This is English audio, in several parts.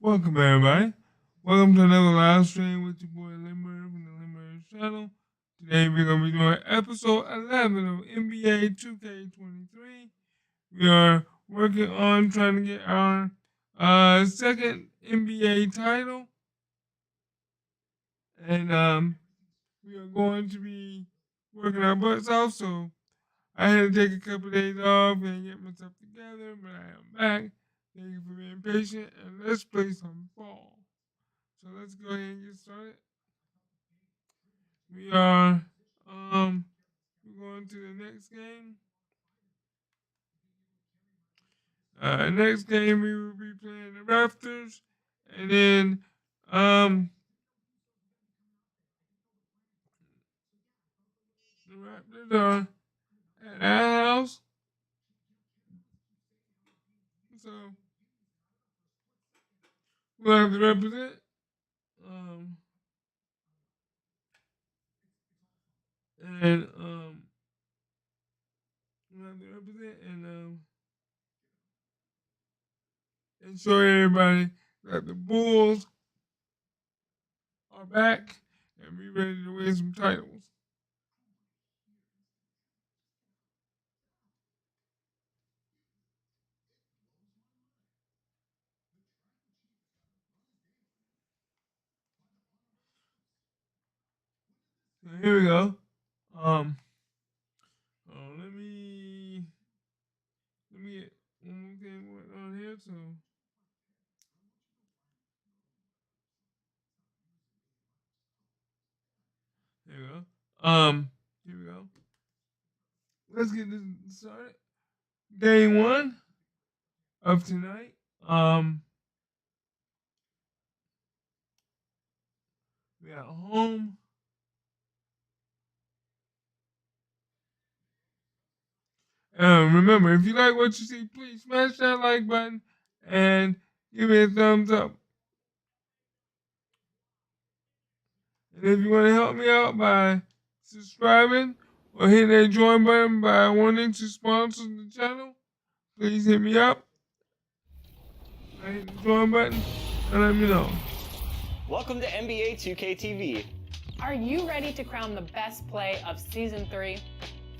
Welcome, everybody. Welcome to another live stream with your boy Lindberg from the Lindberg channel. Today we're going to be doing episode 11 of NBA 2K23. We are working on trying to get our second NBA title. And we are going to be working our butts off, so I had to take a couple of days off and get myself together, but I am back. Thank you for being patient, and let's play some ball. So let's go ahead and get started. We are we're going to the next game. Next game we will be playing the Raptors, and then the Raptors are at our house. So we'll have to represent. And we'll have to represent and show everybody that the Bulls are back and be ready to win some titles. So here we go. Let me get one more thing going on here. So there we go. Here we go. Let's get this started. Day one of tonight. We got home. Remember, if you like what you see, please smash that like button and give me a thumbs up. And if you want to help me out by subscribing or hitting that join button by wanting to sponsor the channel, please hit me up. Hit the join button and let me know. Welcome to NBA 2K TV. Are you ready to crown the best play of Season 3?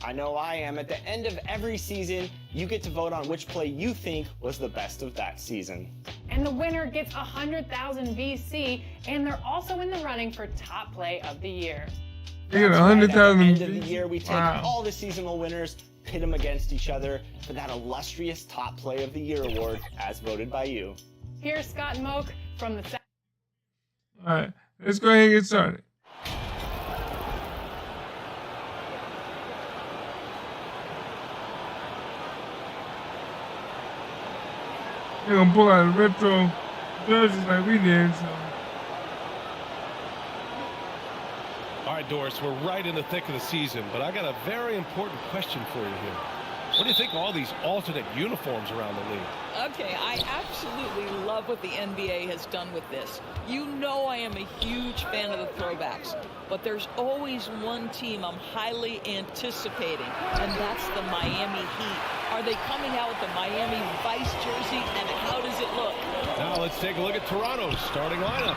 I know I am. At the end of every season, you get to vote on which play you think was the best of that season. And the winner gets 100,000 VC, and they're also in the running for top play of the year. They get 100,000 At the end of the year, we take Wow. all the seasonal winners, pit them against each other for that illustrious top play of the year award, as voted by you. Here's Scott and Moak from the... All right, let's go ahead and get started. They're gonna pull out the retro jerseys like we did, so. All right, Doris, we're right in the thick of the season, but I got a very important question for you here. What do you think of all these alternate uniforms around the league? Okay, I absolutely love what the NBA has done with this. You know I am a huge fan of the throwbacks, but there's always one team I'm highly anticipating, and that's the Miami Heat. Are they coming out with the Miami Vice jersey, and how does it look? Now let's take a look at Toronto's starting lineup.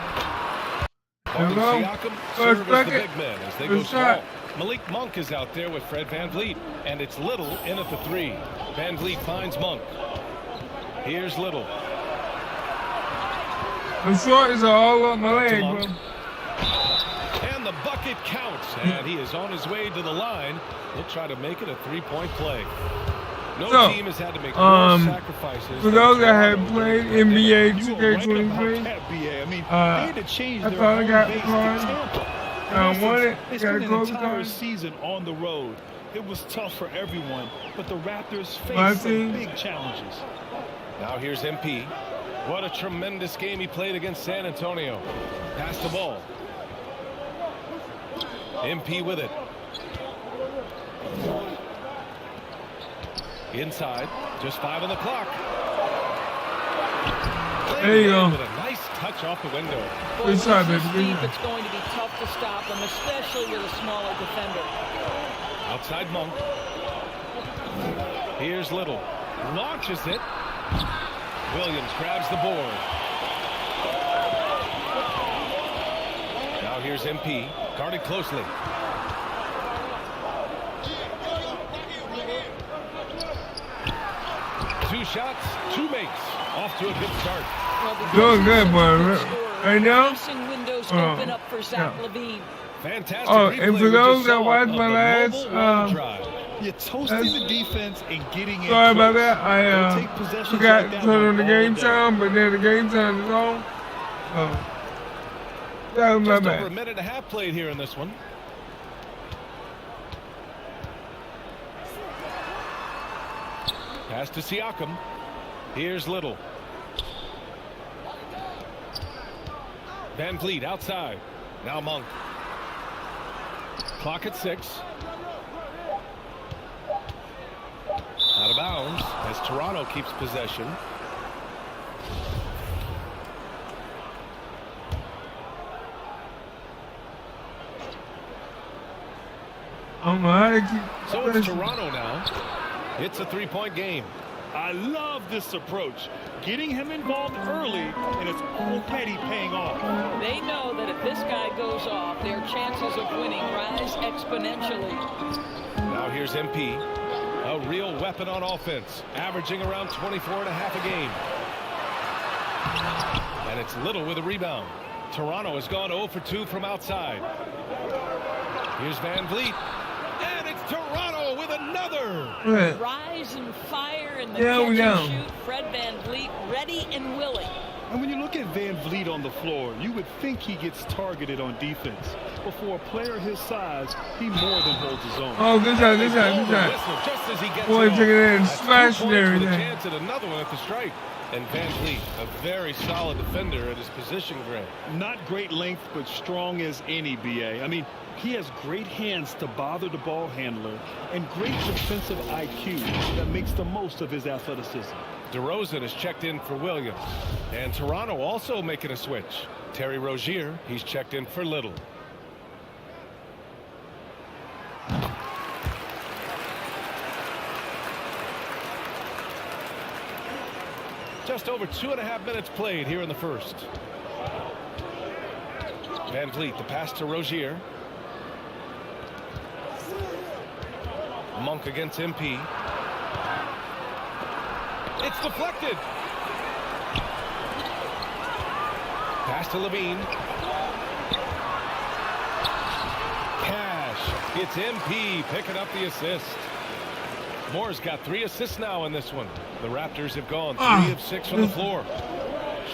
Hello. Siakam First serve as the bucket. big men as they go First shot. small. Malik Monk is out there with Fred VanVleet, and it's Little in at the three. VanVleet finds Monk. Here's Little. The short is all up my leg, bro. Monk. And the bucket counts, and he is on his way to the line. He'll try to make it a three-point play. No So, team has had to make more sacrifices. For those that have played NBA You were right 2K23, about that, BA. I mean, they had to change I their finally home got base the to card. Tampa. I In won it. essence, they Got spent a an Kobe entire card. season on the road. It was tough for everyone, but the Raptors My faced some team. big challenges. Now here's MP. What a tremendous game he played against San Antonio. Pass the ball. MP with it. Inside, just 5 on the clock. There you go. With a nice touch off the window. Boy, Good shot, this baby. Good deep, shot. it's going to be tough to stop them, especially with a smaller defender. Outside Monk. Here's Little. Launches it. Williams grabs the board. Now here's MP, guarded closely. Two shots, two makes. Off to a good start. Doing good, boy. Right now? Windows open up for Zach LaVine. Fantastic. Oh, and for those that watched my last, You're toasting the defense and getting in. sorry about that. I Take possessions forgot like to that turn on one the all game day. sound, but then the game sound is on. That was my Just over a bad. minute and a half played here in this one. Pass to Siakam. Here's Little. Van Vliet outside. Now Monk. Clock at 6. Out of bounds as Toronto keeps possession. I don't know how to keep. So it's Toronto now. It's a 3-point game. I love this approach. Getting him involved early, and it's already paying off. They know that if this guy goes off, their chances of winning rise exponentially. Now here's MP. A real weapon on offense, averaging around 24 and a half a game. And it's Little with a rebound. Toronto has gone 0 for 2 from outside. Here's Van Vliet. And it's Toronto with another. Good. Rise and fire in the Yeah, we catch know. and shoot. Fred Van Vliet ready and willing. And when you look at Van Vliet on the floor, you would think he gets targeted on defense. But for a player his size, he more than holds his own. Oh, good shot, good shot, Blow good the shot. whistle just as he gets Boy, it off. took it in and That's 2 smashed points it with a everything. chance at another one at the strike. And Van Vliet, a very solid defender at his position grade. Not great length, but strong as any, BA. I mean, he has great hands to bother the ball handler and great defensive IQ that makes the most of his athleticism. DeRozan is checked in for Williams. And Toronto also making a switch. Terry Rozier, he's checked in for Little. Just over 2.5 minutes played here in the first. Van Vliet, the pass to Rozier. Monk against MP. It's deflected. Pass to Levine. Cash. It's MP picking up the assist. Moore's got 3 assists now in this one. The Raptors have gone 3 of 6 from the floor.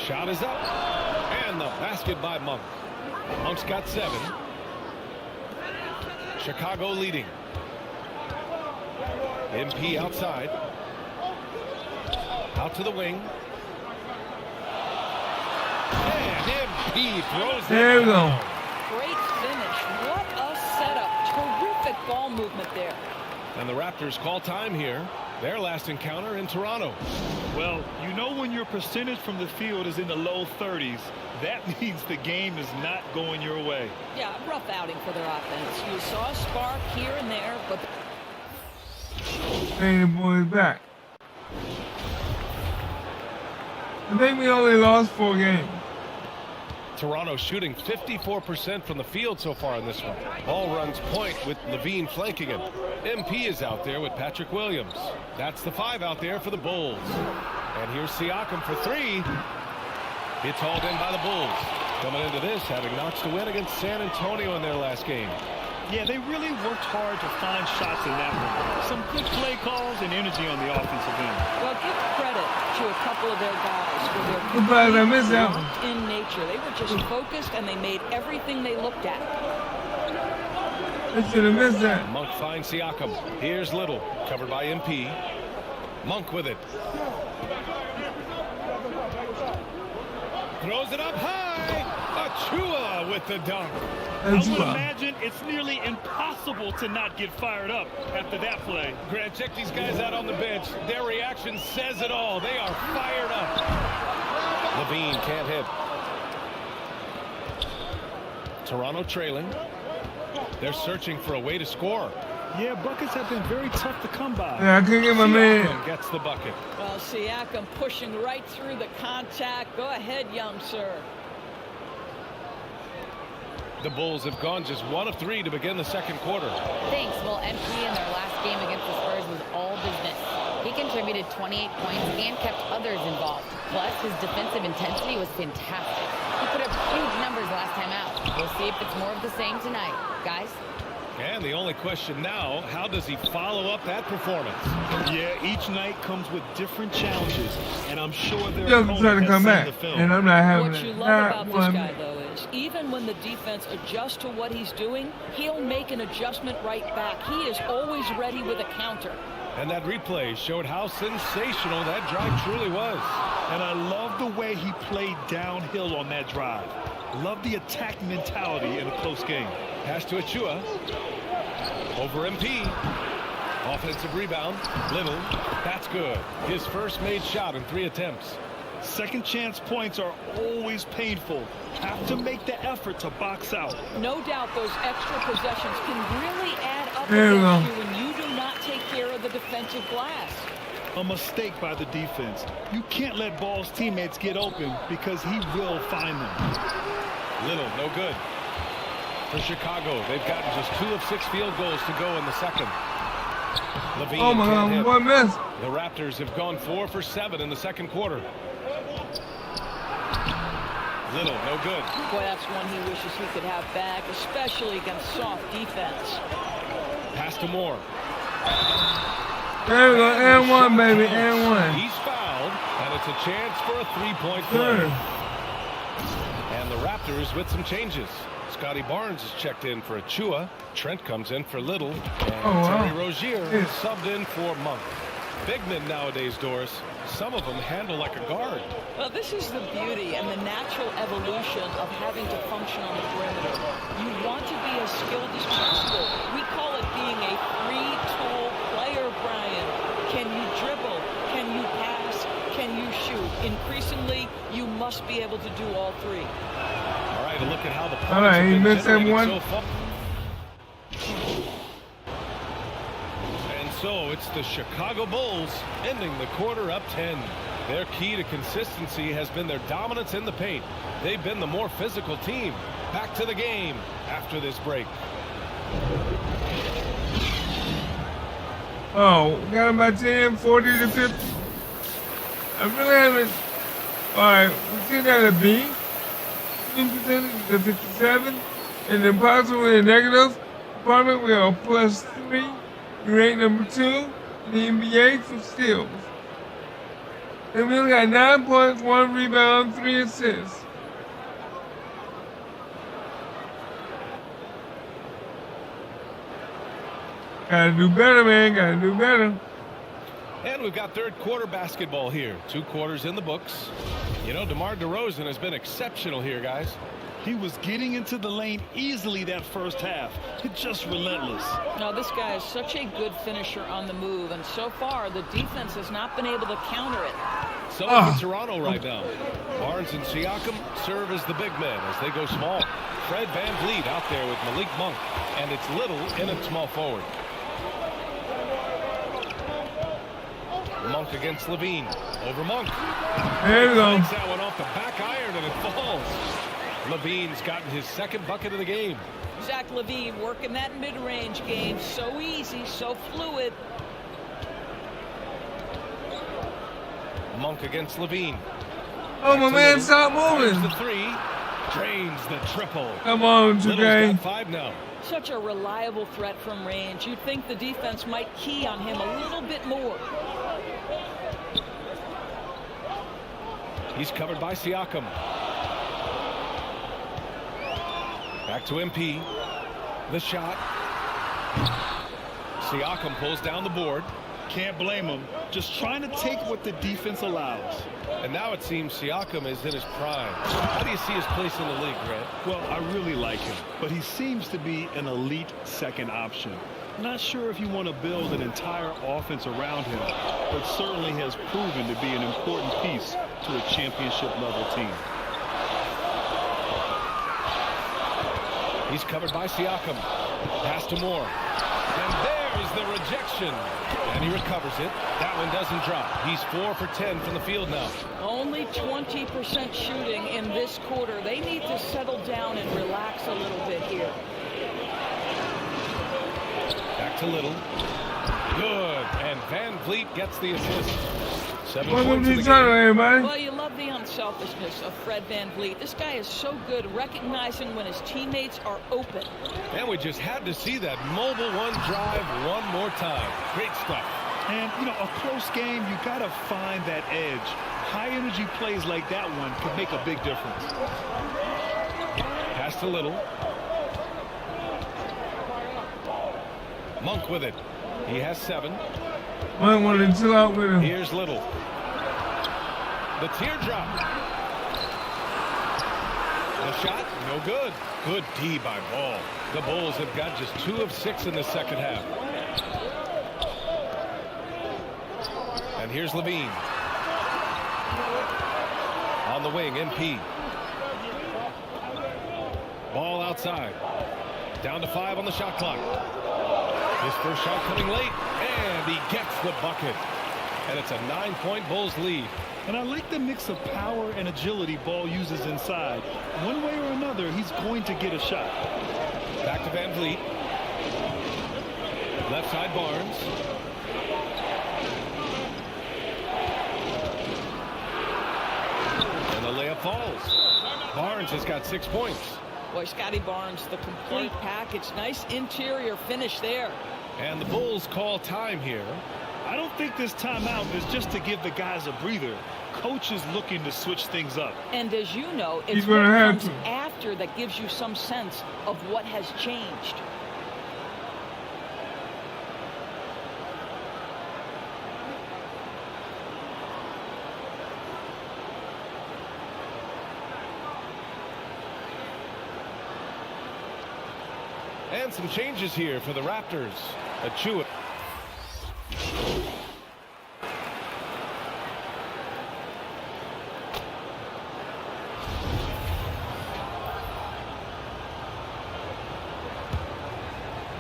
Shot is up. And the basket by Monk. Monk's got 7. Chicago leading. MP outside. Out to the wing. And MP throws There we it go. down. Great finish. What a setup. Terrific ball movement there. And the Raptors call time here. Their last encounter in Toronto. Well, you know when your percentage from the field is in the low 30s, that means the game is not going your way. Yeah, rough outing for their offense. You saw a spark here and there, but Hey, the boys back. I think we only lost 4 games. Toronto shooting 54% from the field so far in this one. Ball runs point with Levine flanking him. MP is out there with Patrick Williams. That's the 5 out there for the Bulls. And here's Siakam for 3. It's hauled in by the Bulls. Coming into this, having notched a win against San Antonio in their last game. Yeah, they really worked hard to find shots in that one. Some good play calls and energy on the offensive end. well, give credit to a couple of their guys for their I'm glad I missed that one. in nature. They were just focused and they made everything they looked at. I should have missed that. Monk finds Siakam. Here's Little, covered by MP. Monk with it. Throws it up high. Achua with the dunk. I would That's imagine it's nearly impossible to not get fired up after that play. Grant, check these guys out on the bench. Their reaction says it all. They are fired up. Levine can't hit. Toronto trailing. They're searching for a way to score. Yeah, buckets have been very tough to come by. Yeah, I couldn't get my man. Siakam gets the bucket. Well, Siakam pushing right through the contact. Go ahead, young sir. The Bulls have gone just 1 of 3 to begin the second quarter. Thanks. Well, MP in their last game against the Spurs was all business. He contributed 28 points and kept others involved. Plus, his defensive intensity was fantastic. He put up huge numbers last time out. We'll see if it's more of the same tonight. Guys? And the only question now, how does he follow up that performance? Yeah, each night comes with different challenges, and I'm sure they're Just trying to come back, and I'm not having What you it. love about this guy, though, is even when the defense adjusts to what he's doing, he'll make an adjustment right back. He is always ready with a counter. And that replay showed how sensational that drive truly was. And I love the way he played downhill on that drive. Love the attack mentality in a close game. Pass to Achua. Over MP. Offensive rebound. Little. That's good. His first made shot in 3 attempts. Second chance points are always painful. Have to make the effort to box out. No doubt those extra possessions can really add up There we against go. you when you do not take care of the defensive glass. A mistake by the defense. You can't let Ball's teammates get open because he will find them. Little, no good. For Chicago, they've gotten just 2 of 6 field goals to go in the second. Levine Oh my can't God, hit. what miss? The Raptors have gone 4 for 7 in the second quarter. Little, no good. Boy, that's one he wishes he could have back, especially against soft defense. Pass to Moore. There we go, and one, baby, and one. He's fouled, and it's a chance for a 3-point play. Sure. And the Raptors with some changes. Scotty Barnes is checked in for Achua. Trent comes in for Little. And wow. Terry Rozier Yeah. subbed in for Monk. Big men nowadays, Doris, some of them handle like a guard. Well, this is the beauty and the natural evolution of having to function on the perimeter. You want to be as skilled as possible. We call it being a three-tool player, Brian. Can you dribble? Can you pass? Can you shoot? Increasingly, you must be able to do all 3. All right, a look at how the points All right, have he been missed that generated one. so far. And so it's the Chicago Bulls ending the quarter up 10. Their key to consistency has been their dominance in the paint. They've been the more physical team. Back to the game after this break. Oh, we got him by 10, 40 to 50. I really haven't. All right, we still got a B. Team percentage to 57. And then possibly a negative department, we are +3. We rank number 2 in the NBA for steals. And we only got 9 points, 1 rebound, 3 assists. Gotta do better, man. Gotta do better. And we've got third quarter basketball here. 2 quarters in the books. You know, DeMar DeRozan has been exceptional here, guys. He was getting into the lane easily that first half. Just relentless. Now, this guy is such a good finisher on the move, and so far, the defense has not been able to counter it. So for Toronto right now. Barnes and Siakam serve as the big men as they go small. Fred VanVleet out there with Malik Monk, and it's Little in at small forward. Monk against Levine. Over Monk. There you go. Takes that one off the back iron and it falls. Levine's gotten his second bucket of the game. Zach LaVine working that mid-range game. So easy, so fluid. Monk against Levine. Oh, my man, stop Fires moving. the 3. Drains the triple. Come on, Little's Jay. got 5 now. Such a reliable threat from range. You'd think the defense might key on him a little bit more. He's covered by Siakam. Back to MP. The shot. Siakam pulls down the board. Can't blame him. Just trying to take what the defense allows. And now it seems Siakam is in his prime. How do you see his place in the league, Grant? Well, I really like him, but he seems to be an elite second option. Not sure if you want to build an entire offense around him, but certainly has proven to be an important piece to a championship-level team. He's covered by Siakam. Pass to Moore. And there's the rejection. And he recovers it. That one doesn't drop. He's 4 for 10 from the field now. Only 20% shooting in this quarter. They need to settle down and relax a little bit here. Back to Little. Good. And Van Vliet gets the assist. 7 Welcome points to in the the channel, game. everybody. Well, you love the unselfishness of Fred Van Vliet. This guy is so good recognizing when his teammates are open. And we just had to see that mobile one drive one more time. Great stuff. And, you know, a close game, you got to find that edge. High-energy plays like that one could make a big difference. Pass to Little. Monk with it. He has 7. Might want to chill out with him. Here's Little. The teardrop. The shot, no good. Good D by Ball. The Bulls have got just 2 of 6 in the second half. And here's Levine. On the wing, MP. Ball outside. Down to 5 on the shot clock. His first shot coming late, and he gets the bucket. And it's a 9-point Bulls lead. And I like the mix of power and agility Ball uses inside. One way or another, he's going to get a shot. Back to Van Vliet. Left side Barnes. And the layup falls. Barnes has got 6 points. Boy, Scotty Barnes, the complete package. Nice interior finish there. And the Bulls call time here. I don't think this timeout is just to give the guys a breather. Coach is looking to switch things up. And as you know, it's He's what gonna have comes to. after that gives you some sense of what has changed. And some changes here for the Raptors. Achua.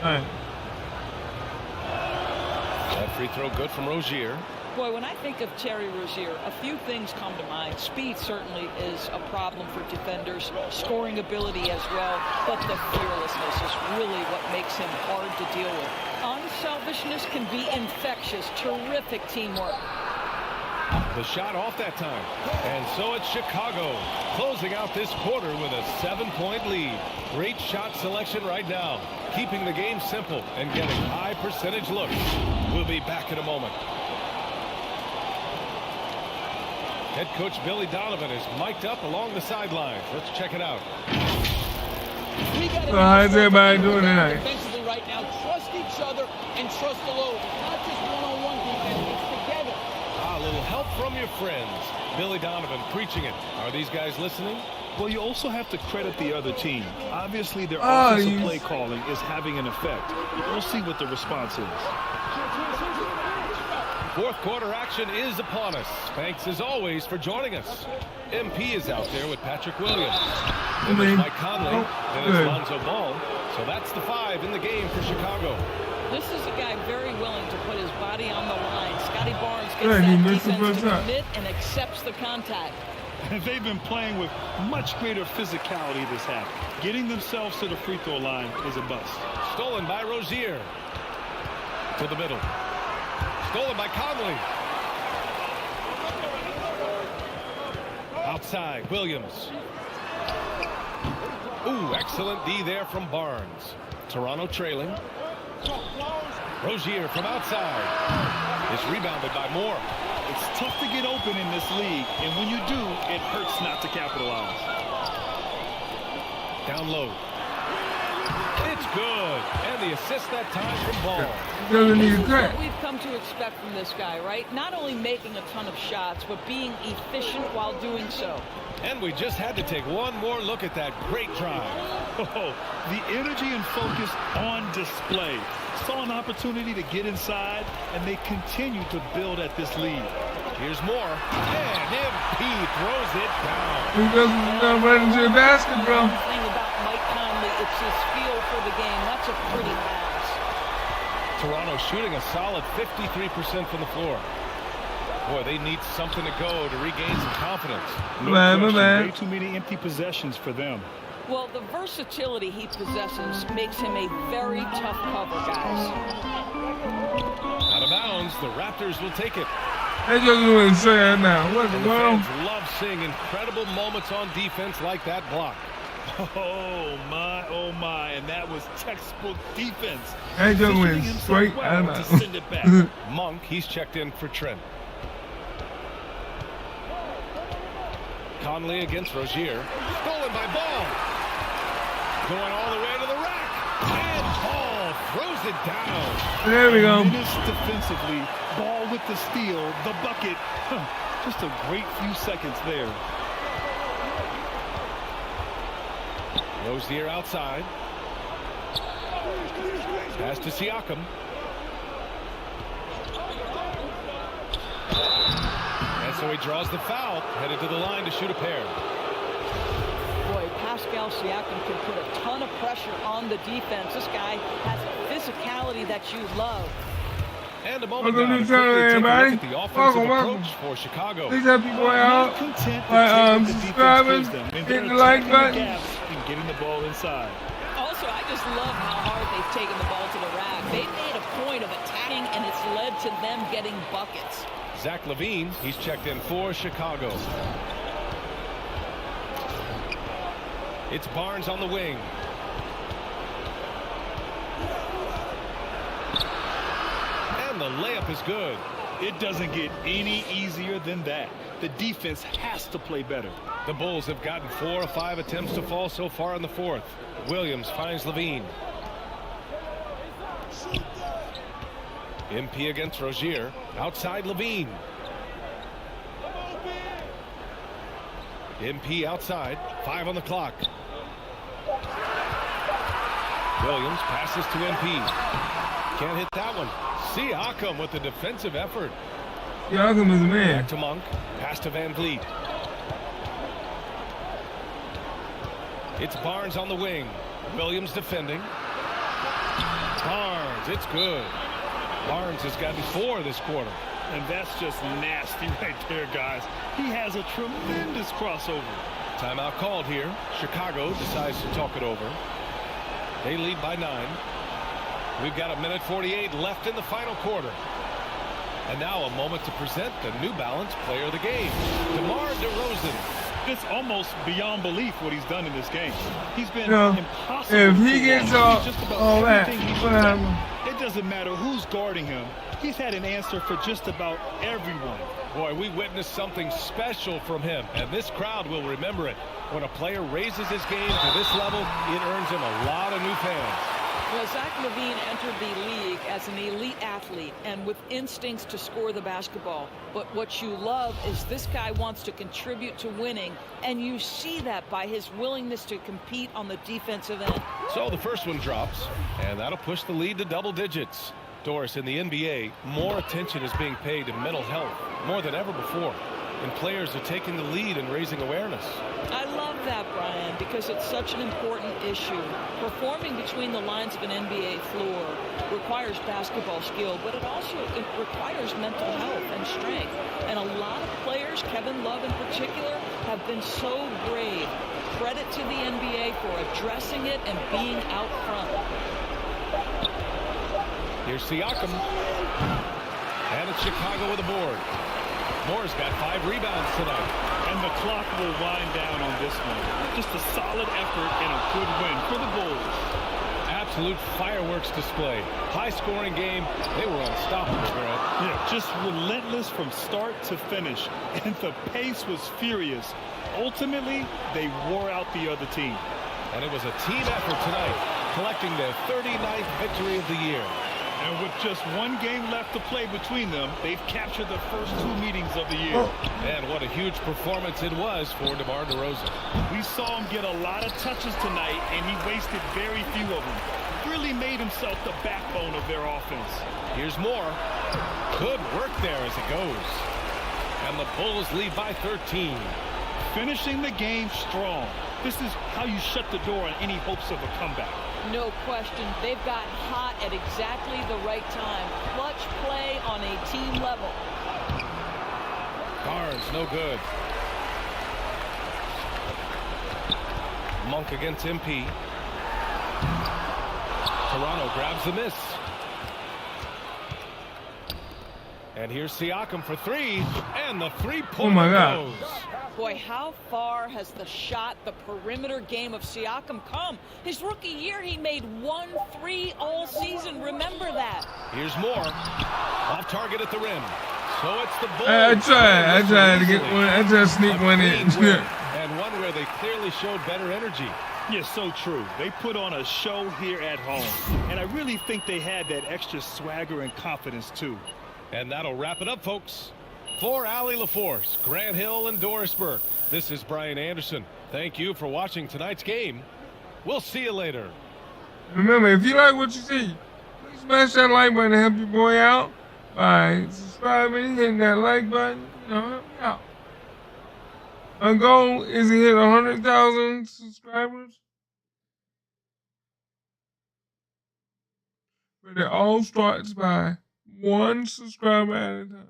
Right. That free throw good from Rozier. Boy, when I think of Terry Rozier, a few things come to mind. Speed certainly is a problem for defenders, scoring ability as well, but the fearlessness is really what makes him hard to deal with. Unselfishness can be infectious. Terrific teamwork. The shot off that time. And so it's Chicago closing out this quarter with a 7-point lead. Great shot selection right now, keeping the game simple and getting high percentage looks. We'll be back in a moment. Head coach Billy Donovan is mic'd up along the sidelines. Let's check it out. So how's everybody doing tonight? Defensively right now, trust each other and trust the load. Not just one-on-one defense, it's together. A little help from your friends. Billy Donovan preaching it. Are these guys listening? Well, you also have to credit the other team. Obviously, their Oh, offensive you- play calling is having an effect. We'll see what the response is. Fourth quarter action is upon us. Thanks as always for joining us. MP is out there with Patrick Williams. Then there's Mike Conley. Then it's good. Lonzo Ball. So that's the 5 in the game for Chicago. This is a guy very willing to put his body on the line. Scotty Barnes gets Good, he that missed the defense first to shot. commit and accepts the contact. They've been playing with much greater physicality this half. Getting themselves to the free throw line is a bust. Stolen by Rozier. To the middle. Stolen by Conley. Outside, Williams. Ooh, excellent D there from Barnes. Toronto trailing. Rozier from outside. It's rebounded by Moore. It's tough to get open in this league, and when you do, it hurts not to capitalize. Down low. It's good. And the assist that time from Ball. Doesn't need a This is crack. what we've come to expect from this guy, right? Not only making a ton of shots, but being efficient while doing so. And we just had to take one more look at that great drive. Oh, the energy and focus on display. Saw an opportunity to get inside, and they continue to build at this lead. Here's Moore. And MP throws it down. He doesn't run into the basket, bro. One thing about Mike Conley, it's his feel for the game. That's a pretty pass. Toronto shooting a solid 53% from the floor. Boy, they need something to go to regain some confidence. No question, way too many empty possessions for them. Well, the versatility he possesses makes him a very tough cover, guys. Out of bounds, the Raptors will take it. They just doing straight now. What the world? Fans love seeing incredible moments on defense like that block. Oh my, and that was textbook defense. They just went straight out of to send it back. Monk, he's checked in for Trent. Conley against Rozier. Stolen by Ball. Going all the way to the rack. And Ball throws it down. There we go. Minutes defensively. Ball with the steal. The bucket. Just a great few seconds there. Rozier outside. Pass to Siakam. And so he draws the foul, headed to the line to shoot a pair. Boy, Pascal Siakam can put a ton of pressure on the defense. This guy has physicality that you love. And a moment Welcome now to to the channel, quickly take a look everybody. at the offensive Welcome. approach for Chicago. Please help people out by subscribing, hitting the like button. And getting the ball inside. Also, I just love how hard they've taken the ball to the rack. They've made a point of attacking, and it's led to them getting buckets. Zach LaVine, he's checked in for Chicago. It's Barnes on the wing. And the layup is good. It doesn't get any easier than that. The defense has to play better. The Bulls have gotten 4 or 5 attempts to fall so far in the fourth. Williams finds LaVine. MP against Rozier. Outside LaVine. MP outside. 5 on the clock. Williams passes to MP. Can't hit that one. Siakam with the defensive effort. Siakam is a man. Back to Monk. Pass to Van Vliet. It's Barnes on the wing. Williams defending. Barnes, it's good. Barnes has gotten 4 this quarter. And that's just nasty right there, guys. He has a tremendous crossover. Timeout called here. Chicago decides to talk it over. They lead by 9. We've got 1:48 left in the final quarter. And now a moment to present the New Balance Player of the Game, DeMar DeRozan. It's almost beyond belief what he's done in this game. He's been impossible. If he gets all that, it doesn't matter who's guarding him. He's had an answer for just about everyone. Boy, we witnessed something special from him, and this crowd will remember it. When a player raises his game to this level, it earns him a lot of new fans. Well, Zach LaVine entered the league as an elite athlete and with instincts to score the basketball. But what you love is this guy wants to contribute to winning, and you see that by his willingness to compete on the defensive end. So the first one drops, and that'll push the lead to double digits. Doris, in the NBA, more attention is being paid to mental health, more than ever before. And players are taking the lead and raising awareness. I love that, Brian, because it's such an important issue. Performing between the lines of an NBA floor requires basketball skill, but it also requires mental health and strength. And a lot of players, Kevin Love in particular, have been so brave. Credit to the NBA for addressing it and being out front. Here's Siakam. And it's Chicago with a board. Moore's got 5 rebounds tonight. And the clock will wind down on this one. Just a solid effort and a good win for the Bulls. Absolute fireworks display. High-scoring game. They were unstoppable, Grant. Yeah, just relentless from start to finish. And the pace was furious. Ultimately, they wore out the other team. And it was a team effort tonight, collecting their 39th victory of the year. And with just one game left to play between them, they've captured the first 2 meetings of the year. And what a huge performance it was for DeMar DeRozan. We saw him get a lot of touches tonight, and he wasted very few of them. Really made himself the backbone of their offense. Here's more. Good work there as it goes. And the Bulls lead by 13. Finishing the game strong. This is how you shut the door on any hopes of a comeback. No question. They've got hot at exactly the right time. Clutch play on a team level. Barnes, no good. Monk against MP. Toronto grabs the miss. And here's Siakam for three. And the three-pointer goes. Boy, how far has the shot, the perimeter game of Siakam come? His rookie year, he made 1 3 all season. Remember that. Here's more. Off target at the rim. So it's the Bulls. I tried to get one. I tried to sneak one in. And one where they clearly showed better energy. Yeah, so true. They put on a show here at home. And I really think they had that extra swagger and confidence, too. And that'll wrap it up, folks. For Allie LaForce, Grant Hill, and Doris Burke, this is Brian Anderson. Thank you for watching tonight's game. We'll see you later. Remember, if you like what you see, please smash that like button to help your boy out by subscribing, hitting that like button, help me out. Our goal is to hit 100,000 subscribers. But it all starts by 1 subscriber at a time.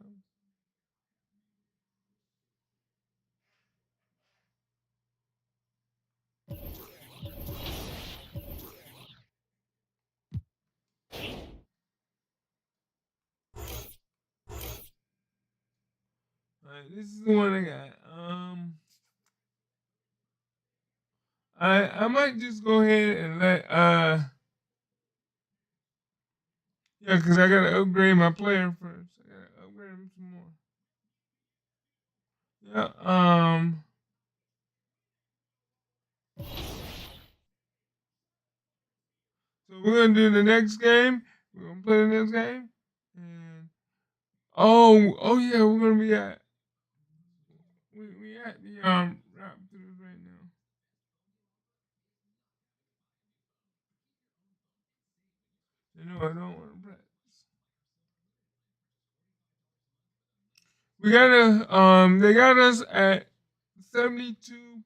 Alright, this is the one I got. I might just go ahead and let yeah, because I gotta upgrade my player first. I gotta upgrade him some more. Yeah, so we're gonna do the next game. We're gonna play the next game. And oh yeah, we're gonna be at we at the Raptors right now. You know I don't want to practice. We gotta they got us at 75.2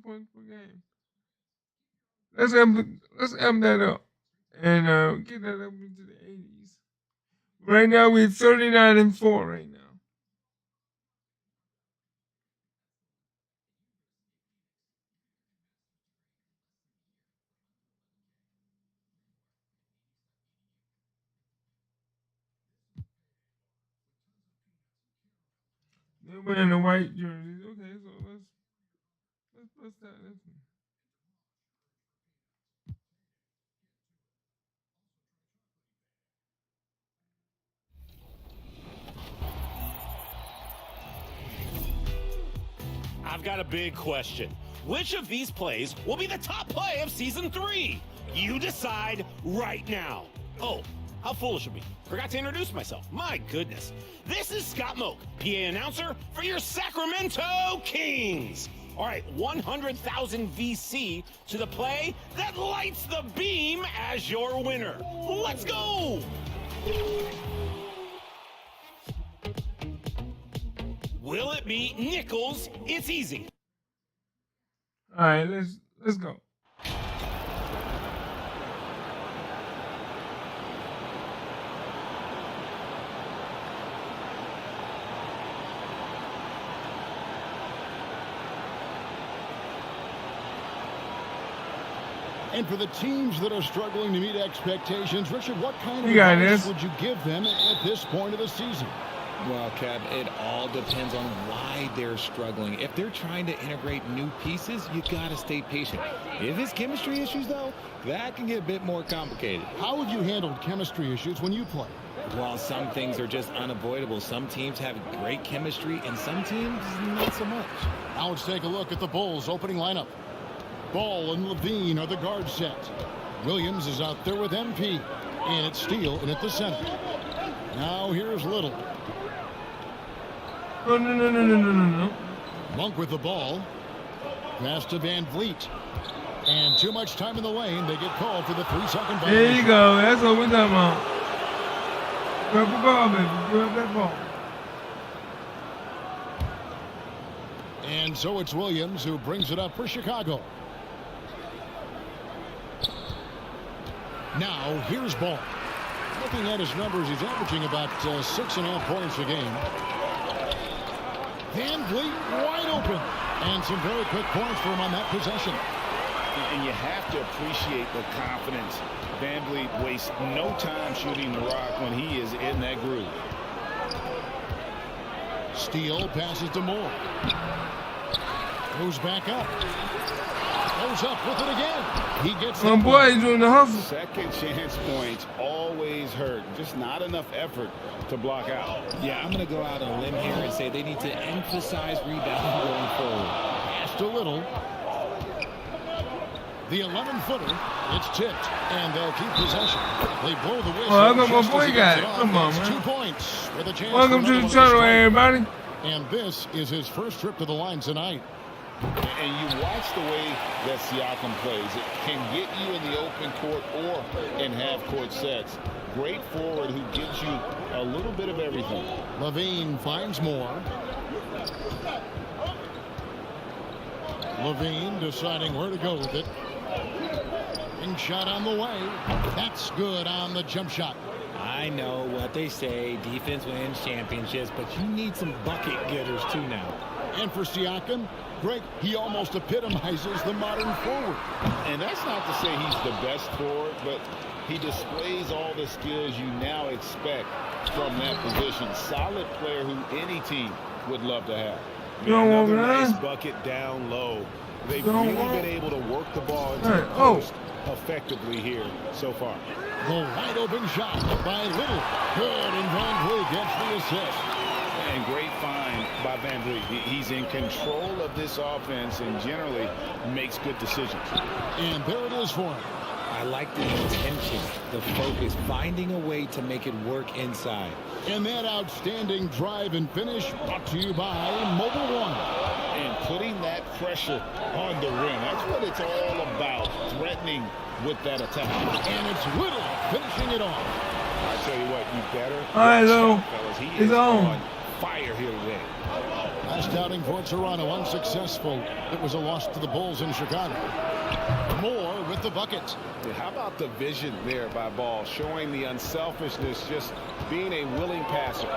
points per game. Let's amp that up and get that up into the 80s. Right now we're 39-4 right now. They're wearing the white jerseys. Okay, so let's start this one. I've got a big question. Which of these plays will be the top play of Season 3? You decide right now. Oh, how foolish of me. Forgot to introduce myself. My goodness. This is Scott Moak, PA announcer for your Sacramento Kings. All right, 100,000 VC to the play that lights the beam as your winner. Let's go! Will it be Nichols? It's easy. All right, let's go. And for the teams that are struggling to meet expectations, Richard, what kind of advice would you give them at this point of the season? Well, Kev, it all depends on why they're struggling. If they're trying to integrate new pieces, you got to stay patient. If it's chemistry issues, though, that can get a bit more complicated. How have you handled chemistry issues when you play? Well, some things are just unavoidable. Some teams have great chemistry, and some teams not so much. Now let's take a look at the Bulls' opening lineup. Ball and Levine are the guard set. Williams is out there with MP. And it's Steele in at the center. Now here's Little. No. Monk with the ball. Pass to Van Vliet. And too much time in the lane. They get called for the 3-second violation. There you go. That's what we're talking about. Grab the ball, baby. Grab that ball. And so it's Williams who brings it up for Chicago. Now, here's Ball. Looking at his numbers, he's averaging about 6.5 points a game. Van Vliet wide open. And some very quick points for him on that possession. And you have to appreciate the confidence. Van Vliet wastes no time shooting the rock when he is in that groove. Steele passes to Moore. Moves back up. Goes up with it again. He gets my boy doing the hustle. Second chance points always hurt. Just not enough effort to block out. Yeah, I'm going to go out on a limb here and say they need to emphasize rebounding going forward. Passed a little. The 11-footer. It's tipped, and they'll keep possession. They blow the whistle. Oh, I got my boy got it. Come on, man. 2 points with a chance. Welcome to the channel, everybody. And this is his first trip to the line tonight. And you watch the way that Siakam plays. It can get you in the open court or in half-court sets. Great forward who gives you a little bit of everything. Levine finds more. Levine deciding where to go with it. Big shot on the way. That's good on the jump shot. I know what they say, defense wins championships, but you need some bucket getters too now. And for Siakam, Greg, he almost epitomizes the modern forward. And that's not to say he's the best forward, but he displays all the skills you now expect from that position. Solid player who any team would love to have. Another nice bucket down low. They've really been able to work the ball into the post effectively here so far. The wide open shot by Little. Good, and Van Vliet gets the assist. And great find by Van Vliet. He's in control of this offense and generally makes good decisions. And there it is for him. I like the intention, the focus, finding a way to make it work inside. And that outstanding drive and finish brought to you by Mobile One. And putting that pressure on the rim. That's what it's all about, threatening with that attack. And it's Little finishing it off. I tell you what, you better. All right, Lou. Fellas, he He's is on fire here today. Last outing for Toronto, unsuccessful. It was a loss to the Bulls in Chicago. Moore with the bucket. How about the vision there by Ball, showing the unselfishness, just being a willing passer.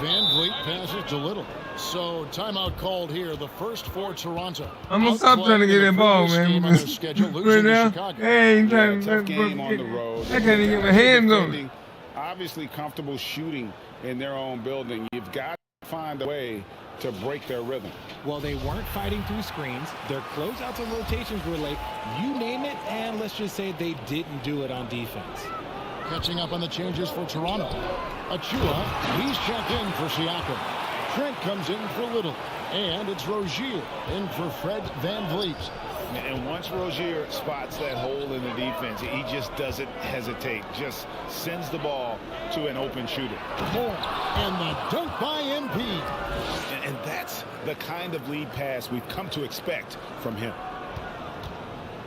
Van Vliet passes to Little. So timeout called here, the first for Toronto. I'm gonna stop trying to get that ball, man. Right now, hey, ain't trying tough game on the road. I can't even get my hands on it. Obviously comfortable shooting in their own building. You've got to find a way to break their rhythm. Well, they weren't fighting through screens. Their closeouts and rotations were late. You name it, and let's just say they didn't do it on defense. Catching up on the changes for Toronto. Achua, he's checked in for Siakam. Trent comes in for Little. And it's Rozier in for Fred Van Vliet. And once Rozier spots that hole in the defense, he just doesn't hesitate. Just sends the ball to an open shooter. Moore, and the dunk by MP. And that's the kind of lead pass we've come to expect from him.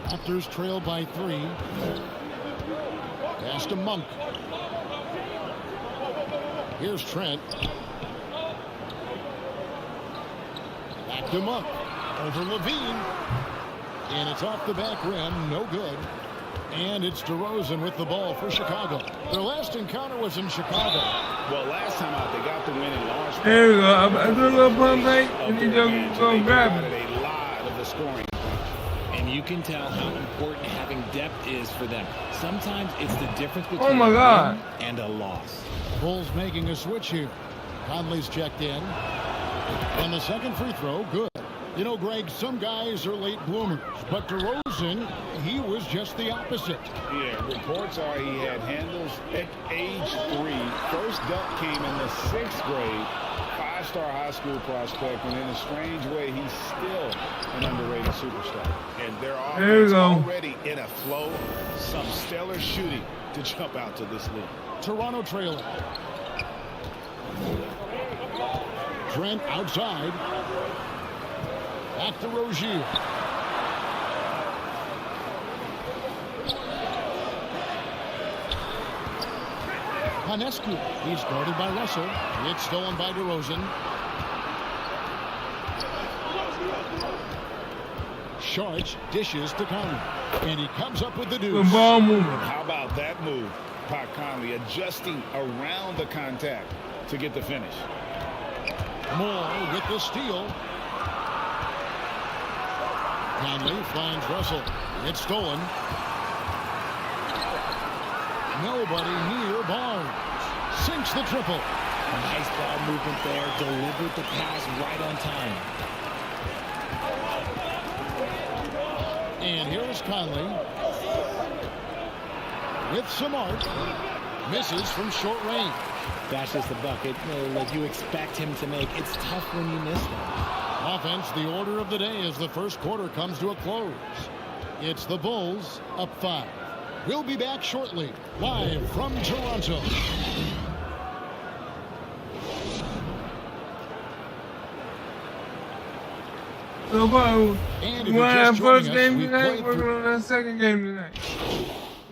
Raptors trail by 3. Pass to Monk. Here's Trent. Back to Monk. Over Levine. And it's off the back rim. No good. And it's DeRozan with the ball for Chicago. Their last encounter was in Chicago. Well, last time out, they got the win in large part. There we go. I do a little pump fake, and he just go grab it. A lot of the scoring. And you can tell how important having depth is for them. Sometimes it's the difference between Oh my God. a win and a loss. Bulls making a switch here. Conley's checked in. And the second free throw, good. You know, Greg, some guys are late bloomers, but DeRozan, he was just the opposite. Yeah, reports are he had handles at age 3. First dunk came in the 6th grade. 5-star high school prospect, and in a strange way, he's still an underrated superstar. And they're already in a flow. Some stellar shooting to jump out to this league. Toronto trailing. Trent outside. Back to Rozier. Hanescu. He's guarded by Russell. It's stolen by DeRozan. Shorts dishes to Conley. And he comes up with the The deuce. ball moving. How about that move? Pat Conley adjusting around the contact to get the finish. Moore with the steal. Conley finds Russell. It's stolen. Nobody near Barnes. Sinks the triple. Nice ball movement there. Delivered the pass right on time. And here is Conley. With some art. Misses from short range. That's just the bucket like you expect him to make. It's tough when you miss that. Offense, the order of the day as the first quarter comes to a close. It's the Bulls up 5. We'll be back shortly, live from Toronto. So far, And we if you're won our just first joining us, game we've tonight. played Working through on our second game tonight.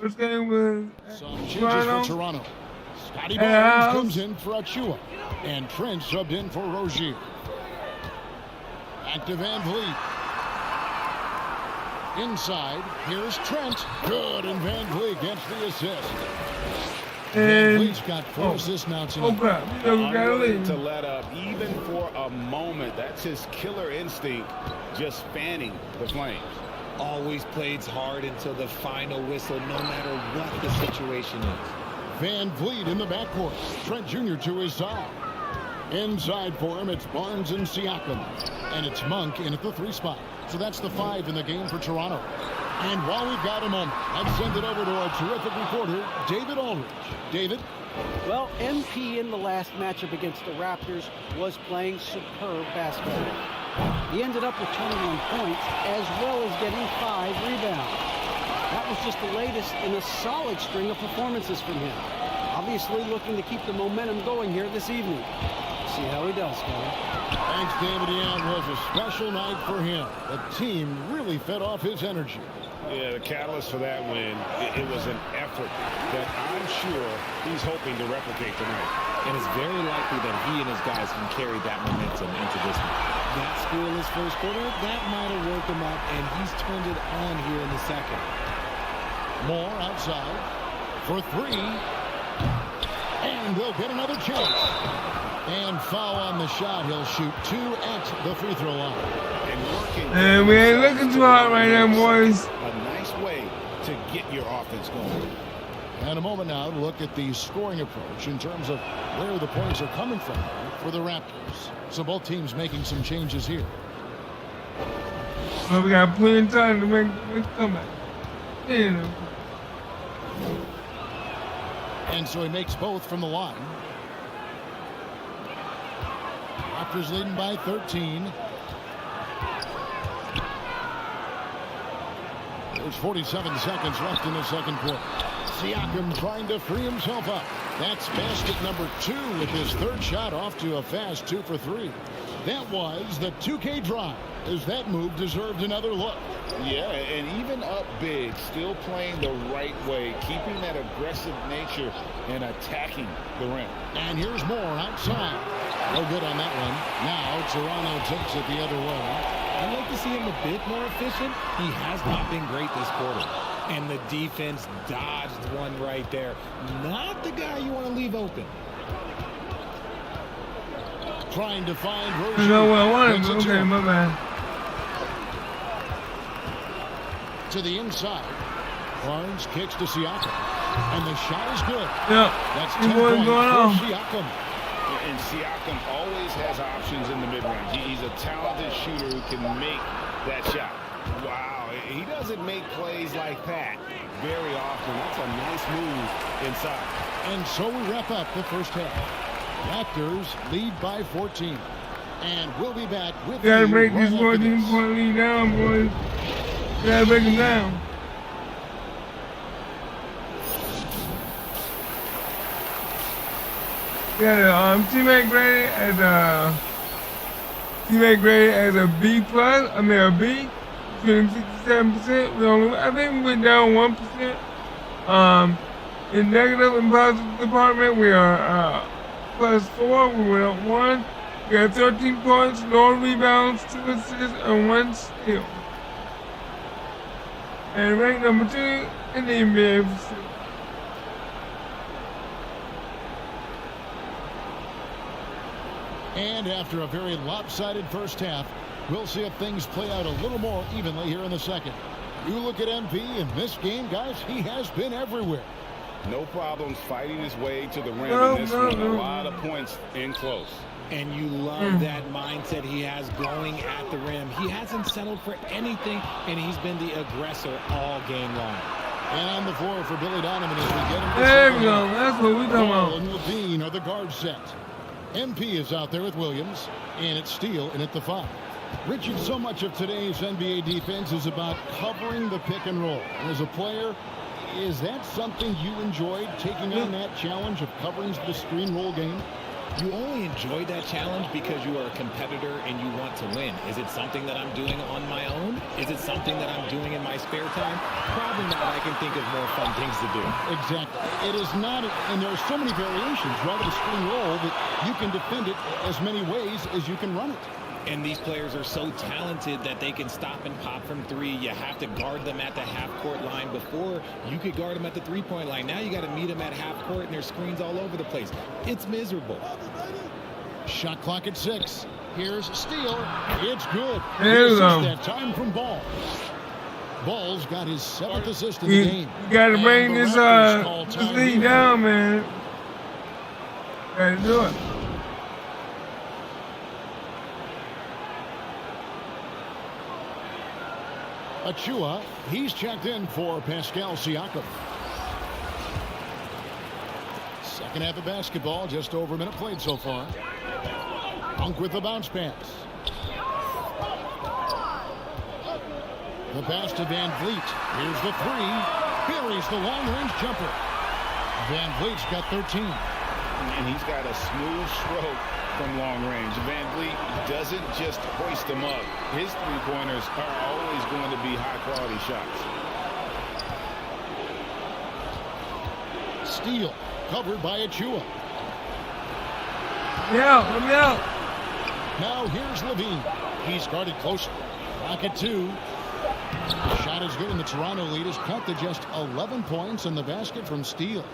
First game was some changes Toronto. for Toronto. Scotty And House. Barnes comes in for Achua. And Trent subbed in for Rozier. Back to Van Vliet. Inside, here's Trent. Good, and Van Vliet gets the assist. Van And Vliet's got 4 assists now oh tonight. crap, we know we got a Unwilling to lead. let up even for a moment. That's his killer instinct, just fanning the flames. Always plays hard until the final whistle, no matter what the situation is. Van Vliet in the backcourt. Trent Jr. to his side. Inside for him, it's Barnes and Siakam. And it's Monk in at the 3 spot. So that's the 5 in the game for Toronto. And while we've got a moment, let's send it over to our terrific reporter, David Aldridge. David? Well, MP in the last matchup against the Raptors was playing superb basketball. He ended up with 21 points as well as getting 5 rebounds. That was just the latest in a solid string of performances from him. Obviously looking to keep the momentum going here this evening. See how he does, Kevin. Thanks, David. Yeah, it was a special night for him. The team really fed off his energy. Yeah, the catalyst for that win, it was an effort that I'm sure he's hoping to replicate tonight. And it's very likely that he and his guys can carry that momentum into this one. That scoreless first quarter, that might have woke him up, and he's turned it on here in the second. Moore outside for 3. And they'll get another chance. And foul on the shot. He'll shoot 2 at the free throw line. And we ain't looking too hot right now, boys. A nice way to get your offense going. And a moment now to look at the scoring approach in terms of where the points are coming from for the Raptors. So both teams making some changes here. Well, we got plenty of time to make a comeback. You know. And so he makes both from the line. Raptors leading by 13. There's 47 seconds left in the second quarter. Siakam trying to free himself up. That's basket number 2 with his 3rd shot off to a fast 2 for 3. That was the 2K drive, as that move deserved another look. Yeah, and even up big, still playing the right way, keeping that aggressive nature and attacking the rim. And here's Moore outside. No good on that one. Now Toronto takes it the other way. I'd like to see him a bit more efficient. He has not been great this quarter. And the defense dodged one right there. Not the guy you want to leave open. Trying to find Rozier. You know what I wanted? Okay, my bad. To the inside. Barnes kicks to Siakam. And the shot is good. Yeah. That's You 10 boys points going on. for Siakam. And Siakam always has options in the mid-range. He's a talented shooter who can make that shot. Wow, he doesn't make plays like that very often. That's a nice move inside. And so we wrap up the first half. Raptors lead by 14. And we'll be back with Gotta you break right this after 14-point lead down, boys. Gotta break them down. Got a teammate graded as a B plus. I mean a B, shooting 67%. We only, I think we went down 1%. In negative and positive department, we are +4. We went up 1. We got 13 points, no rebounds, 2 assists, and 1 steal. and ranked number 2 in the NBA for steals. And after a very lopsided first half, we'll see if things play out a little more evenly here in the second. You look at MP in this game, guys, he has been everywhere. No problems fighting his way to the rim in this one. A lot of points in close. And you love that mindset he has going at the rim. He hasn't settled for anything, and he's been the aggressor all game long. And on the floor for Billy Donovan as we get him. There we go. That's what we talking Ball about. and Levine are the guard set. MP is out there with Williams, and it's Steele in at the 5. Richard, so much of today's NBA defense is about covering the pick and roll. As a player, is that something you enjoyed, taking on that challenge of covering the screen roll game? You only enjoy that challenge because you are a competitor and you want to win. Is it something that I'm doing on my own? Is it something that I'm doing in my spare time? Probably not. I can think of more fun things to do. Exactly. It is not, and there are so many variations, right, of the screen roll that you can defend it as many ways as you can run it. And these players are so talented that they can stop and pop from 3. You have to guard them at the half-court line. Before, you could guard them at the 3-point line. Now you got to meet them at half-court, and there's screens all over the place. It's miserable. Shot clock at 6. Here's Steele. It's good. There we go. That time from Ball. Ball's got his 7th assist in the game. You got to bring this league down, man. Got to do it. Achua, he's checked in for Pascal Siakam. Second half of basketball, just over a minute played so far. Punk with the bounce pass. The pass to Van Vliet. Here's the 3. Buries the long-range jumper. Van Vliet's got 13. And he's got a smooth stroke from long range. Van Vliet doesn't just hoist them up. His three-pointers are always going to be high-quality shots. Steele covered by Achua. Let me out. Now here's Levine. He's guarded closely. Clock at 2. The shot is good, and the Toronto lead is cut to just 11 points in the basket from Steele.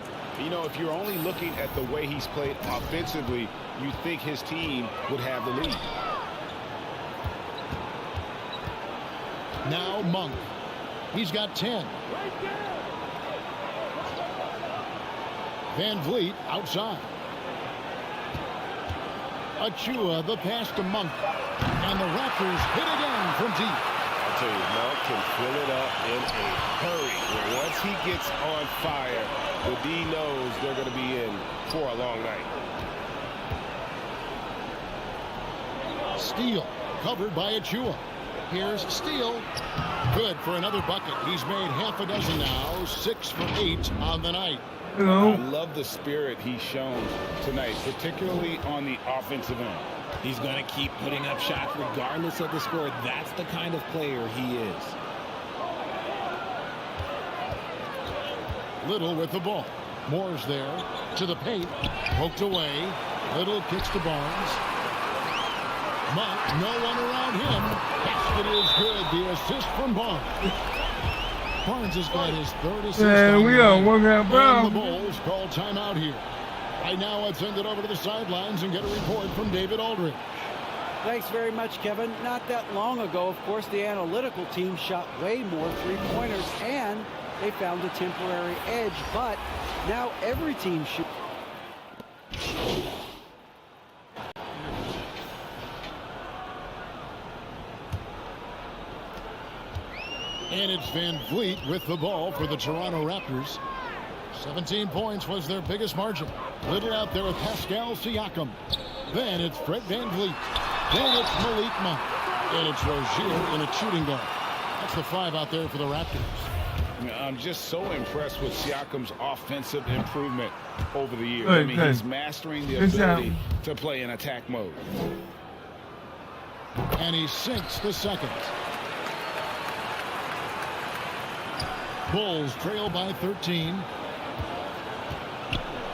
You know, if you're only looking at the way he's played offensively, you think his team would have the lead. Now Monk. He's got 10. Van Vliet outside. Achua, the pass to Monk. And the Raptors hit again from deep. I tell you, Monk can fill it up in a hurry. Once he gets on fire, the D knows they're going to be in for a long night. Steele covered by Achua. Here's Steele. Good for another bucket. He's made half a dozen now. 6 for 8 on the night. I love the spirit he's shown tonight, particularly on the offensive end. He's going to keep putting up shots regardless of the score. That's the kind of player he is. Little with the ball. Moore's there to the paint. Poked away. Little kicks to Barnes. Monk, no one around him. Basket is good. The assist from Barnes. Barnes has got his 3rd assist. Yeah, we are working out, bro. The Bulls call timeout here. Right now, let's send it over to the sidelines and get a report from David Aldridge. Thanks very much, Kevin. Not that long ago, of course, the analytical team shot way more three-pointers, and they found a temporary edge, but now every team shoots. And it's Van Vliet with the ball for the Toronto Raptors. 17 points was their biggest margin. Little out there with Pascal Siakam. Then it's Fred Van Vliet. Then it's Malik Monk. And it's Rozier in a shooting guard. That's the 5 out there for the Raptors. I'm just so impressed with Siakam's offensive improvement over the years. He's mastering the ability to play in attack mode. And he sinks the second. Bulls trail by 13.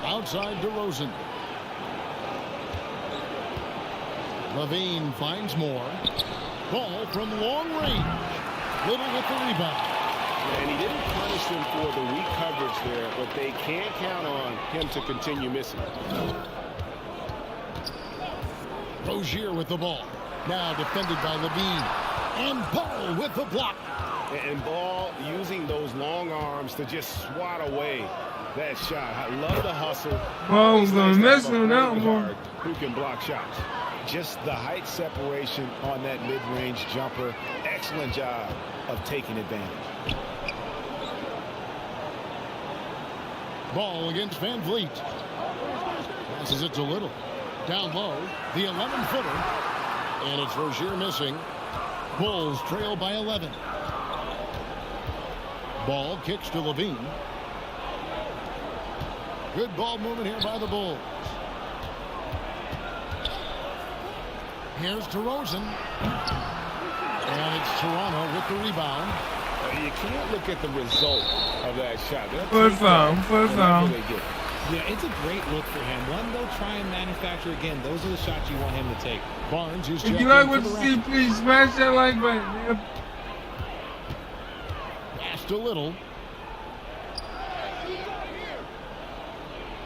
Outside DeRozan. Levine finds more. Ball from long range. Little with the rebound. And he didn't punish them for the weak coverage there, but they can't count on him to continue missing. Rozier with the ball. Now defended by Levine. And Ball with the block. And Ball using those long arms to just swat away that shot. I love the hustle. Ball was going to miss him that one. Who can block shots. Just the height separation on that mid-range jumper. Excellent job of taking advantage. Ball against Van Vliet. Passes it to Little. Down low, the 11-footer. And it's Rozier missing. Bulls trail by 11. Ball kicks to Levine. Good ball movement here by the Bulls. Here's DeRozan. And it's Toronto with the rebound. You can't look at the result of that shot. First foul. Yeah, it's a great look for him. One, they'll try and manufacture again. Those are the shots you want him to take. Barnes is if you like what you see, please smash that like button. Pass to Little.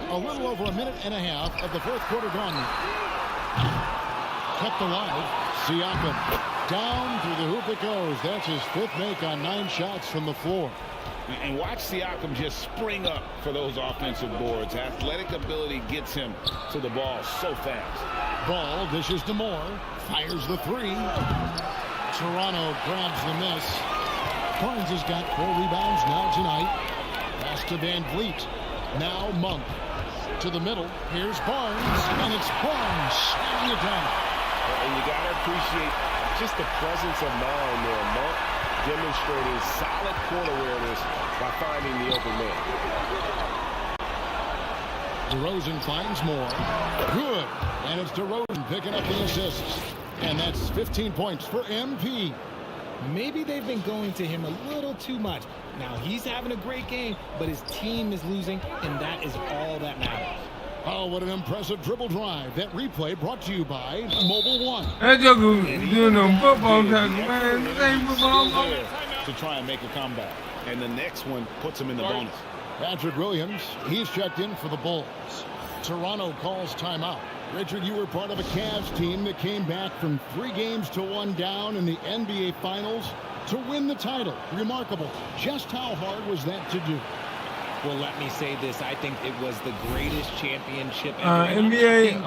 A little over a minute and a half of the fourth quarter gone. Kept alive. Siakam. Down through the hoop it goes. That's his fifth make on 9 shots from the floor. And watch Siakam just spring up for those offensive boards. Athletic ability gets him to the ball so fast. Ball dishes to Moore. Fires the 3. Toronto grabs the miss. Barnes has got 4 rebounds now tonight. Pass to Van Vliet. Now Monk. To the middle. Here's Barnes. And it's Barnes slamming it down. And you got to appreciate just the presence of mind there. Monk demonstrating solid court awareness by finding the open man. DeRozan finds Moore. Good. And it's DeRozan picking up the assists. And that's 15 points for MP. Maybe they've been going to him a little too much. Now, he's having a great game, but his team is losing, and that is all that matters. Oh, what an impressive dribble drive. That replay brought to you by Mobile One. That joker doing no football tackle, man. This ain't football. To try and make a comeback. And the next one puts him in the bonus. Patrick Williams, he's checked in for the Bulls. Toronto calls timeout. Richard, you were part of a Cavs team that came back from 3 games to 1 down in the NBA Finals to win the title. Remarkable. Just how hard was that to do? Well, let me say this. I think it was the greatest championship ever. NBA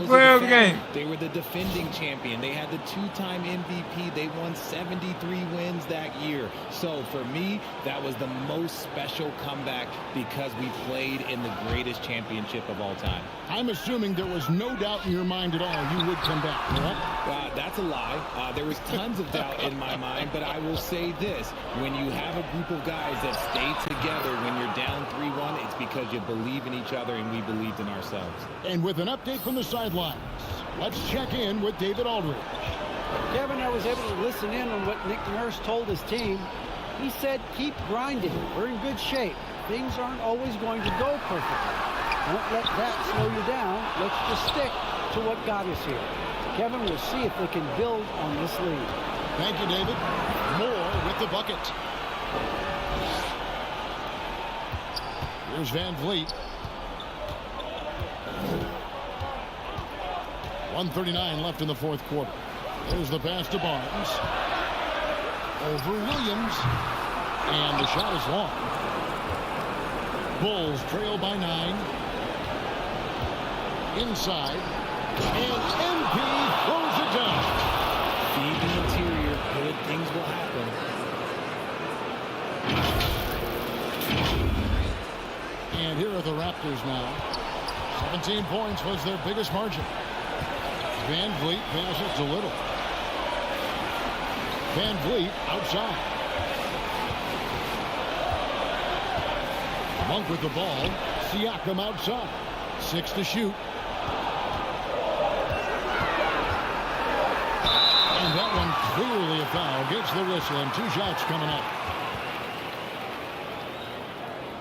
player of the game. They were the defending champion. They had the 2-time MVP. They won 73 wins that year. So for me, that was the most special comeback because we played in the greatest championship of all time. I'm assuming there was no doubt in your mind at all you would come back, correct? That's a lie. There was tons of doubt in my mind, but I will say this. When you have a group of guys that stay together when you're down 3-1, it's because you believe in each other and we believed in ourselves. And with an update from the sidelines, let's check in with David Aldridge. Kevin, I was able to listen in on what Nick Nurse told his team. He said, keep grinding. We're in good shape. Things aren't always going to go perfectly. Don't let that slow you down. Let's just stick to what got us here. Kevin, we'll see if they can build on this lead. Thank you, David. Moore with the bucket. Here's Van Vliet. 1:39 left in the fourth quarter. There's the pass to Barnes. Over Williams. And the shot is long. Bulls trail by 9. Inside. And MP throws it down. Feed the interior. Good things will happen. And here are the Raptors now. 17 points was their biggest margin. Van Vliet passes to Little. Van Vliet outside. Monk with the ball. Siakam outside. 6 to shoot. And that one clearly a foul. Gets the whistle and 2 shots coming up.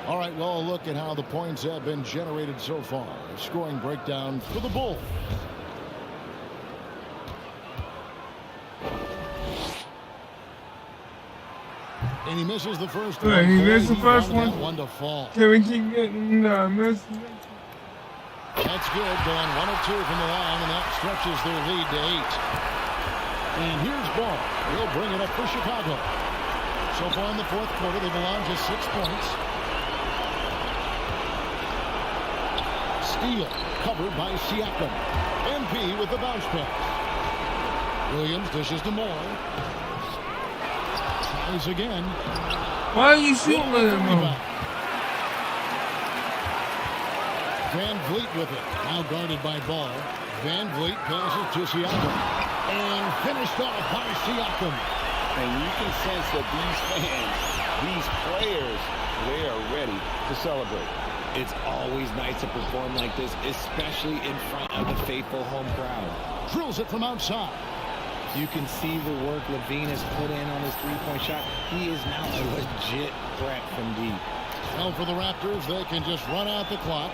All right, well, a look at how the points have been generated so far. Scoring breakdown for the Bulls. And he misses the first Good, one. he missed the first Wanted one. that one to fall. Can we keep getting missed? That's good. Going 1 of 2 from the line, and that stretches their lead to 8. And here's Ball. He'll bring it up for Chicago. So far in the fourth quarter, they belong to 6 points. Steal, covered by Siakam. MP with the bounce pass. Williams dishes to Moore. Tries again. Why are you shooting with him? Van Vliet with it. Now guarded by Ball. Van Vliet passes to Siakam. And finished off by Siakam. And you can sense that these fans, these players, they are ready to celebrate. It's always nice to perform like this, especially in front of the faithful home crowd. Drills it from outside. You can see the work Levine has put in on his three-point shot. He is now a legit threat from deep. Well, for the Raptors, they can just run out the clock.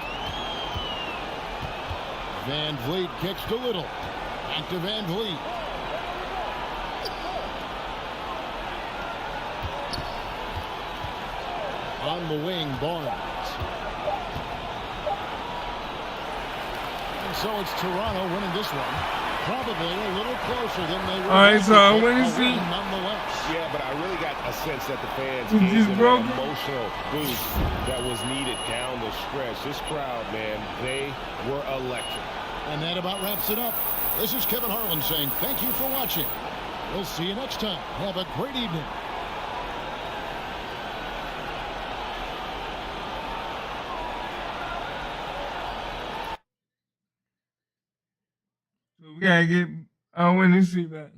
Van Vliet kicks to Little. Back to Van Vliet. On the wing, Barnes. And so it's Toronto winning this one. Probably a little closer than they were. All right, so when is he? Nonetheless. Yeah, but I really got a sense that the fans He gave just them broke an it. emotional boost that was needed down the stretch. This crowd, man, they were electric. And that about wraps it up. This is Kevin Harlan saying thank you for watching. We'll see you next time. Have a great evening. So we gotta get our winning streak back.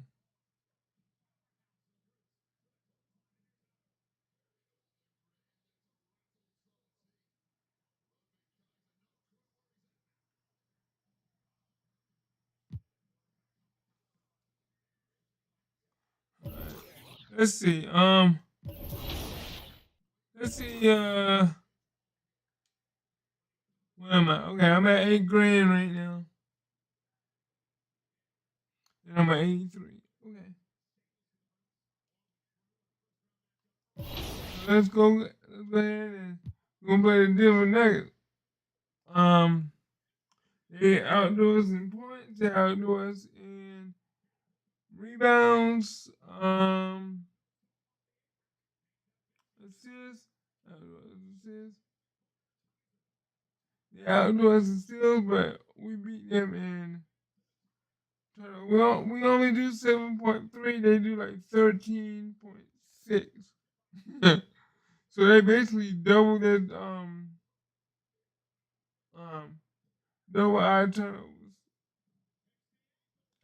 Let's see. Let's see. Where am I? Okay, I'm at $8,000 right now. And I'm at 83. Okay. So let's go ahead and we're gonna play the Denver Nuggets. They outdo us in points. They outdo us in rebounds. Assists. They outdo us in steals, but we beat them in. We only do 7.3. They do like 13.6. So they basically double their double our turnovers.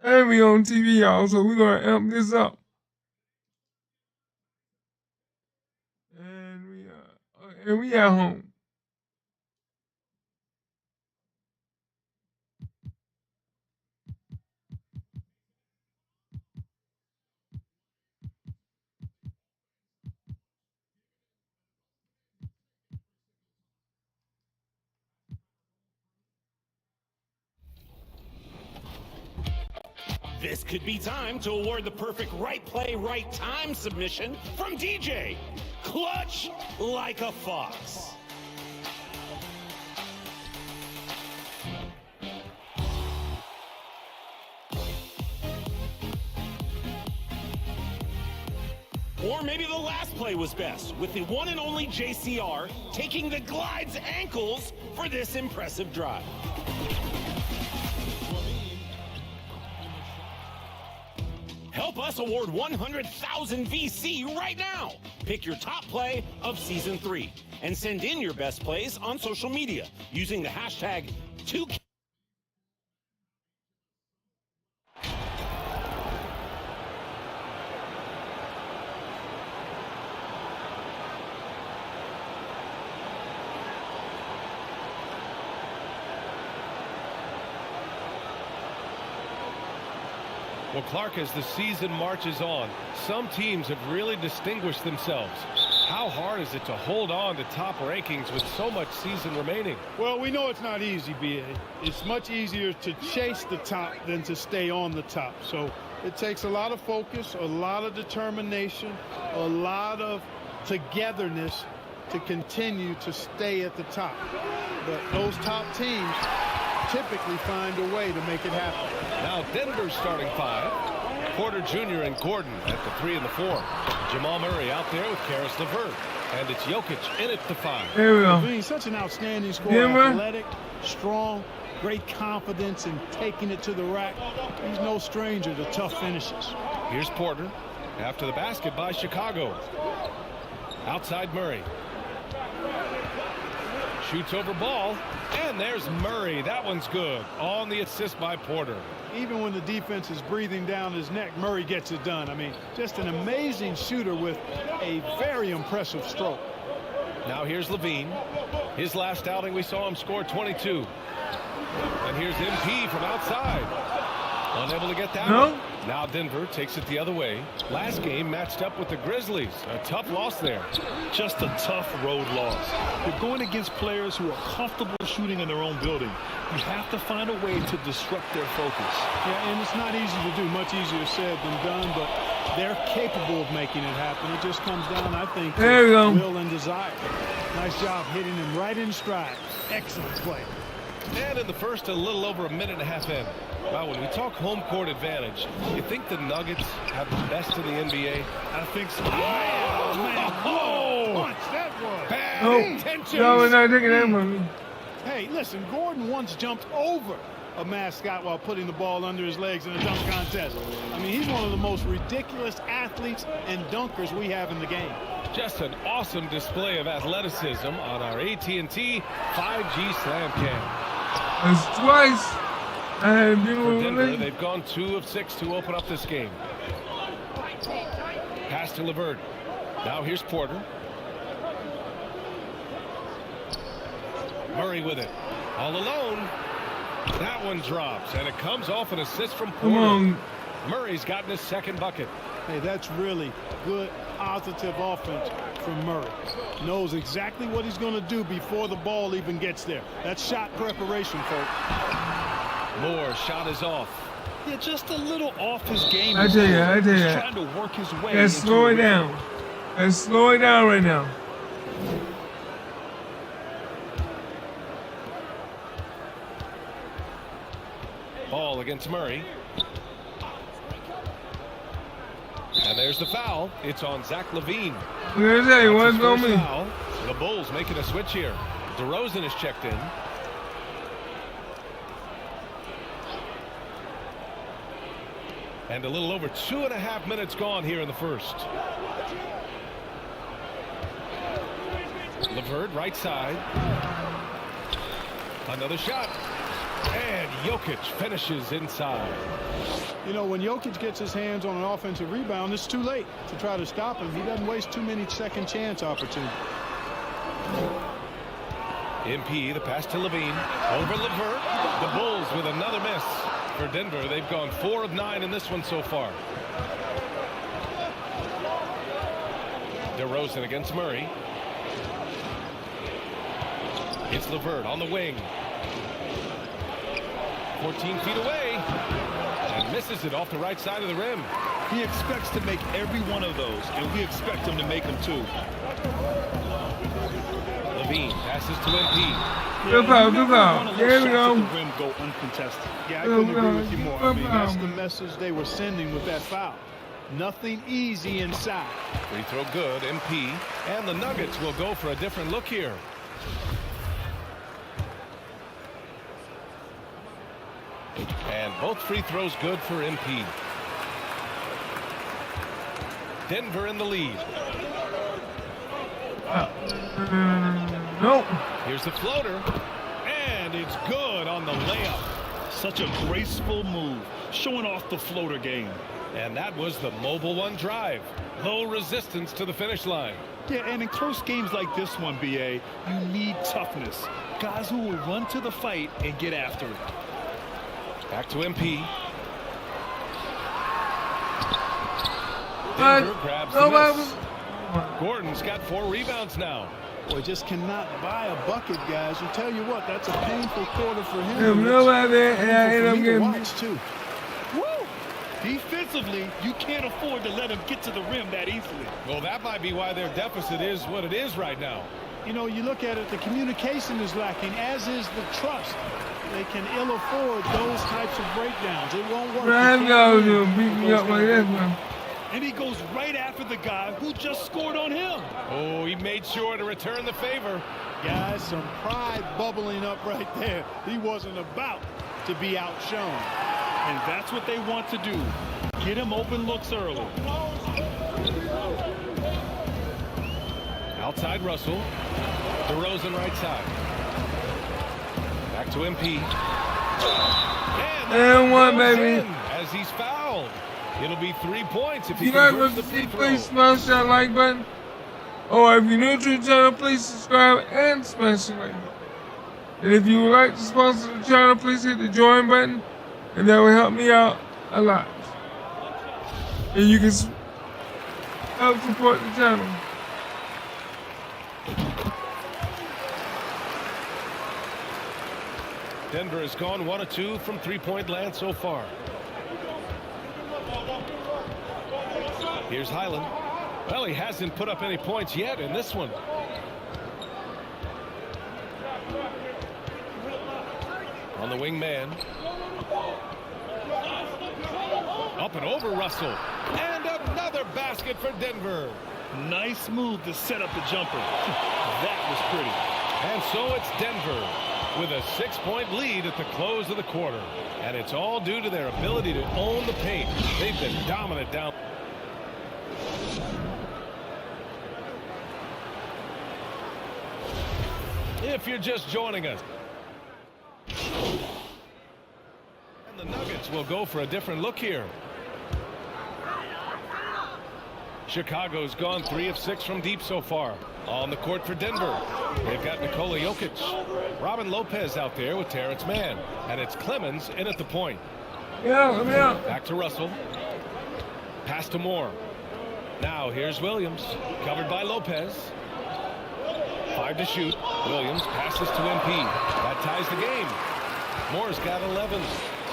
And we on TV, y'all, so we're gonna amp this up. And we at home. This could be time to award the perfect right play, right time submission from DJ. Clutch like a fox. Or maybe the last play was best, with the one and only JCR taking the glide's ankles for this impressive drive. Help us award 100,000 VC right now. Pick your top play of Season 3 and send in your best plays on social media using the hashtag 2K. Well, Clark, as the season marches on, some teams have really distinguished themselves. How hard is it to hold on to top rankings with so much season remaining? Well, we know it's not easy, B.A. It's much easier to chase the top than to stay on the top. So it takes a lot of focus, a lot of determination, a lot of togetherness to continue to stay at the top. But those top teams typically find a way to make it happen. Now Denver's starting 5. Porter Jr. and Gordon at the 3 and the 4. Jamal Murray out there with Karis LeVert. And it's Jokic in at the 5. There we go. He's such an outstanding scorer. Athletic, strong, great confidence in taking it to the rack. He's no stranger to tough finishes. Here's Porter after the basket by Chicago. Outside Murray. Shoots over ball. And there's Murray. That one's good. On the assist by Porter. Even when the defense is breathing down his neck, Murray gets it done. I mean, just an amazing shooter with a very impressive stroke. Now here's Levine. His last outing we saw him score 22. And here's MP from outside. Unable to get that one. Now Denver takes it the other way. Last game matched up with the Grizzlies. A tough loss there. Just a tough road loss. You're going against players who are comfortable shooting in their own building. You have to find a way to disrupt their focus. Yeah, and it's not easy to do. Much easier said than done, but they're capable of making it happen. It just comes down, I think, to will and desire. Nice job hitting him right in stride. Excellent play. And in the first, a little over a minute and a half in. Wow, when we talk home court advantage, you think the Nuggets have the best in the NBA? I think so. Man, punch that was. Bad intentions. No, we're not taking that from me. Hey, listen, Gordon once jumped over a mascot while putting the ball under his legs in a dunk contest. I mean, he's one of the most ridiculous athletes and dunkers we have in the game. Just an awesome display of athleticism on our AT&T 5G Slam Cam. That's twice. For Denver, they've gone 2 of 6 to open up this game. Pass to LeVert. Now here's Porter. Murray with it. All alone. That one drops, and it comes off an assist from Porter. Murray's gotten his second bucket. Hey, that's really good, positive offense from Murray. Knows exactly what he's going to do before the ball even gets there. That's shot preparation, folks. Moore's shot is off. Yeah, just a little off his game. I tell you. He's trying to work his way. Let's slow it down. Let's slow it down right now. Ball against Murray. And there's the foul. It's on Zach LaVine. What's on me? The Bulls making a switch here. DeRozan is checked in. And a little over 2.5 minutes gone here in the first. LeVert right side. Another shot. And Jokic finishes inside. You know, when Jokic gets his hands on an offensive rebound, it's too late to try to stop him. He doesn't waste too many second chance opportunities. MP, the pass to Levine. Over LeVert. The Bulls with another miss. For Denver, they've gone 4 of 9 in this one so far. DeRozan against Murray. It's LeVert on the wing. 14 feet away. And misses it off the right side of the rim. He expects to make every one of those, and we expect him to make them too. Levine passes to MP. Good foul. There we go. The rim go uncontested. Yeah, I couldn't agree with you more. I mean, that's the message they were sending with that foul. Nothing easy inside. Free throw good, MP. And the Nuggets will go for a different look here. And both free throws good for MP. Denver in the lead. Nope. Here's the floater. And it's good on the layup. Such a graceful move, showing off the floater game. And that was the mobile one drive. Low resistance to the finish line. Yeah, and in close games like this one, BA, you need toughness. Guys who will run to the fight and get after it. Back to MP. Denver grabs the miss. Gordon's got 4 rebounds now. Boy, just cannot buy a bucket, guys. I tell you what, that's a painful quarter for him. No, and I end up getting watch too. Woo! Defensively, you can't afford to let him get to the rim that easily. Well, that might be why their deficit is what it is right now. You know, you look at it, the communication is lacking, as is the trust. They can ill afford those types of breakdowns. It won't work. Beat me up like this, man. And he goes right after the guy who just scored on him. Oh, he made sure to return the favor. Guys, some pride bubbling up right there. He wasn't about to be outshone. And that's what they want to do. Get him open looks early. Outside Russell. DeRozan right side. Back to MP. And one, baby. As he's fouled. It'll be 3 points if he you like converts what the you free see, throw. please smash that like button. Or if you're new to the channel, please subscribe and smash the like button. And if you would like to sponsor the channel, please hit the join button. And that will help me out a lot. And you can help support the channel. Denver has gone 1 of 2 from three-point land so far. Here's Highland. Well, he hasn't put up any points yet in this one. On the wing man. Up and over Russell. And another basket for Denver. Nice move to set up the jumper. That was pretty. And so it's Denver with a 6-point lead at the close of the quarter. And it's all due to their ability to own the paint. They've been dominant down. If you're just joining us. And the Nuggets will go for a different look here. Chicago's gone 3 of 6 from deep so far. On the court for Denver, they've got Nikola Jokic. Robin Lopez out there with Terrence Mann. And it's Clemens in at the point. Yeah, let me out. Back to Russell. Pass to Moore. Now here's Williams. Covered by Lopez. 5 to shoot. Williams passes to MP. That ties the game. Moore's got 11.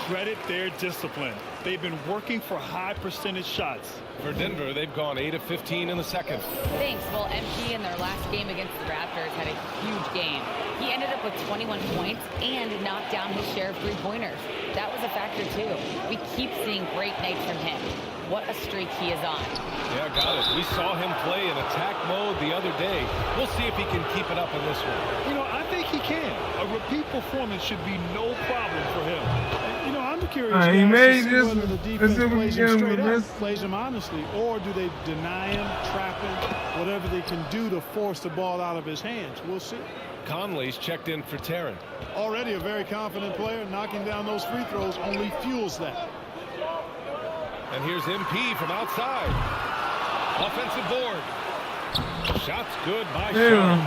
Credit their discipline. They've been working for high percentage shots. For Denver, they've gone 8 of 15 in the second. Thanks. Well, MP in their last game against the Raptors had a huge game. He ended up with 21 points and knocked down his share of three-pointers. That was a factor, too. We keep seeing great nights from him. What a streak he is on. Yeah, got it. We saw him play in attack mode the other day. We'll see if he can keep it up in this one. You know, I think he can. A repeat performance should be no problem for him. And, you know, I'm curious He made to see this whether the one. defense Let's see if we plays can him get him straight to up, miss. plays him honestly, or do they deny him, trap him, whatever they can do to force the ball out of his hands. We'll see. Conley's checked in for Tarrant. Already a very confident player. Knocking down those free throws only fuels that. And here's MP from outside. Offensive board. Shots good by Sharich.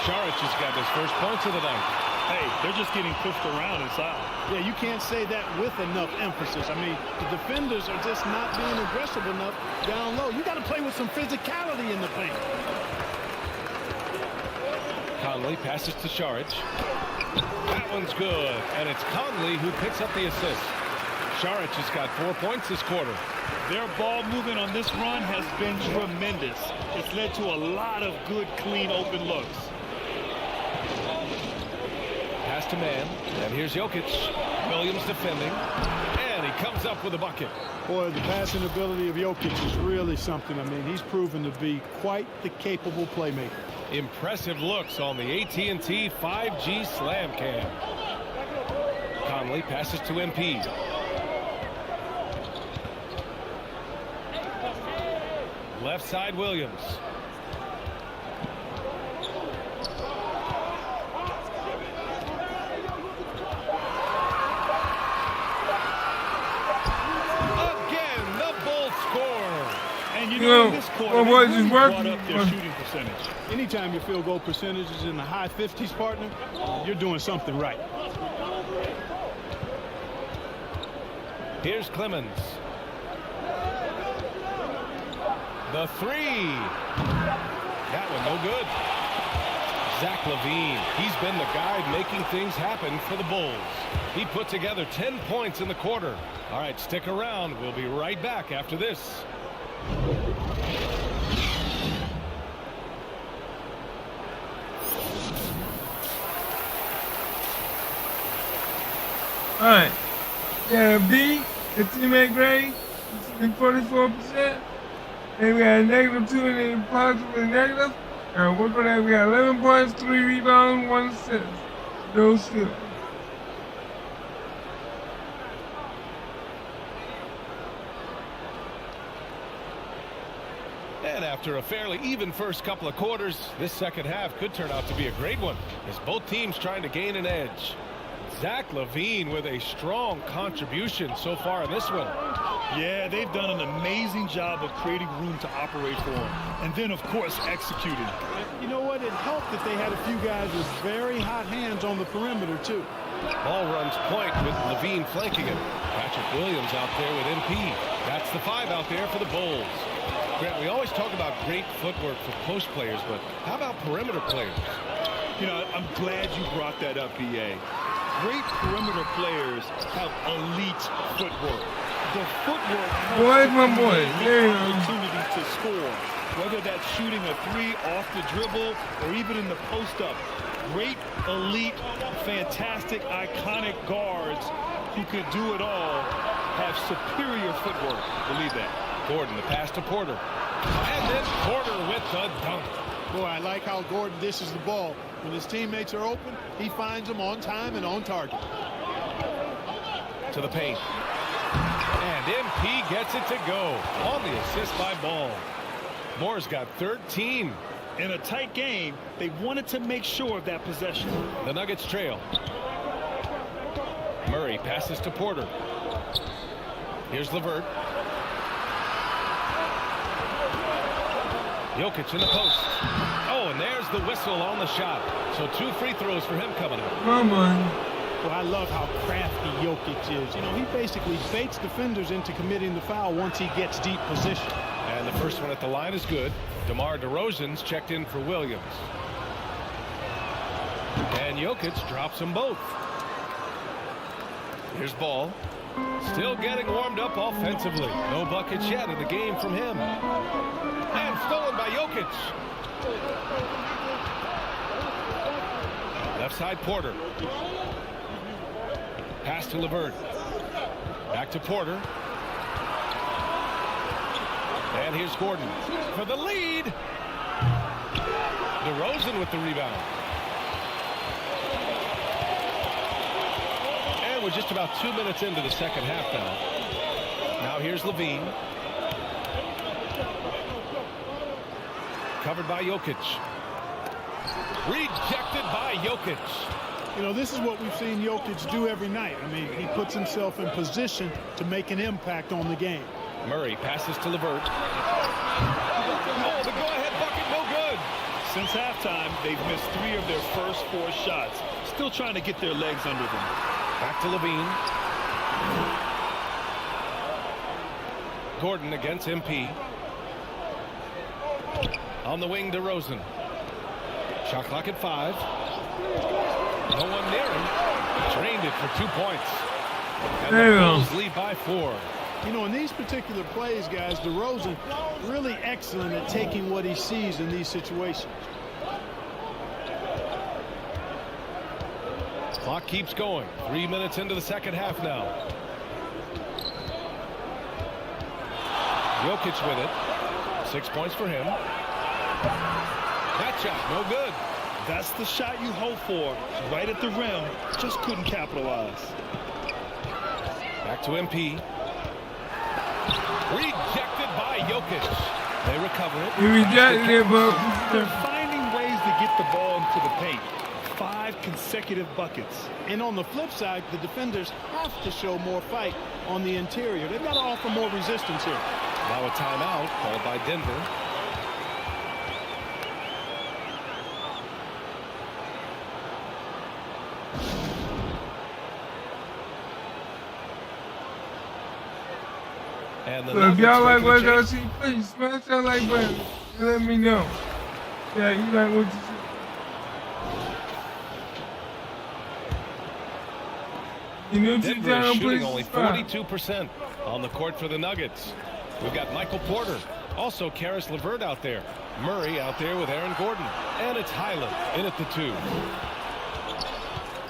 Sharich has got his first points of the night. Hey, they're just getting pushed around inside. Yeah, you can't say that with enough emphasis. I mean, the defenders are just not being aggressive enough down low. You got to play with some physicality in the paint. Conley passes to Sharich. That one's good. And it's Conley who picks up the assist. Sharich has got 4 points this quarter. Their ball movement on this run has been tremendous. It's led to a lot of good, clean, open looks. Pass to Mann. And here's Jokic. Williams defending. And he comes up with a bucket. Boy, the passing ability of Jokic is really something. I mean, he's proven to be quite the capable playmaker. Impressive looks on the AT&T 5G Slam Cam. Conley passes to MP. Left side Williams. Again, the Bulls score. And you know, in this quarter, they really brought up their shooting percentage. Anytime your field goal percentage is in the high 50s, partner, you're doing something right. Here's Clemens. The three. That one no good. Zach LaVine, he's been the guy making things happen for the Bulls. He put together 10 points in the quarter. All right, stick around. We'll be right back after this. All right. Yeah, B, the teammate grade, is 44%. Then we got a -2 and then positive and negative. Work on that. We got 11 points, 3 rebounds, 1 assist. No steals. And after a fairly even first couple of quarters, this second half could turn out to be a great one as both teams trying to gain an edge. Zach LaVine with a strong contribution so far in this one. Yeah, they've done an amazing job of creating room to operate for him. And then, of course, executing. You know what? It helped that they had a few guys with very hot hands on the perimeter, too. Ball runs point with LaVine flanking him. Patrick Williams out there with MP. That's the 5 out there for the Bulls. Grant, we always talk about great footwork for post players, but how about perimeter players? You know, I'm glad you brought that up, B.A. Great perimeter players have elite footwork. The footwork opportunity to score, whether that's shooting a 3 off the dribble or even in the post-up. Great, elite, fantastic, iconic guards who could do it all have superior footwork. Believe that. Gordon, the pass to Porter. And then Porter with the dunk. Boy, I like how Gordon dishes the ball. When his teammates are open, he finds them on time and on target. To the paint. And MP gets it to go on the assist by Ball. Moore's got 13. In a tight game, they wanted to make sure of that possession. The Nuggets trail. Murray passes to Porter. Here's LeVert. Jokic in the post. Oh, and there's the whistle on the shot. So 2 free throws for him coming up. Come on. Well, I love how crafty Jokic is. You know, he basically baits defenders into committing the foul once he gets deep position. And the first one at the line is good. DeMar DeRozan's checked in for Williams. And Jokic drops them both. Here's Ball. Still getting warmed up offensively. No buckets yet in the game from him. And stolen by Jokic. Left side Porter. Pass to LeVert. Back to Porter. And here's Gordon for the lead. DeRozan with the rebound. And we're just about 2 minutes into the second half now. Now here's LaVine. Covered by Jokic. Rejected by Jokic. You know, this is what we've seen Jokic do every night. I mean, he puts himself in position to make an impact on the game. Murray passes to LeVert. Oh, the go-ahead bucket, no good. Since halftime, they've missed 3 of their first 4 shots. Still trying to get their legs under them. Back to LaVine. Gordon against MP. On the wing, DeRozan. Shot clock at 5. No one near him. Drained it for 2 points. And the Bulls lead by 4. You know, in these particular plays, guys, DeRozan really excellent at taking what he sees in these situations. Clock keeps going. 3 minutes into the second half now. Jokic with it. 6 points for him. That shot, no good. That's the shot you hope for. Right at the rim. Just couldn't capitalize. Back to MP. Rejected by Jokic. They recover it. He rejected it, but they're finding ways to get the ball into the paint. 5 consecutive buckets. And on the flip side, the defenders have to show more fight on the interior. They've got to offer more resistance here. Now a timeout called by Denver. So if y'all like what y'all see, please smash that like button and let me know. Yeah, you like what you see. Denver is shooting only 42% on the court for the Nuggets. We've got Michael Porter, also Karis LeVert out there. Murray out there with Aaron Gordon. And it's Highland in at the 2.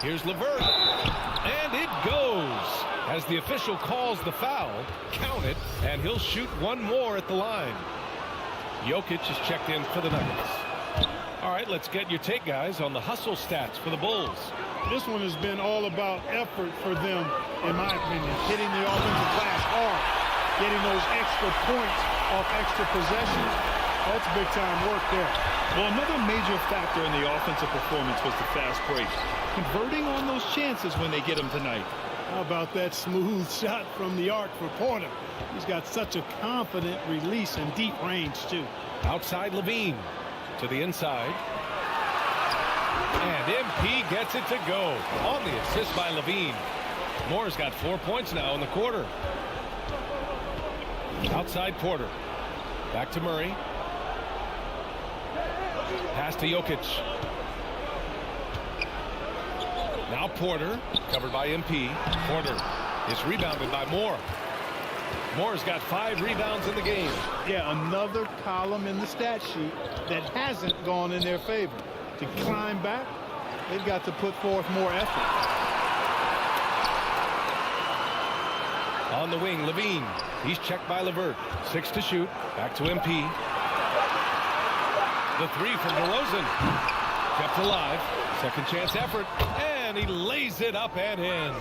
Here's LeVert. And it goes. As the official calls the foul, count it, and he'll shoot one more at the line. Jokic is checked in for the Nuggets. All right, let's get your take, guys, on the hustle stats for the Bulls. This one has been all about effort for them, in my opinion. Hitting the offensive glass hard, getting those extra points off extra possessions. That's big-time work there. Well, another major factor in the offensive performance was the fast break. Converting on those chances when they get them tonight. How about that smooth shot from the arc for Porter? He's got such a confident release and deep range, too. Outside Levine to the inside. And MP gets it to go on the assist by Levine. Moore's got 4 points now in the quarter. Outside Porter. Back to Murray. Pass to Jokic. Now Porter, covered by MP. Porter is rebounded by Moore. Moore's got 5 rebounds in the game. Yeah, another column in the stat sheet that hasn't gone in their favor. To climb back, they've got to put forth more effort. On the wing, Levine. He's checked by LeVert. 6 to shoot. Back to MP. The 3 from DeRozan. Kept alive. Second chance effort. And he lays it up and in.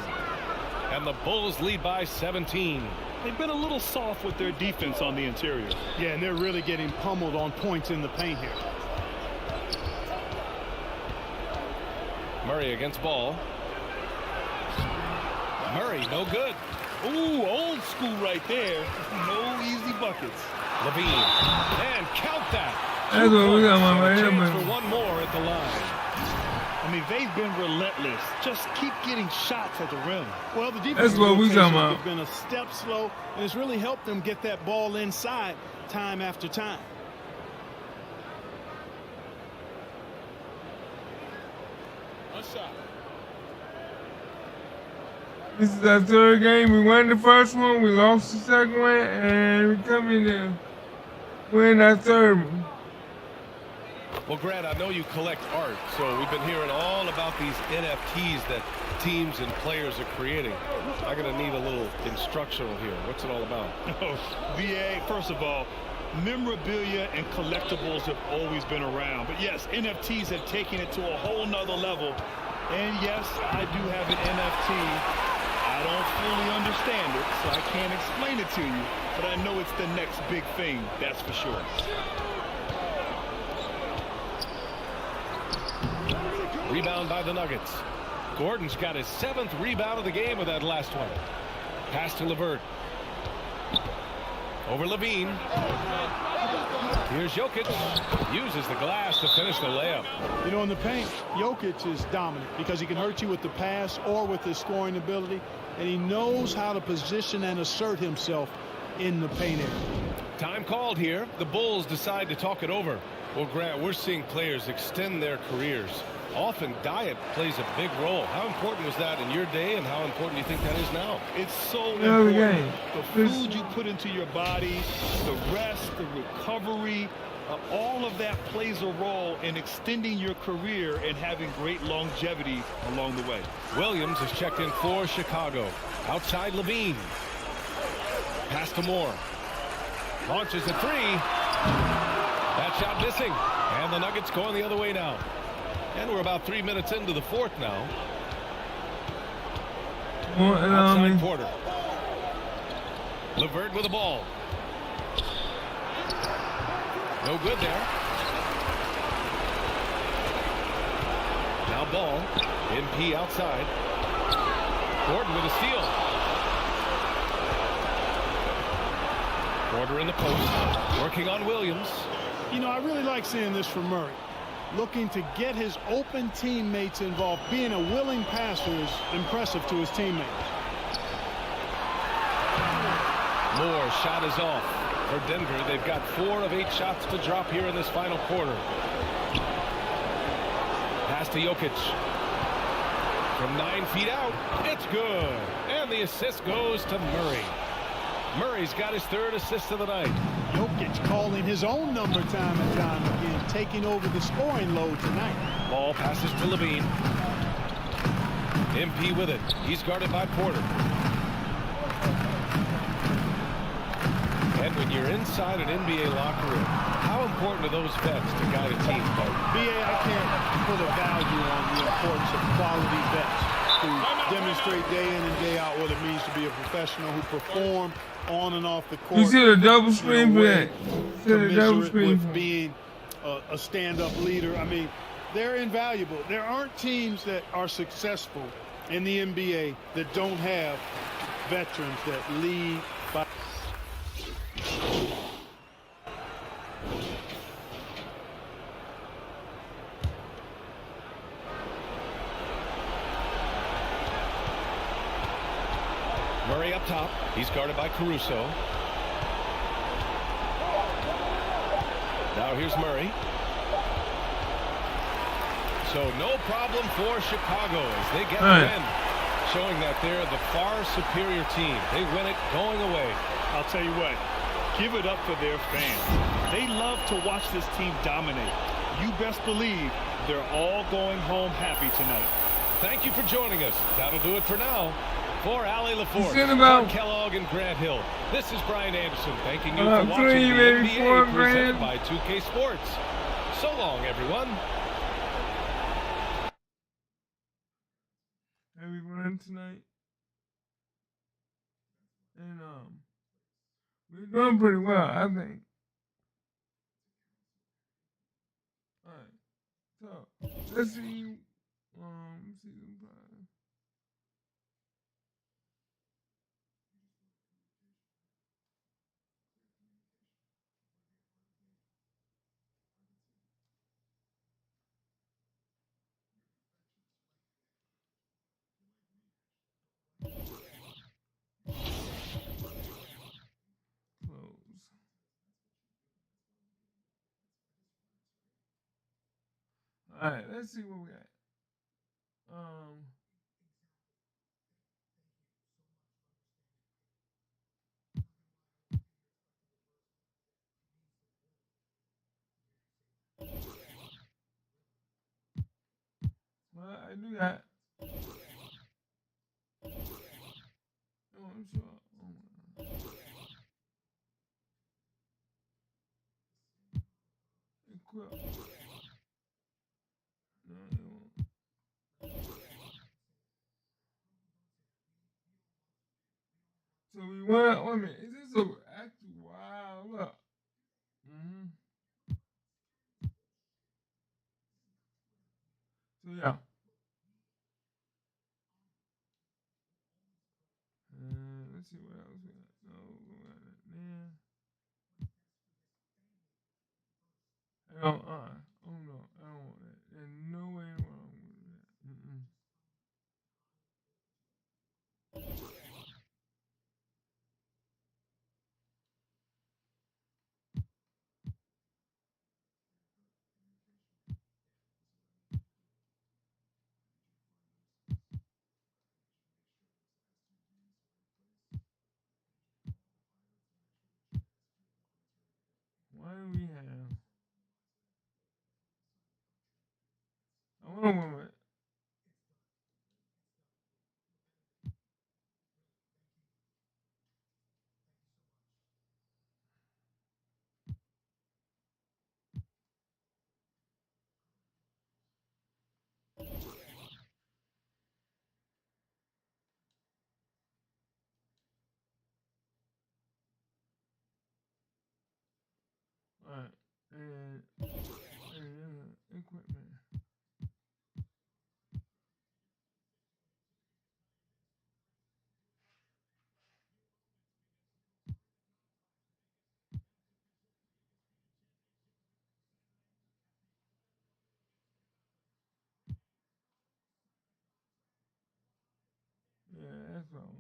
And the Bulls lead by 17. They've been a little soft with their defense on the interior. Yeah, and they're really getting pummeled on points in the paint here. Murray against Ball. Murray, no good. Ooh, old school right there. No easy buckets. Levine. And count that. That's what we got, man, right here, man. For one more at the line. I mean, they've been relentless. Just keep getting shots at the rim. Well, the defense That's what we talking about. have been a step slow, and it's really helped them get that ball inside time after time. One shot. This is our 3rd game. We won the first one, we lost the second one, and we're coming to win our 3rd one. Well, Grant, I know you collect art, so we've been hearing all about these NFTs that teams and players are creating. I'm going to need a little instructional here. What's it all about? Oh, VA, first of all, memorabilia and collectibles have always been around. But yes, NFTs have taken it to a whole nother level. And yes, I do have an NFT. I don't fully understand it, so I can't explain it to you. But I know it's the next big thing, that's for sure. Rebound by the Nuggets. Gordon's got his 7th rebound of the game with that last one. Pass to LeVert. Over Levine. Here's Jokic. Uses the glass to finish the layup. You know, in the paint, Jokic is dominant because he can hurt you with the pass or with his scoring ability, and he knows how to position and assert himself in the paint area. Time called here. The Bulls decide to talk it over. Well, Grant, we're seeing players extend their careers. Often diet plays a big role. How important was that in your day, and how important do you think that is now? It's so important. The food you put into your body, the rest, the recovery, all of that plays a role in extending your career and having great longevity along the way. Williams is checked in for Chicago. Outside Levine. Pass to Moore. Launches a 3. That shot missing. And the Nuggets going the other way now. And we're about 3 minutes into the 4th now. Outside Porter. LeVert with the ball. No good there. Now Ball. MP outside. Gordon with a steal. Porter in the post. Working on Williams. You know, I really like seeing this from Murray. Looking to get his open teammates involved. Being a willing passer is impressive to his teammates. Moore's shot is off. For Denver, they've got 4 of 8 shots to drop here in this final quarter. Pass to Jokic. From 9 feet out, it's good. And the assist goes to Murray. Murray's got his third assist of the night. Jokic calling his own number time and time again, taking over the scoring load tonight. Ball passes to Levine. MP with it. He's guarded by Porter. And when you're inside an NBA locker room, how important are those vets to guide a team? BA, I can't put a value on the importance of quality vets who demonstrate day in and day out what it means to be a professional, who perform on and off the court. You see the double screen for that. With being a stand-up leader. I mean, they're invaluable. There aren't teams that are successful in the NBA that don't have veterans that lead by. Murray up top. He's guarded by Caruso. Now here's Murray. So no problem for Chicago as they get the win, showing that they're the far superior team. They win it going away. I'll tell you what, give it up for their fans. They love to watch this team dominate. You best believe they're all going home happy tonight. Thank you for joining us. That'll do it for now. For Allie LaForce, Mark Kellogg, and Grant Hill, this is Brian Anderson thanking you for watching the NBA presented by 2K Sports. So long, everyone. Everyone tonight. And we're doing pretty well, I think. Alright. So let's see season 5. All right, let's see what we got. Well, I do that. Oh, I'm sure. Oh my God. Equip. No, it won't. So we want. Wait a minute. Is this a actual? Wow, look. So yeah. Let's see what else we got. No, we got that there. Oh no, I don't want that. There's no way wrong with that. Why do we have? I want to win it. Alright, and equipment. Yeah, that's what I want.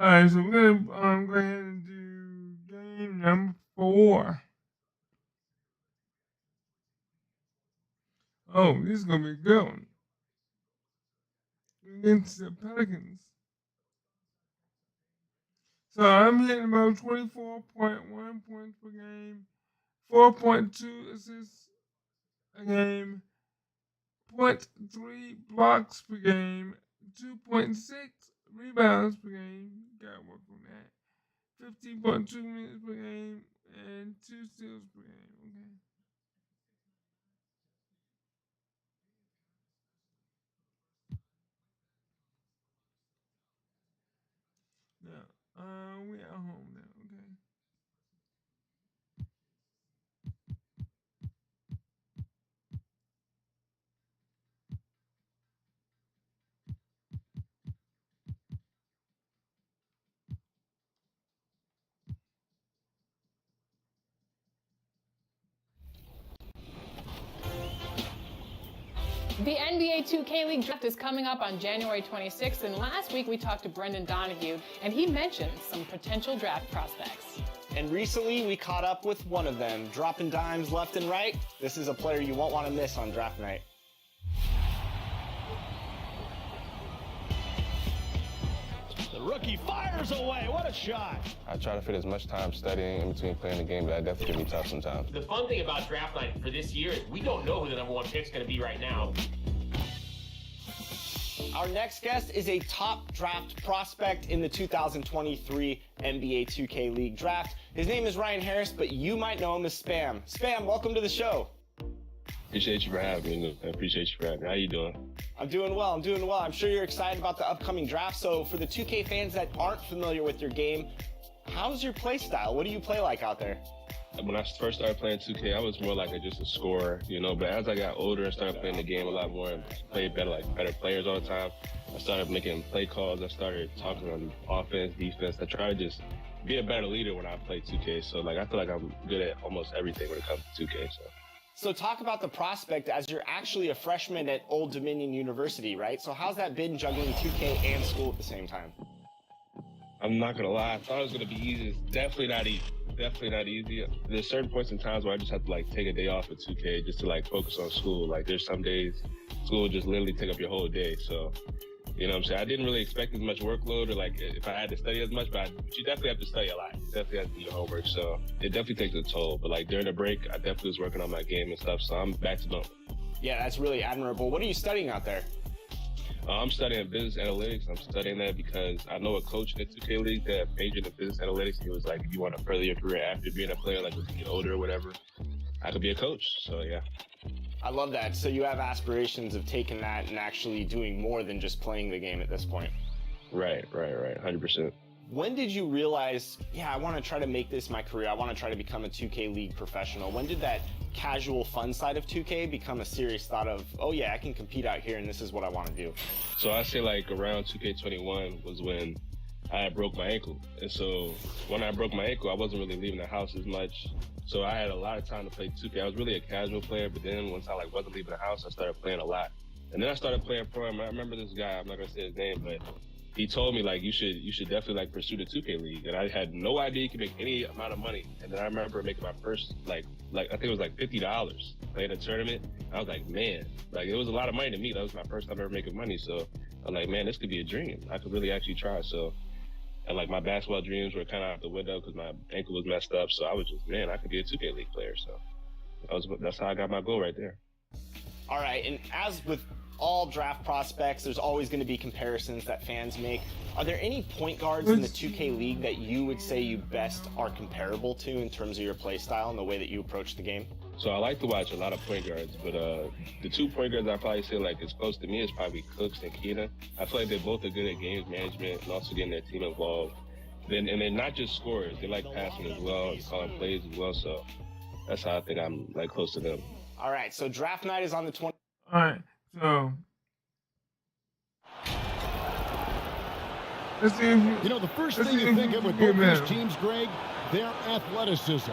Alright, so we're gonna go ahead and do game number 4. Oh, this is going to be a good one. Against the Pelicans. So I'm hitting about 24.1 points per game, 4.2 assists a game, 0.3 blocks per game, 2.6 rebounds per game. Gotta work on that. 15.2 minutes per game and 2 steals per game. Okay. Now, we at home now. Okay. The NBA 2K League draft is coming up on January 26th, and last week we talked to Brendan Donahue, and he mentioned some potential draft prospects. And recently we caught up with one of them, dropping dimes left and right. This is a player you won't want to miss on draft night. The rookie fires away. What a shot. I try to fit as much time studying in between playing the game, but that definitely can be tough sometimes. The fun thing about draft night for this year is we don't know who the number 1 pick is going to be right now. Our next guest is a top draft prospect in the 2023 NBA 2K League draft. His name is Ryan Harris, but you might know him as Spam. Spam, welcome to the show. Appreciate you for having me. I appreciate you for having me. How you doing? I'm doing well. I'm sure you're excited about the upcoming draft. So for the 2K fans that aren't familiar with your game, how's your play style? What do you play like out there? When I first started playing 2K, I was more like just a scorer, you know, but as I got older and started playing the game a lot more and played better players all the time, I started making play calls. I started talking on offense, defense. I try to just be a better leader when I play 2K. So I feel like I'm good at almost everything when it comes to 2K. So talk about the prospect as you're actually a freshman at Old Dominion University, right? So how's that been juggling 2K and school at the same time? I'm not going to lie. I thought it was going to be easy. It's definitely not easy. Definitely not easy. There's certain points in times where I just have to take a day off at 2K just to focus on school. There's some days school will just literally take up your whole day. So, you know what I'm saying? I didn't really expect as much workload or if I had to study as much, but you definitely have to study a lot. You definitely have to do your homework. So it definitely takes a toll. But during the break, I definitely was working on my game and stuff. So I'm back to normal. Yeah, that's really admirable. What are you studying out there? I'm studying business analytics. I'm studying that because I know a coach in the 2K League that majored in business analytics. He was like, if you want to further your career after being a player, when you get older or whatever, I could be a coach. So, yeah. I love that. So you have aspirations of taking that and actually doing more than just playing the game at this point. Right. 100%. When did you realize, I want to try to make this my career. I want to try to become a 2K League professional. When did that casual fun side of 2K become a serious thought of, oh yeah, I can compete out here and this is what I want to do? So I say around 2K21 was when I broke my ankle. And so when I broke my ankle, I wasn't really leaving the house as much. So I had a lot of time to play 2K. I was really a casual player, but then once I wasn't leaving the house, I started playing a lot. And then I started playing pro. I remember this guy, I'm not gonna say his name, but he told me you should definitely pursue the 2K League. And I had no idea you could make any amount of money. And then I remember making my first I think it was $50 playing a tournament. I was like, man, it was a lot of money to me. That was my first time ever making money. So I'm like, man, this could be a dream. I could really actually try. So, and my basketball dreams were kind of out the window because my ankle was messed up. So I was just, man, I could be a 2K League player. So that's how I got my goal right there. All right, and as with all draft prospects, there's always going to be comparisons that fans make. Are there any point guards in the 2K League that you would say you best are comparable to in terms of your play style and the way that you approach the game? So I like to watch a lot of point guards, but the 2 point guards I probably say as close to me is probably Cooks and Keena. I feel like they both are good at games management and also getting their team involved. And they're not just scorers; they like passing as well and calling plays as well. So that's how I think I'm close to them. All right, so draft night is on the 20th. All right, so let's see if the first thing you think of with both these teams, Greg, their athleticism.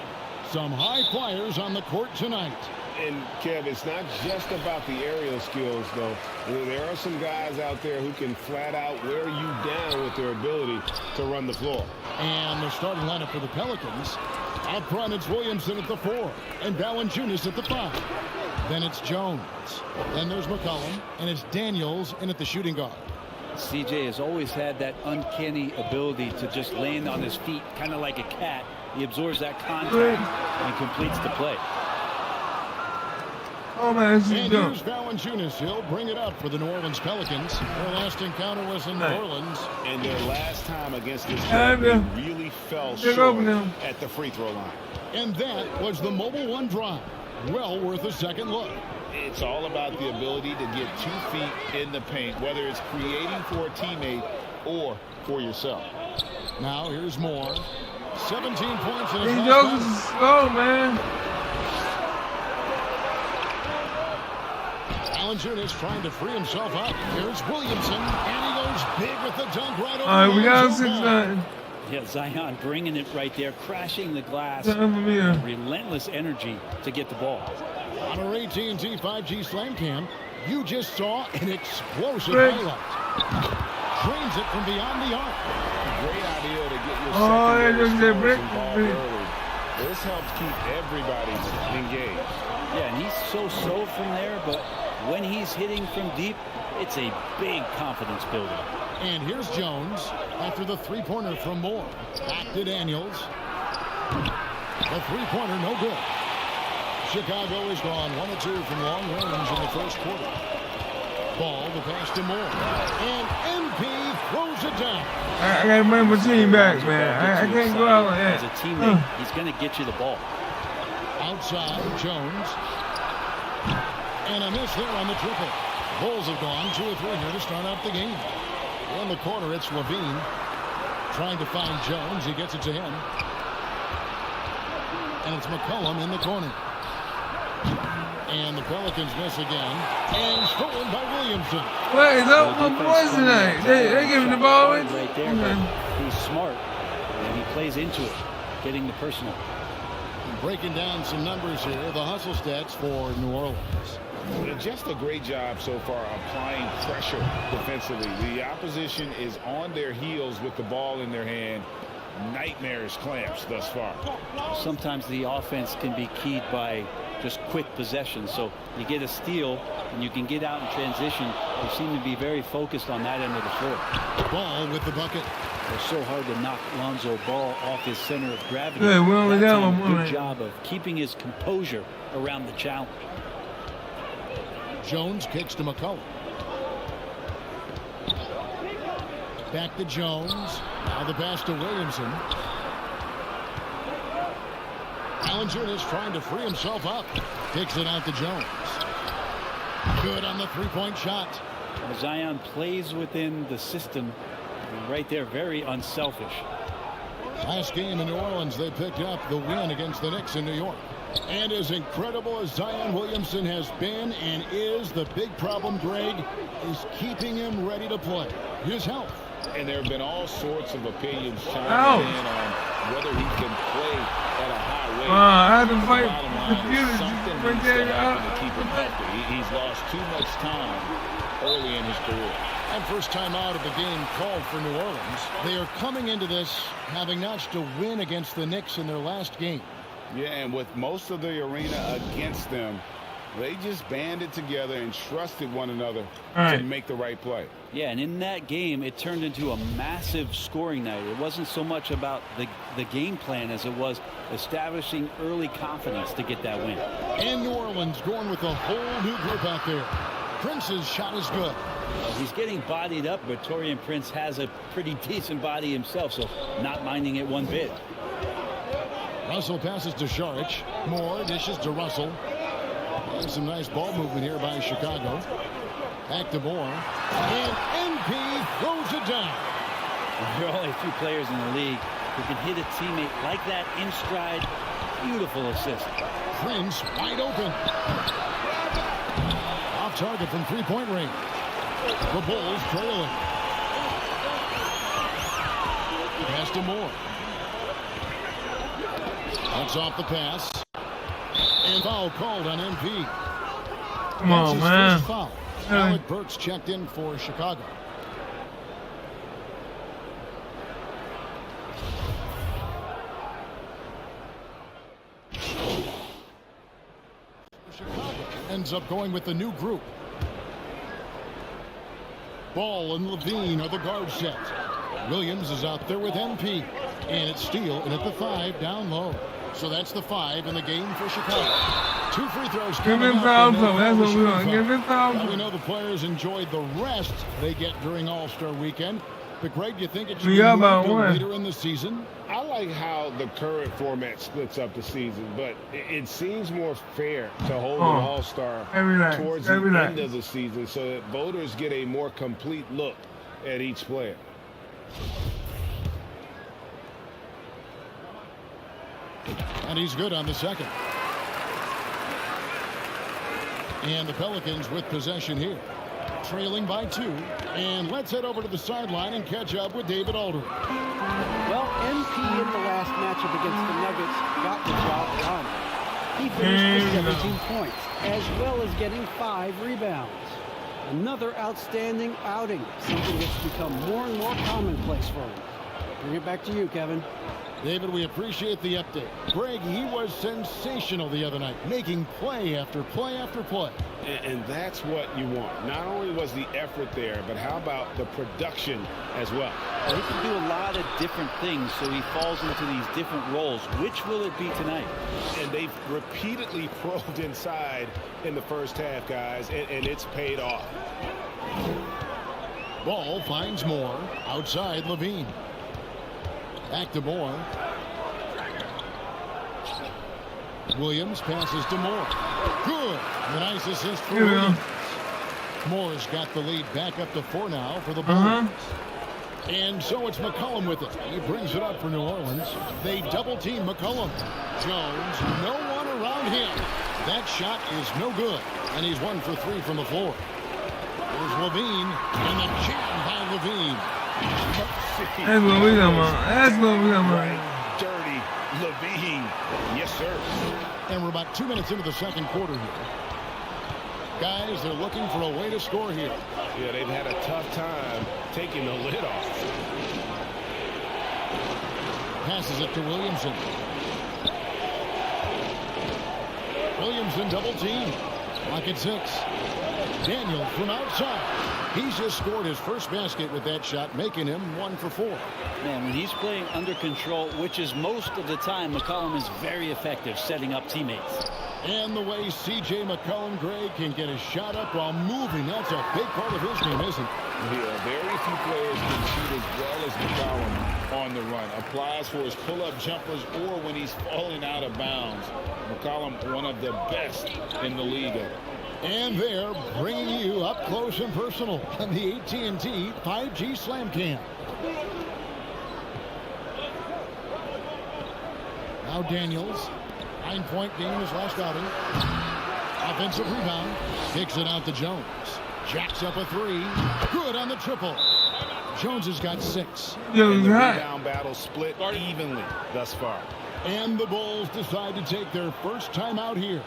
Some high flyers on the court tonight. And, Kev, it's not just about the aerial skills, though. There are some guys out there who can flat out wear you down with their ability to run the floor. And the starting lineup for the Pelicans. Out front, it's Williamson at the 4 and Valanciunas at the 5. Then it's Jones. Then there's McCollum, and it's Daniels in at the shooting guard. CJ has always had that uncanny ability to just land on his feet, kind of like a cat. He absorbs that contact and completes the play. Oh, man, this is and dumb. here's Valanciunas. He'll bring it up for the New Orleans Pelicans. Their last encounter was in New Orleans. And their last time against this team, they really fell short at the free throw line. And that was the Mobile One drive. Well worth a second look. It's all about the ability to get 2 feet in the paint, whether it's creating for a teammate or for yourself. Now here's more. 17 points in his These last jokers game. is slow, man. Valanciunas trying to free himself up. Here's Williamson, and he goes big with the dunk right over. All right, we got Williamson. 6-9. Yeah, Zion bringing it right there, crashing the glass. Relentless energy to get the ball. On our AT&T 5G Slam Cam, you just saw an explosive Rick. highlight. Trains it from beyond the arc. Great idea to get your Oh, secondary yeah, scorers Rick. involved early. This helps keep everybody engaged. Yeah, and he's so from there, but when he's hitting from deep, it's a big confidence builder. And here's Jones after the three-pointer from Moore. Back to Daniels. The three-pointer, no good. Chicago is gone 1 of 2 from long range in the first quarter. Ball, the pass to Moore. And MP throws it down. I got to bring my team back, man. I can't go out like that. As a teammate, he's going to get you the ball. Outside, Jones. And a miss there on the triple. Bulls have gone 2 of 3 here to start out the game. In the corner, it's Levine trying to find Jones. He gets it to him. And it's McCollum in the corner. And the Pelicans miss again. And stolen by Williamson. What is up with my boys tonight? They giving the ball away? Right there, but he's smart, and he plays into it, getting the personal. Breaking down some numbers here, the hustle stats for New Orleans. Just a great job so far applying pressure defensively. The opposition is on their heels with the ball in their hand. Nightmarish clamps thus far. Sometimes the offense can be keyed by just quick possession. So you get a steal and you can get out in transition. They seem to be very focused on that end of the floor. Ball with the bucket. It's so hard to knock Lonzo Ball off his center of gravity. Yeah, we're only That's down a one. good job of keeping his composure around the challenge. Jones kicks to McCollum. Back to Jones. Now the pass to Williamson. Valanciunas trying to free himself up. Kicks it out to Jones. Good on the three-point shot. Zion plays within the system. Right there, very unselfish. Last game in New Orleans, they picked up the win against the Knicks in New York. And as incredible as Zion Williamson has been and is, the big problem, Greg, is keeping him ready to play. His health. And there have been all sorts of opinions chiming in on whether he can play at a high rate. I had to fight computers. Something needs right to happen to keep him healthy. He's lost too much time early in his career. And first time out of the game called for New Orleans. They are coming into this having notched a win against the Knicks in their last game. Yeah, and with most of the arena against them, they just banded together and trusted one another to make the right play. Yeah, and in that game, it turned into a massive scoring night. It wasn't so much about the game plan as it was establishing early confidence to get that win. And New Orleans going with a whole new group out there. Prince's shot is good. He's getting bodied up, but Taurean Prince has a pretty decent body himself, so not minding it one bit. Russell passes to Saric. Moore dishes to Russell. And some nice ball movement here by Chicago. Back to Moore. And MP throws it down. There are only a few players in the league who can hit a teammate like that in stride. Beautiful assist. Prince wide open. Off target from three-point range. The Bulls trailing. Pass to Moore. That's off the pass. And foul called on MP. Come on, man. First foul. Alec Burks checked in for Chicago. ends up going with the new group. Ball and Levine are the guard set. Williams is out there with MP. And it's Steele, and at the 5, down low. So that's the 5 in the game for Chicago. 2 free throws coming up. That's what we want. Give it foul. We know the players enjoyed the rest they get during All-Star Weekend. But Greg, do you think it should be later in the season? I like how the current format splits up the season, but it seems more fair to hold an All-Star towards the end of the season so that voters get a more complete look at each player. And he's good on the second. And the Pelicans with possession here. Trailing by 2. And let's head over to the sideline and catch up with David Aldridge. Well, MP in the last matchup against the Nuggets got the job done. He finished with 17 points, as well as getting 5 rebounds. Another outstanding outing, something that's become more and more commonplace for him. Bring it back to you, Kevin. David, we appreciate the update. Greg, he was sensational the other night, making play after play after play. And that's what you want. Not only was the effort there, but how about the production as well? He can do a lot of different things, so he falls into these different roles. Which will it be tonight? And they've repeatedly probed inside in the first half, guys, and it's paid off. Ball finds Moore. Outside, Levine. Back to Moore. Williams passes to Moore. Good. A nice assist for Williams. Moore's got the lead back up to 4 now for the Bulls. And so it's McCollum with it. He brings it up for New Orleans. They double team McCollum. Jones, no one around him. That shot is no good. And he's 1 for 3 from the floor. There's Levine. And the jam by Levine. That's what we talking about. That's what we talking about. Dirty Levine. Yes, sir. And we're about 2 minutes into the second quarter here. Guys, they're looking for a way to score here. Yeah, they've had a tough time taking the lid off. Passes it to Williamson. Williamson double team. Lock at 6. Daniel from outside. He's just scored his first basket with that shot, making him 1 for 4. Man, when he's playing under control, which is most of the time, McCollum is very effective setting up teammates. And the way C.J. McCollum, Greg, can get his shot up while moving, that's a big part of his game, isn't it? Yeah, very few players can shoot as well as McCollum on the run. Applies for his pull-up jumpers or when he's falling out of bounds. McCollum, one of the best in the league. And they're bringing you up close and personal on the AT&T 5G Slam Cam. Now Daniels. 9-point game in his last outing. Offensive rebound. Kicks it out to Jones. Jacks up a 3. Good on the triple. Jones has got 6. And the rebound battle split evenly thus far. And the Bulls decide to take their first time out here.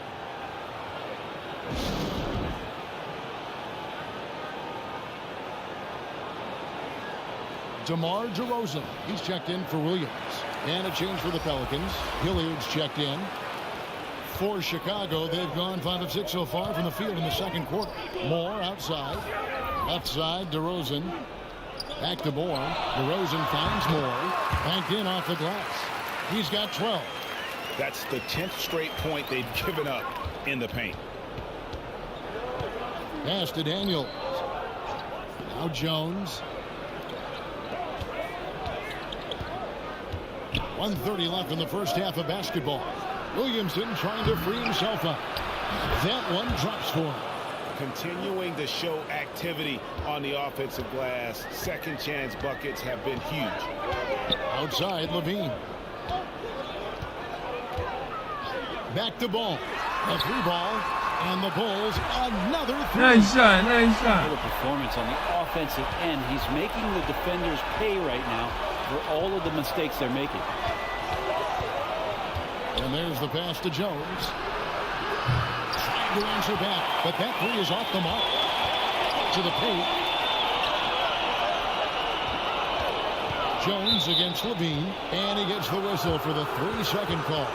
DeMar DeRozan. He's checked in for Williams. And a change for the Pelicans. Hilliard's checked in. For Chicago, they've gone 5 of 6 so far from the field in the second quarter. Moore outside. Left side, DeRozan. Back to Moore. DeRozan finds Moore. Banked in off the glass. He's got 12. That's the 10th straight point they've given up in the paint. Pass to Daniels. Now Jones. 1:30 left in the first half of basketball. Williamson trying to free himself up. That one drops for him. Continuing to show activity on the offensive glass. Second chance buckets have been huge. Outside, Levine. Back to Ball. A 3 ball. And the Bulls, another 3. Nice shot, nice shot. What a performance on the offensive end. He's making the defenders pay right now for all of the mistakes they're making. And there's the pass to Jones. Trying to answer back, but that 3 is off the mark. To the paint. Jones against Levine, and he gets the whistle for the 3-second call.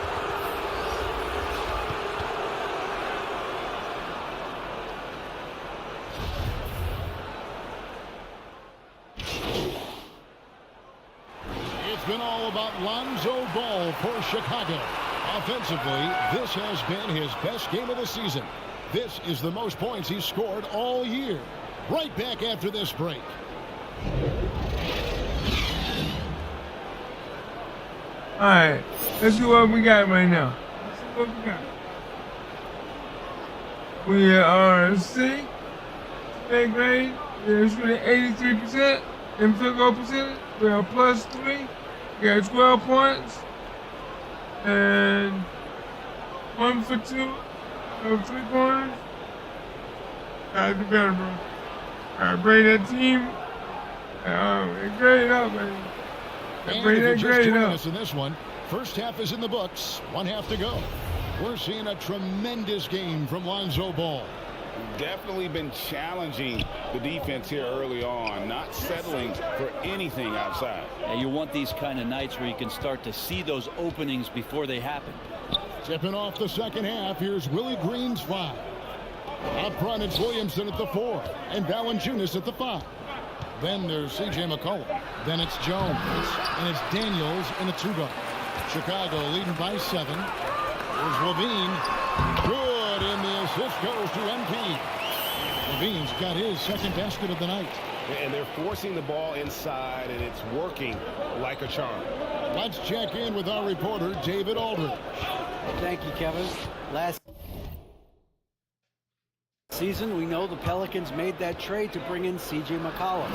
about Lonzo Ball for Chicago? Offensively, this has been his best game of the season. This is the most points he's scored all year. Right back after this break. All right, let's see what we got right now. Let's see what we got. We are C, third grade. We're shooting 83% in field goal percentage. We are +3. We got 12 points and 1 for 2 of 3 pointers. Gotta do better, bro. Gotta bring that team. Grade it up, man. And Bring if you're that just grade joining up. us in this one, first half is in the books. 1 half to go. We're seeing a tremendous game from Lonzo Ball. Definitely been challenging the defense here early on, not settling for anything outside. And you want these kind of nights where you can start to see those openings before they happen. Tipping off the second half, here's Willie Green's 5. Up front, it's Williamson at the 4 and Valanciunas at the 5. Then there's C.J. McCollum. Then it's Jones. And it's Daniels in a 2-guard. Chicago leading by 7. Here's Levine. Good, and the assist goes to MP. Levine's got his second basket of the night. And they're forcing the ball inside, and it's working like a charm. Let's check in with our reporter, David Aldridge. Thank you, Kevin. Last season, we know the Pelicans made that trade to bring in C.J. McCollum.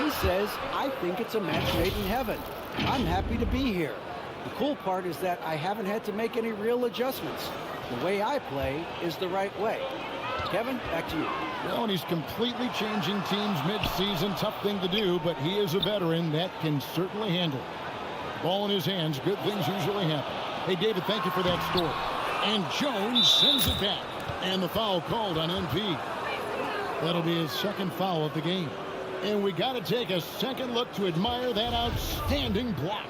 He says, I think it's a match made in heaven. I'm happy to be here. The cool part is that I haven't had to make any real adjustments. The way I play is the right way. Kevin, back to you. Well, and he's completely changing teams mid-season. Tough thing to do, but he is a veteran that can certainly handle it. Ball in his hands, good things usually happen. Hey, David, thank you for that story. And Jones sends it back. And the foul called on MP. That'll be his second foul of the game. And we got to take a second look to admire that outstanding block.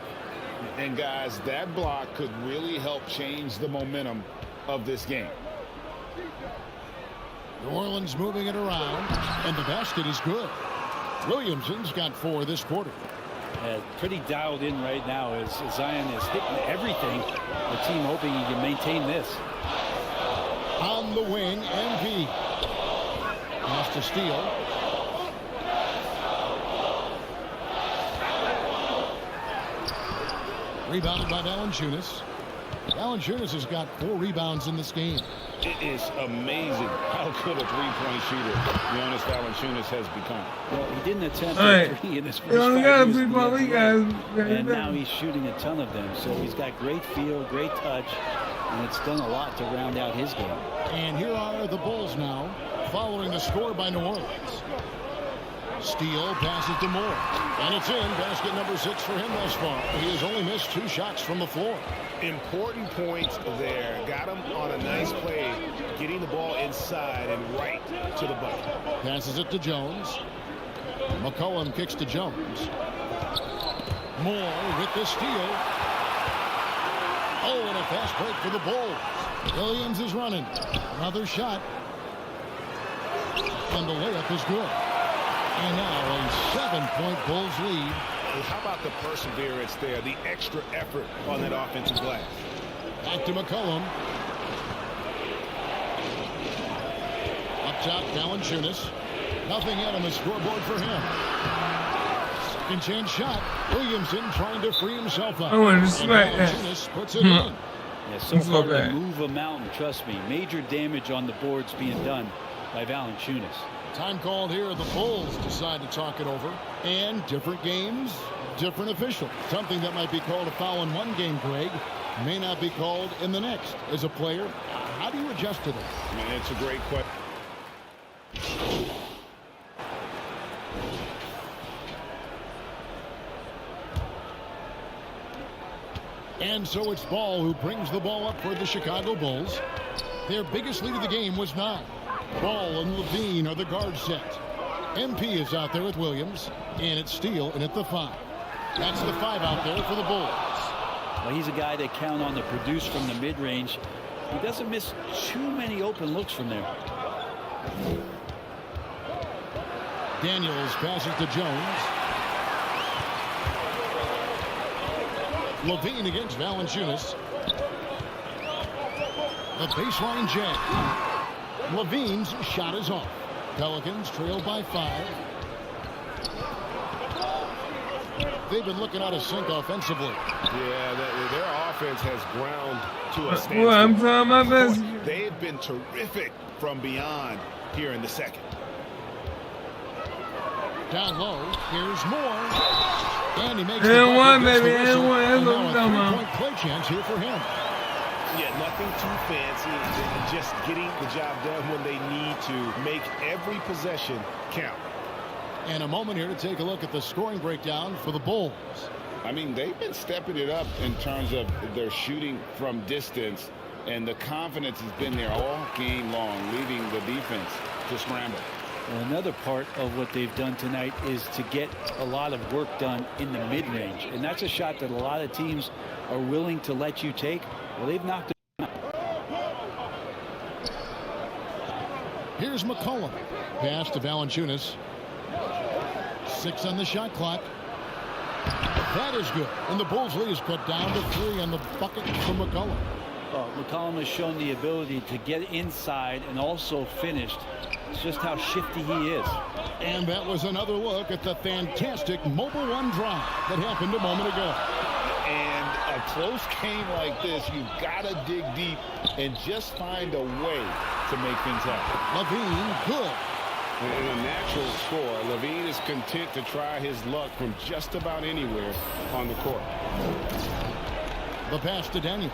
And guys, that block could really help change the momentum of this game. New Orleans moving it around, and the basket is good. Williamson's got 4 this quarter. Pretty dialed in right now as Zion is hitting everything. The team hoping he can maintain this. On the wing, MP. Pass to Steele. Rebounded by Valanciunas. Valanciunas has got 4 rebounds in this game. It is amazing how good a three-point shooter Jonas Valanciunas has become. Well, he didn't attempt a 3 in his first 5 years. And now he's shooting a ton of them. So he's got great feel, great touch, and it's done a lot to round out his game. And here are the Bulls now, following the score by New Orleans. Steele passes to Moore, and it's in. Basket number 6 for him thus far. He has only missed 2 shots from the floor. Important points there. Got him on a nice play, getting the ball inside and right to the bucket. Passes it to Jones. McCollum kicks to Jones. Moore with the steal. Oh, and a fast break for the Bulls. Williams is running. Another shot. And the layup is good. And now a 7-point Bulls lead. Well, how about the perseverance there, the extra effort on that offensive glass? Back to McCollum. Up top, Valanciunas. Nothing yet on the scoreboard for him. Second chance shot. Williamson trying to free himself up. I want to smack that. Valanciunas puts it in. Yeah, so far they move a mountain, trust me. Major damage on the boards being done by Valanciunas. Time called here. The Bulls decide to talk it over. And different games, different officials. Something that might be called a foul in one game, Greg, may not be called in the next. As a player, how do you adjust to this? Man, it's a great question. And so it's Ball who brings the ball up for the Chicago Bulls. Their biggest lead of the game was 9. Ball and Levine are the guard set. MP is out there with Williams, and it's Steele in at the 5. That's the 5 out there for the Bulls. Well, he's a guy they count on to produce from the mid-range. He doesn't miss too many open looks from there. Daniels passes to Jones. Levine against Valanciunas. The baseline jam. Levine's shot is off. Pelicans trail by 5. They've been looking out of sync offensively. Yeah, their offense has ground to a standstill. Well, I'm trying my best. They've been terrific from beyond here in the second. Down low, here's more. And he makes and the one, bucket, baby, gets the and whistle, one. and That's what now I'm a talking about. 3-point play chance here for him. Yeah, nothing too fancy. Just getting the job done when they need to. Make every possession count. And a moment here to take a look at the scoring breakdown for the Bulls. I mean, they've been stepping it up in terms of their shooting from distance, and the confidence has been there all game long, leaving the defense to scramble. Well, another part of what they've done tonight is to get a lot of work done in the mid-range. And that's a shot that a lot of teams are willing to let you take. Well, they've knocked it down. Here's McCollum. Pass to Valanciunas. 6 on the shot clock. That is good. And the Bulls lead is cut down to 3 on the bucket from McCollum. Well, McCollum has shown the ability to get inside and also finished. It's just how shifty he is. And that was another look at the fantastic Mobile One drive that happened a moment ago. And a close game like this, you've got to dig deep and just find a way to make things happen. Levine, good. And a natural score. Levine is content to try his luck from just about anywhere on the court. The pass to Daniels.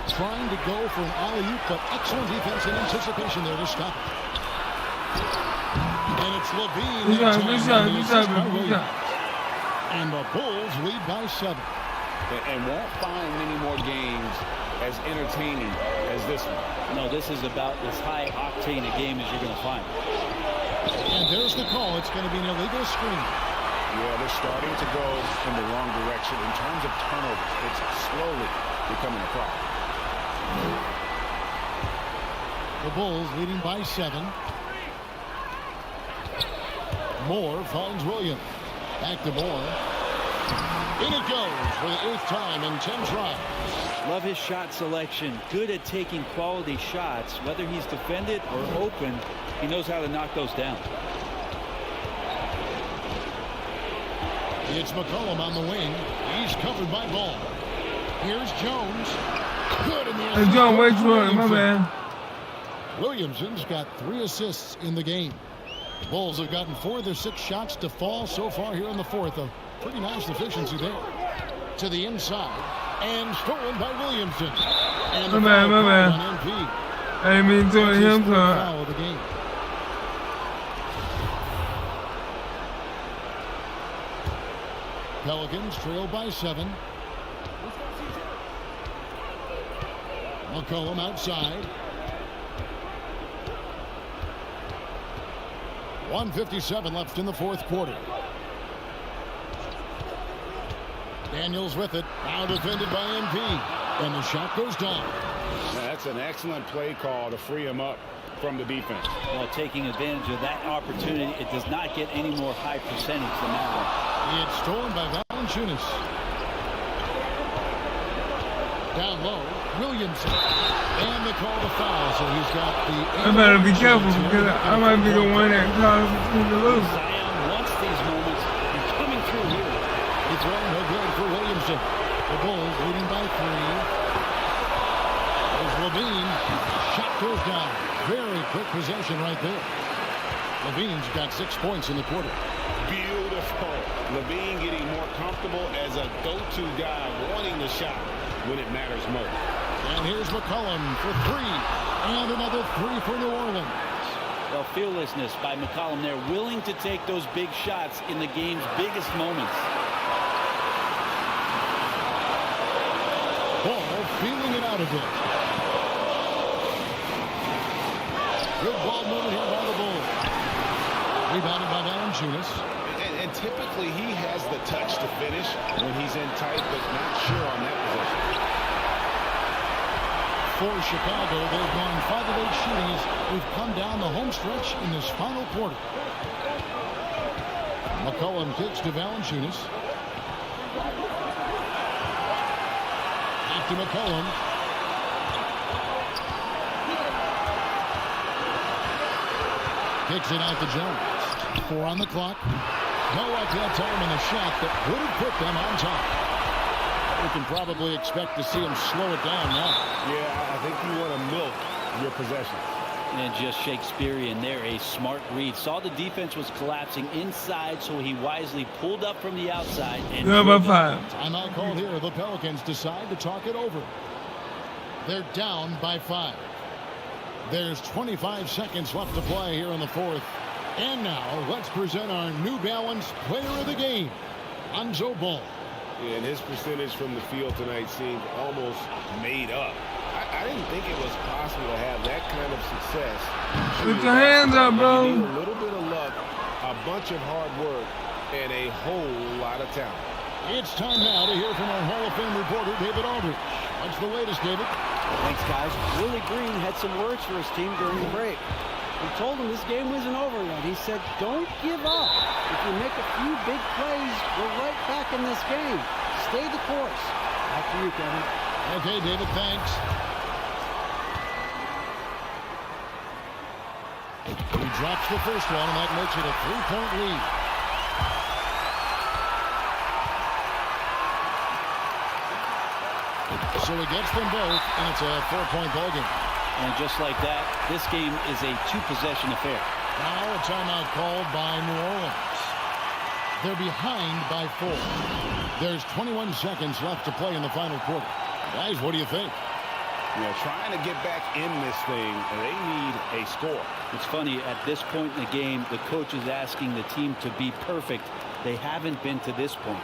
Trying to go for an alley-oop, but excellent defense and anticipation there to stop it. And it's Levine. Good shot. And the Bulls lead by 7. And won't find many more games as entertaining as this one. No, this is about as high octane a game as you're going to find. And there's the call. It's going to be an illegal screen. Yeah, they're starting to go in the wrong direction in terms of turnovers. It's slowly becoming a problem. The Bulls leading by 7. Moore finds Williams. Back to Moore. In it goes for the 8th time in 10 tries. Love his shot selection. Good at taking quality shots. Whether he's defended or open, he knows how to knock those down. It's McCollum on the wing. He's covered by Ball. Here's Jones. Good in the Hey, John, wait for it, my man. Williamson's got 3 assists in the game. The Bulls have gotten 4 of their 6 shots to fall so far here in the 4th. A pretty nice efficiency there. To the inside. And stolen by Williamson. And my man. on MP. I didn't mean to him, foul of the game. Pelicans trail by 7. McCollum outside. 1:57 left in the 4th quarter. Daniels with it. Now defended by MP. And the shot goes down. That's an excellent play call to free him up from the defense. Well, taking advantage of that opportunity, it does not get any more high percentage than that one. It's stolen by Valanciunas. Down low, Williamson. And they call the foul, so he's got the... I better be careful because I might be the one that causes me to lose. Zion wants these moments. He's coming through here. It's all no good for Williamson. The Bulls leading by 3. There's Levine. Shot goes down. Very quick possession right there. Levine's got 6 points in the quarter. Beautiful. Levine getting more comfortable as a go-to guy, wanting the shot when it matters most. And here's McCollum for 3. And another 3 for New Orleans. Well, fearlessness by McCollum there, willing to take those big shots in the game's biggest moments. Ball feeling it out a bit. Good ball movement here by the Bulls. Rebounded by Valanciunas. And typically he has the touch to finish when he's in tight, but not sure on that position. For Chicago, they've gone 5 of 8 shooting as we've come down the home stretch in this final quarter. McCollum kicks to Valanciunas. to McCollum. Kicks it out to Jones. 4 on the clock. No luck that time in the shot that would have put them on top. We can probably expect to see him slow it down now. Yeah, I think you want to milk your possession. And just Shakespearean there, a smart read. Saw the defense was collapsing inside, so he wisely pulled up from the outside. And about 5. Timeout called here. The Pelicans decide to talk it over. They're down by 5. There's 25 seconds left to play here in the fourth. And now let's present our New Balance Player of the Game, Lonzo Ball. Yeah, and his percentage from the field tonight seemed almost made up. I didn't think it was possible to have that kind of success. Put your hands up, bro. You need a little bit of luck, a bunch of hard work, and a whole lot of talent. It's time now to hear from our Hall of Fame reporter, David Aldridge. What's the latest, David? Thanks, guys. Willie Green had some words for his team during the break. He told them this game wasn't over yet. He said, don't give up. If you make a few big plays, we're right back in this game. Stay the course. Back to you, Kevin. Okay, David, thanks. He drops the first one, and that makes it a 3-point lead. So he gets them both, and it's a 4-point ball game. And just like that, this game is a 2-possession affair. Now a timeout called by New Orleans. They're behind by 4. There's 21 seconds left to play in the final quarter. Guys, what do you think? Yeah, trying to get back in this thing, they need a score. It's funny, at this point in the game, the coach is asking the team to be perfect. They haven't been to this point.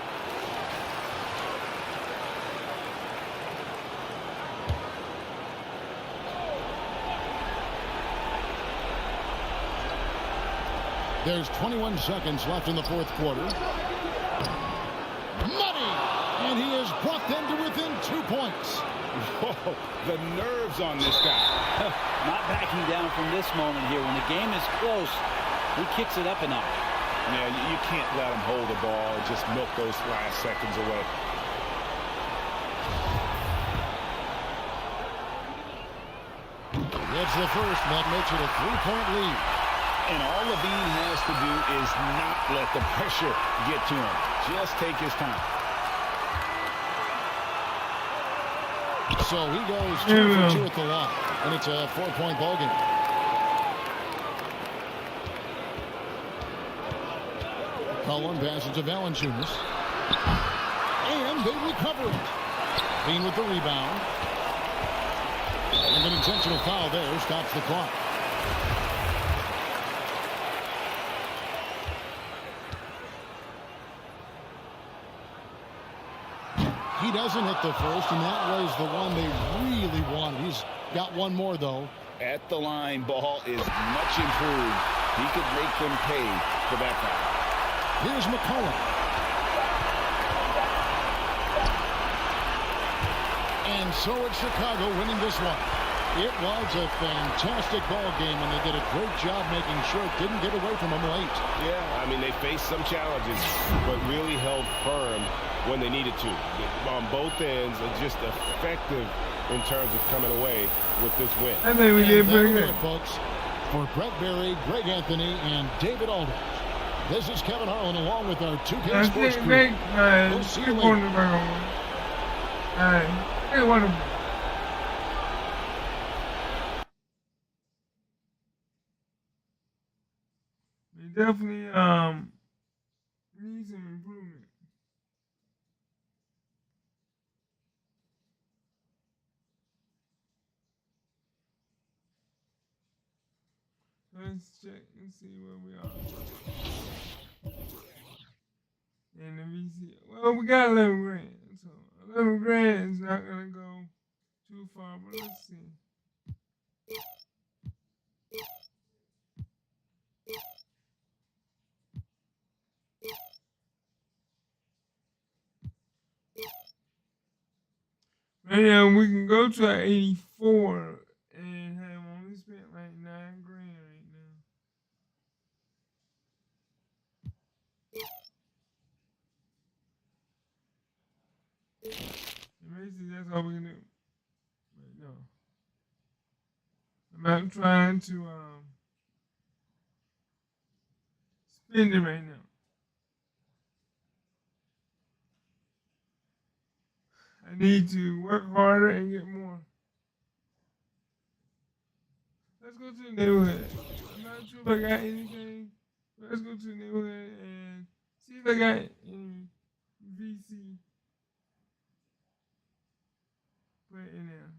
There's 21 seconds left in the fourth quarter. Money! And he has brought them to within 2 points. Whoa, the nerves on this guy. Not backing down from this moment here. When the game is close, he kicks it up a notch. Yeah, you can't let him hold the ball and just milk those last seconds away. That's the first, and that makes it a 3-point lead. And all Levine has to do is not let the pressure get to him. Just take his time. So he goes 2 for 2 at the line, and it's a 4-point ball game. Cullen passes to Valanciunas. And they recover it. Bean with the rebound. And an intentional foul there stops the clock. He doesn't hit the first, and that was the one they really wanted. He's got one more, though. At the line, Ball is much improved. He could make them pay for that foul. Here's McCollum. And so it's Chicago winning this one. It was a fantastic ball game, and they did a great job making sure it didn't get away from them late. Yeah, I mean, they faced some challenges, but really held firm when they needed to. On both ends, and just effective in terms of coming away with this win. I think we did pretty good, folks. For Brett Berry, Greg Anthony, and David Aldridge, this is Kevin Harlan along with our 2K Sports crew. We'll see you later. All right. Hey, wonderful. We definitely need some improvement. Let's check and see where we are. And the VC, well, we got 11 grand, so 11 grand is not gonna go too far, but let's see. Right now, we can go to an 84 and have only spent like 9 grand right now. And basically, that's all we can do. not trying to spend it right now. I need to work harder and get more. Let's go to the neighborhood. I'm not sure if I got anything. But let's go to the neighborhood and see if I got any VC. Put it in there.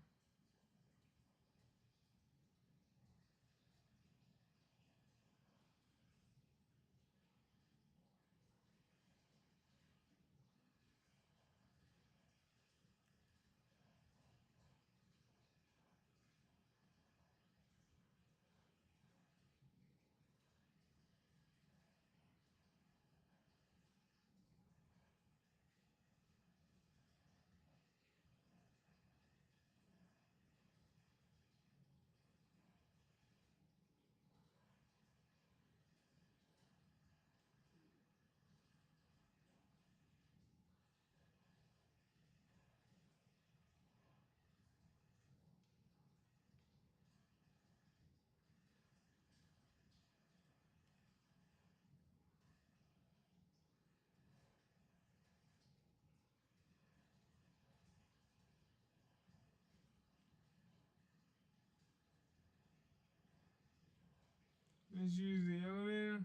Let's use the elevator.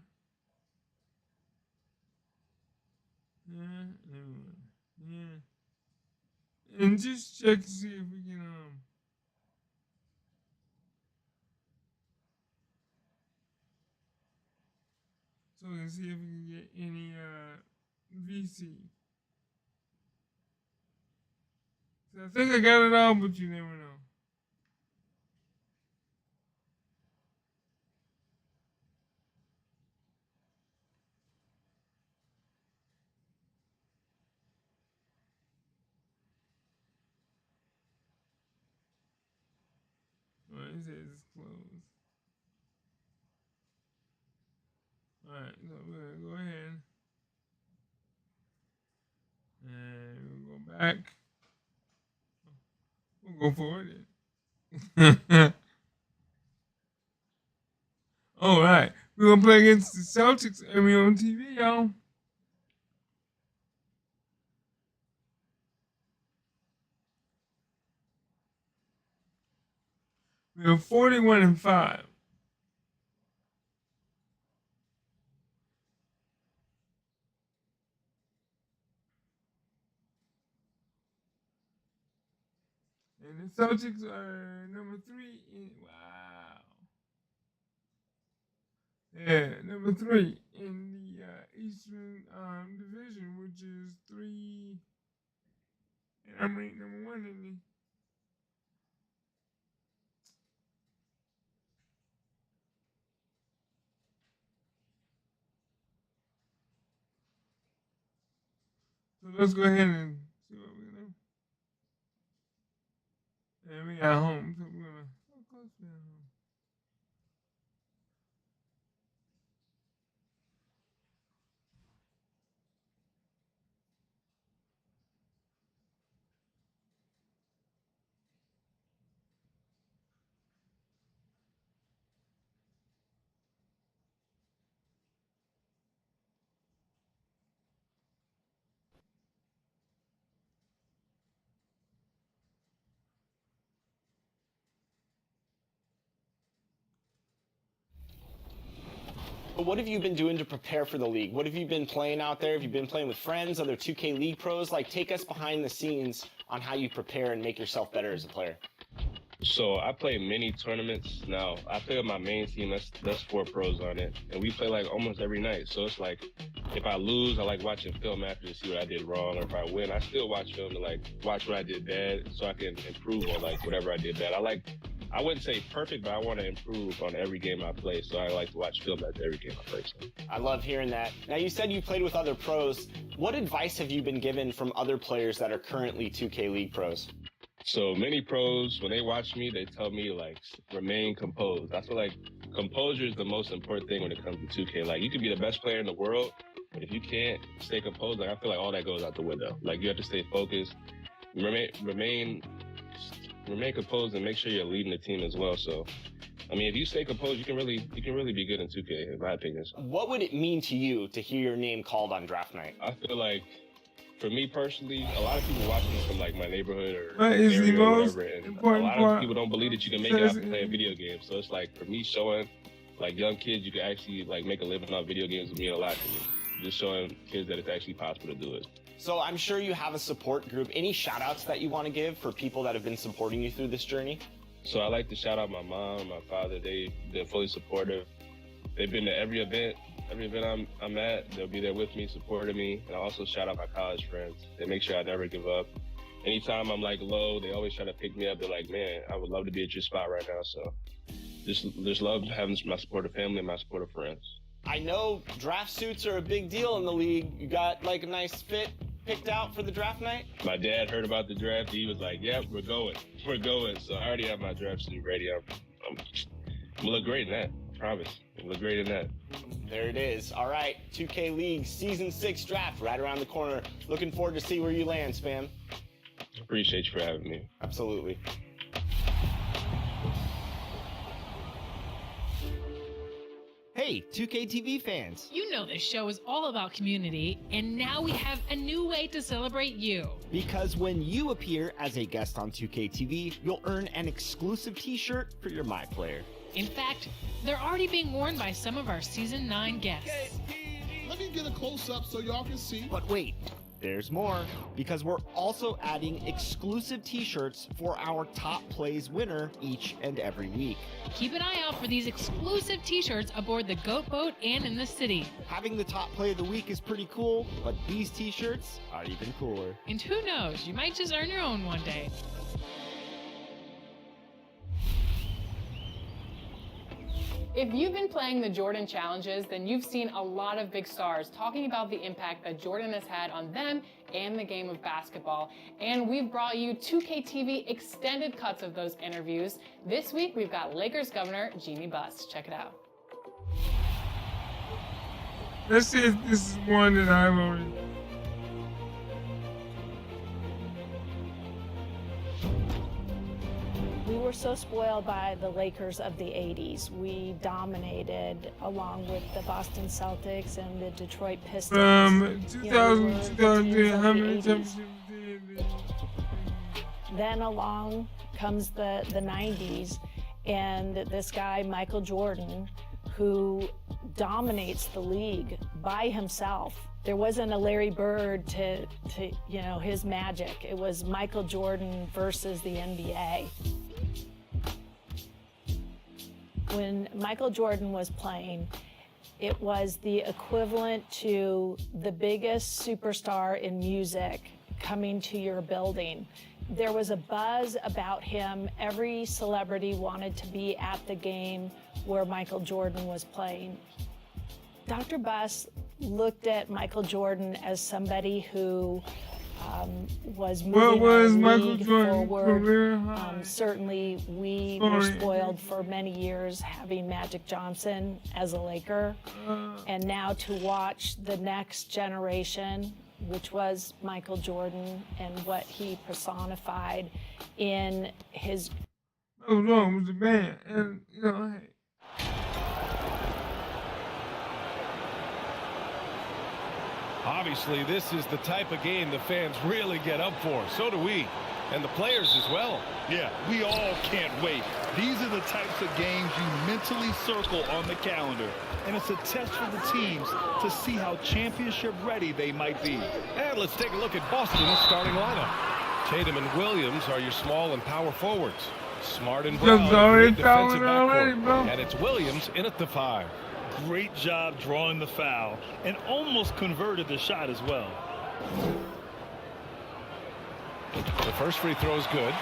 Yeah. And just check to see if we can so we can see if we can get any VC. So I think I got it all, but you never know. Alright, it says it's closed. Alright, so we're gonna go ahead. And we'll go back. We'll go forward. Alright, we're gonna play against the Celtics and we on TV, y'all. We're 41-5. And the Celtics are number 3 in number 3 in the Eastern Division, which is 3. And I'm ranked number 1 in the. So let's go ahead and see what we're gonna. And we at home, so we're gonna. Of course we're at home. But what have you been doing to prepare for the league? What have you been playing out there? Have you been playing with friends, other 2K League pros? Like, take us behind the scenes on how you prepare and make yourself better as a player. So I play many tournaments now. I play with my main team. That's 4 pros on it, and we play like almost every night. So it's like, if I lose, I like watching film after to see what I did wrong. Or if I win, I still watch film to like watch what I did bad, so I can improve on like whatever I did bad. I wouldn't say perfect, but I want to improve on every game I play. So I like to watch film after every game I play. So. I love hearing that. Now, you said you played with other pros. What advice have you been given from other players that are currently 2K League pros? So many pros, when they watch me, they tell me like remain composed. I feel like composure is the most important thing when it comes to 2K. Like, you could be the best player in the world, but if you can't stay composed, like I feel like all that goes out the window. Like, you have to stay focused, remain composed, and make sure you're leading the team as well. So I mean, if you stay composed, you can really be good in 2K, in my opinion. What would it mean to you to hear your name called on draft night? I feel like, for me personally, a lot of people watch me from like my neighborhood or What is the area or most whatever, and a important lot part? of people don't believe that you can make it after playing video games. So it's like, for me, showing like young kids you can actually like make a living off video games would mean a lot to me. Just showing kids that it's actually possible to do it. So I'm sure you have a support group. Any shout outs that you want to give for people that have been supporting you through this journey? So I like to shout out my mom, my father. They've been fully supportive. They've been to every event I'm at. They'll be there with me, supporting me. And I also shout out my college friends. They make sure I never give up. Anytime I'm like low, they always try to pick me up. They're like, man, I would love to be at your spot right now. So just love having my supportive family and my supportive friends. I know draft suits are a big deal in the league. You got like a nice fit picked out for the draft night? My dad heard about the draft. He was like, yep, we're going. So I already have my draft suit ready. I'm gonna look great in that. I promise. I'm look great in that. There it is. All right, 2K League Season 6 draft right around the corner. Looking forward to see where you land, Spam. Appreciate you for having me. Absolutely. Hey, 2K TV fans. You know this show is all about community, and now we have a new way to celebrate you. Because when you appear as a guest on 2K TV, you'll earn an exclusive t-shirt for your MyPlayer. In fact, they're already being worn by some of our Season 9 guests. Let me get a close-up so y'all can see. But wait, there's more. Because we're also adding exclusive t-shirts for our top plays winner each and every week. Keep an eye out for these exclusive t-shirts aboard the Goat Boat and in the city. Having the top play of the week is pretty cool, but these t-shirts are even cooler. And who knows, you might just earn your own one day. If you've been playing the Jordan Challenges, then you've seen a lot of big stars talking about the impact that Jordan has had on them and the game of basketball. And we've brought you 2K TV extended cuts of those interviews. This week, we've got Lakers Governor Jeanie Buss. Check it out. Let's see if this is one that I've already. We were so spoiled by the Lakers of the 80s. We dominated along with the Boston Celtics and the Detroit Pistons. From 2000 to 2010, how many championships did they? Then along comes the 90s, and this guy, Michael Jordan, who dominates the league by himself. There wasn't a Larry Bird to his magic. It was Michael Jordan versus the NBA. When Michael Jordan was playing, it was the equivalent to the biggest superstar in music coming to your building. There was a buzz about him. Every celebrity wanted to be at the game where Michael Jordan was playing. Dr. Buss looked at Michael Jordan as somebody who was moving our league forward. Certainly, we were spoiled for many years having Magic Johnson as a Laker. And now to watch the next generation, which was Michael Jordan and what he personified in his... What was wrong with the band? And, hey. Obviously, this is the type of game the fans really get up for. So do we, and the players as well. Yeah, we all can't wait. These are the types of games you mentally circle on the calendar. And it's a test for the teams to see how championship ready they might be. And let's take a look at Boston's starting lineup. Tatum and Williams are your small and power forwards. Smart and Brown, great defensive backcourt. And it's Williams in at the 5. Great job drawing the foul and almost converted the shot as well. The first free throw is good.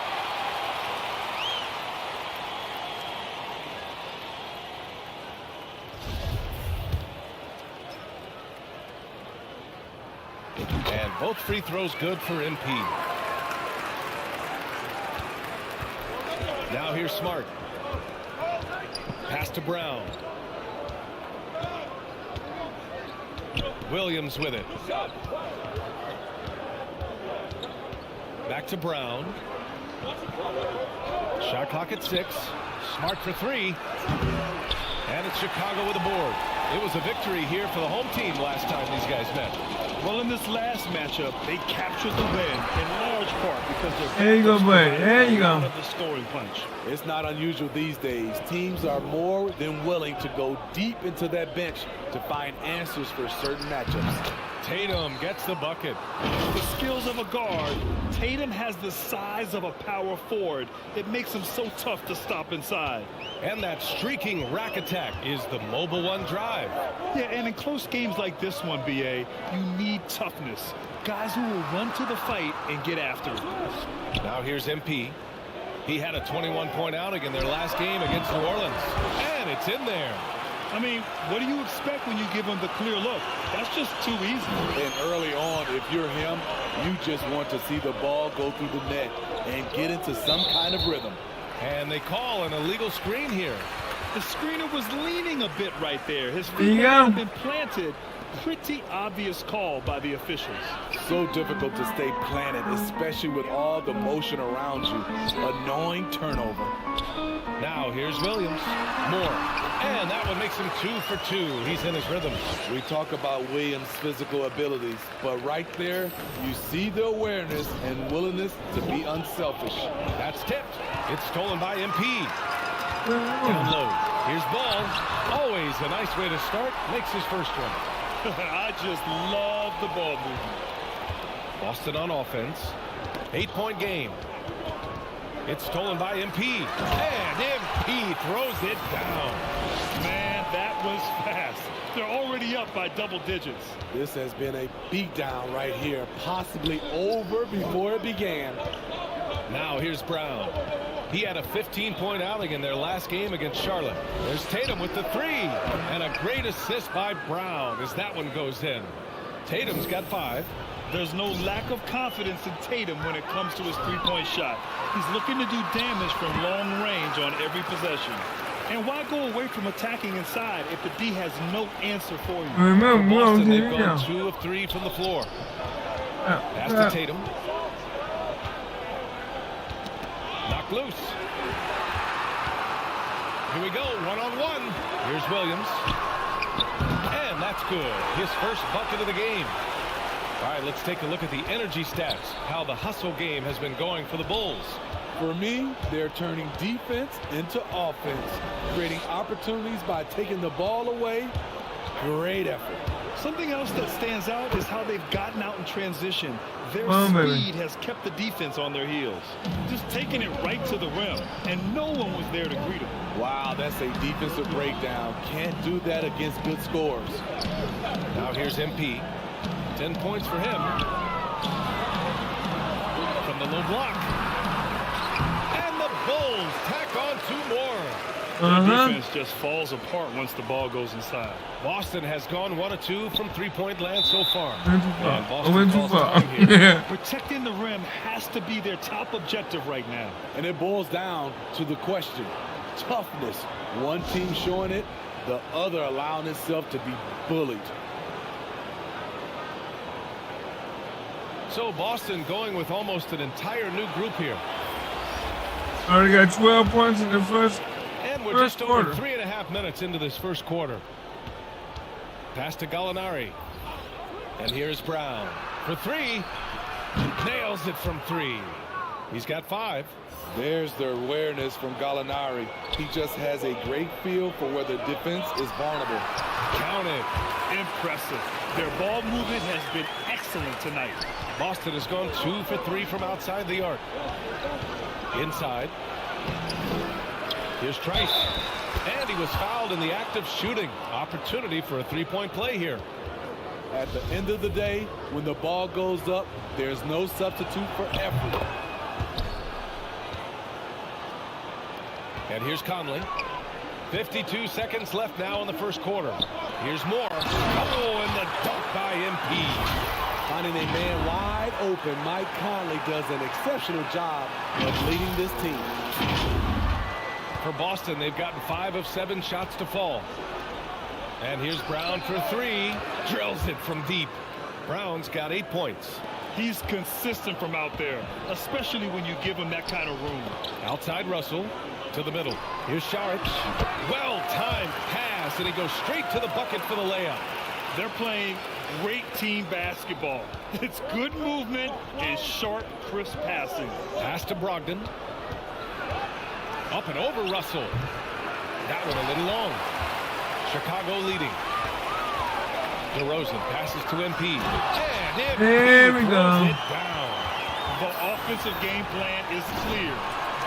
And both free throws good for MP. Now here's Smart. Pass to Brown. Williams with it. Back to Brown. Shot clock at 6. Smart for three. And it's Chicago with a board. It was a victory here for the home team last time these guys met. Well, in this last matchup, they captured the win in large part because they're there you go, buddy. There you go. the scoring punch. It's not unusual these days. Teams are more than willing to go deep into that bench to find answers for certain matchups. Tatum gets the bucket. The skills of a guard, Tatum has the size of a power forward. It makes him so tough to stop inside. And that streaking rack attack is the mobile one drive. Yeah, and in close games like this one, BA, you need toughness. Guys who will run to the fight and get after it. Now here's MP. He had a 21-point outing in their last game against New Orleans. And it's in there. I mean, what do you expect when you give him the clear look? That's just too easy. And early on, if you're him, you just want to see the ball go through the net and get into some kind of rhythm. And they call an illegal screen here. The screener was leaning a bit right there. His feet have been planted. Pretty obvious call by the officials. So difficult to stay planted, especially with all the motion around you. Annoying turnover. Now here's Williams. More. And that one makes him 2 for 2. He's in his rhythm. We talk about Williams' physical abilities, but right there, you see the awareness and willingness to be unselfish. That's tipped. It's stolen by MP. Down low. Here's Ball. Always a nice way to start. Makes his first one. I just love the ball movement. Boston on offense. 8-point game. It's stolen by MP. And MP throws it down. Man, that was fast. They're already up by double digits. This has been a beatdown right here, possibly over before it began. Now here's Brown. He had a 15-point outing in their last game against Charlotte. There's Tatum with the three. And a great assist by Brown as that one goes in. Tatum's got 5. There's no lack of confidence in Tatum when it comes to his three-point shot. He's looking to do damage from long range on every possession. And why go away from attacking inside if the D has no answer for you? For Boston, they've gone 2 of 3 from the floor. Pass to Tatum. Knocked loose. Here we go, one-on-one. Here's Williams. And that's good. His first bucket of the game. All right, let's take a look at the energy stats, how the hustle game has been going for the Bulls. For me, they're turning defense into offense, creating opportunities by taking the ball away. Great effort. Something else that stands out is how they've gotten out in transition. Their speed has kept the defense on their heels. Just taking it right to the rim, and no one was there to greet him. Wow, that's a defensive breakdown. Can't do that against good scores. Now here's MP. 10 points for him. From the low block. And the Bulls tack on 2 more. Their defense just falls apart once the ball goes inside. Boston has gone 1 of 2 from three-point land so far. Went too far. Protecting the rim has to be their top objective right now. And it boils down to the question. Toughness. One team showing it, the other allowing itself to be bullied. So Boston going with almost an entire new group here. Already got 12 points in the first And we're just over 3.5 minutes into this first quarter. Pass to Gallinari. And here's Brown for 3. Nails it from 3. He's got 5. There's the awareness from Gallinari. He just has a great feel for where the defense is vulnerable. Count it. Impressive. Their ball movement has been excellent tonight. Boston has gone 2 for 3 from outside the arc. Inside. Here's Trice. And he was fouled in the act of shooting. Opportunity for a 3-point play here. At the end of the day, when the ball goes up, there's no substitute for effort. And here's Conley. 52 seconds left now in the first quarter. Here's Moore. Oh, and the dunk by MP. Finding a man wide open, Mike Conley does an exceptional job of leading this team. For Boston, they've gotten 5 of 7 shots to fall. And here's Brown for 3. Drills it from deep. Brown's got 8 points. He's consistent from out there, especially when you give him that kind of room. Outside Russell. To the middle. Here's Saric. Well-timed pass, and he goes straight to the bucket for the layup. They're playing great team basketball. It's good movement and sharp, crisp passing. Pass to Brogdon. Up and over Russell. That one a little long. Chicago leading. DeRozan passes to MP. And there we go. It down. The offensive game plan is clear.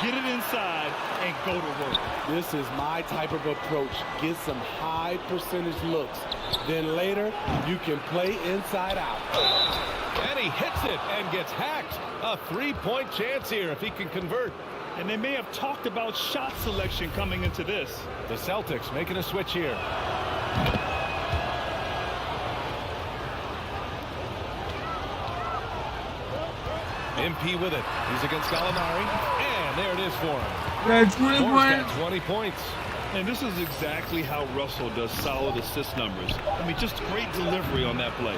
Get it inside and go to work. This is my type of approach. Get some high percentage looks. Then later, you can play inside out. And he hits it and gets hacked. A three-point chance here if he can convert. And they may have talked about shot selection coming into this. The Celtics making a switch here. MP with it. He's against Gallinari. And there it is for him. That's 20 points. 20 points. And this is exactly how Russell does solid assist numbers. I mean, just great delivery on that play.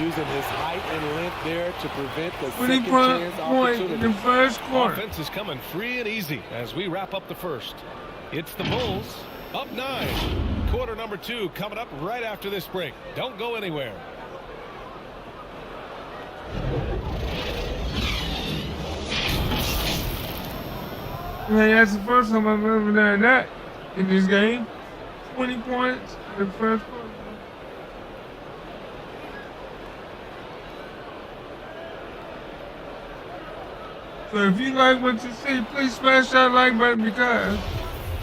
Using his height and length there to prevent the 20 second chance opportunity. in the first quarter. Offense is coming free and easy as we wrap up the first. It's the Bulls up 9. Quarter number 2 coming up right after this break. Don't go anywhere. Man, that's the first time I've ever done that in this game. 20 points in the first quarter. So if you like what you see, please smash that like button because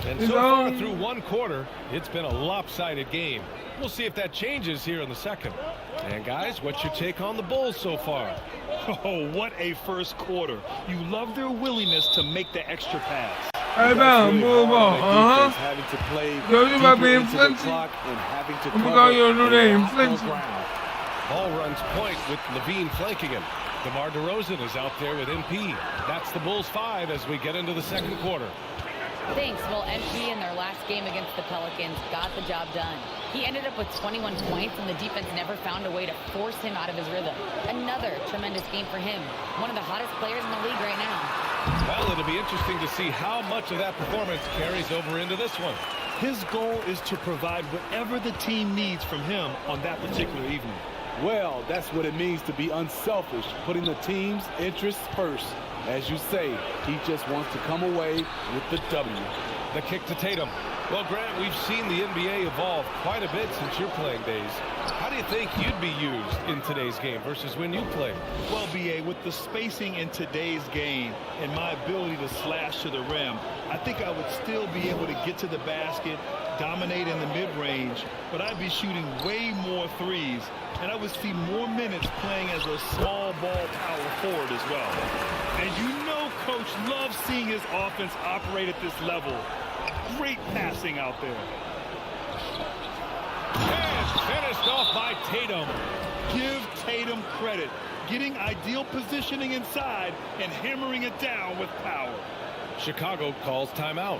and it's so far on. Through one quarter, it's been a lopsided game. We'll see if that changes here in the second. And guys, what's your take on the Bulls so far? Oh, what a first quarter. You love their willingness to make the extra pass. Hey, man, move on. Having to play Yo, you about being into the flinty? clock and having to I'm gonna cover call you a new a name, lot Flinty. more ground. Ball runs point with Levine flanking him. DeMar DeRozan is out there with MP. That's the Bulls 5 as we get into the second quarter. Thanks. Well, MP in their last game against the Pelicans got the job done. He ended up with 21 points, and the defense never found a way to force him out of his rhythm. Another tremendous game for him. One of the hottest players in the league right now. Well, it'll be interesting to see how much of that performance carries over into this one. His goal is to provide whatever the team needs from him on that particular evening. Well, that's what it means to be unselfish, putting the team's interests first. As you say, he just wants to come away with the W. The kick to Tatum. Well, Grant, we've seen the NBA evolve quite a bit since your playing days. How do you think you'd be used in today's game versus when you played? Well, B.A., with the spacing in today's game and my ability to slash to the rim, I think I would still be able to get to the basket, dominate in the mid-range, but I'd be shooting way more threes, and I would see more minutes playing as a small ball power forward as well. And you know Coach loves seeing his offense operate at this level. Great passing out there. And finished off by Tatum. Give Tatum credit. Getting ideal positioning inside and hammering it down with power. Chicago calls timeout.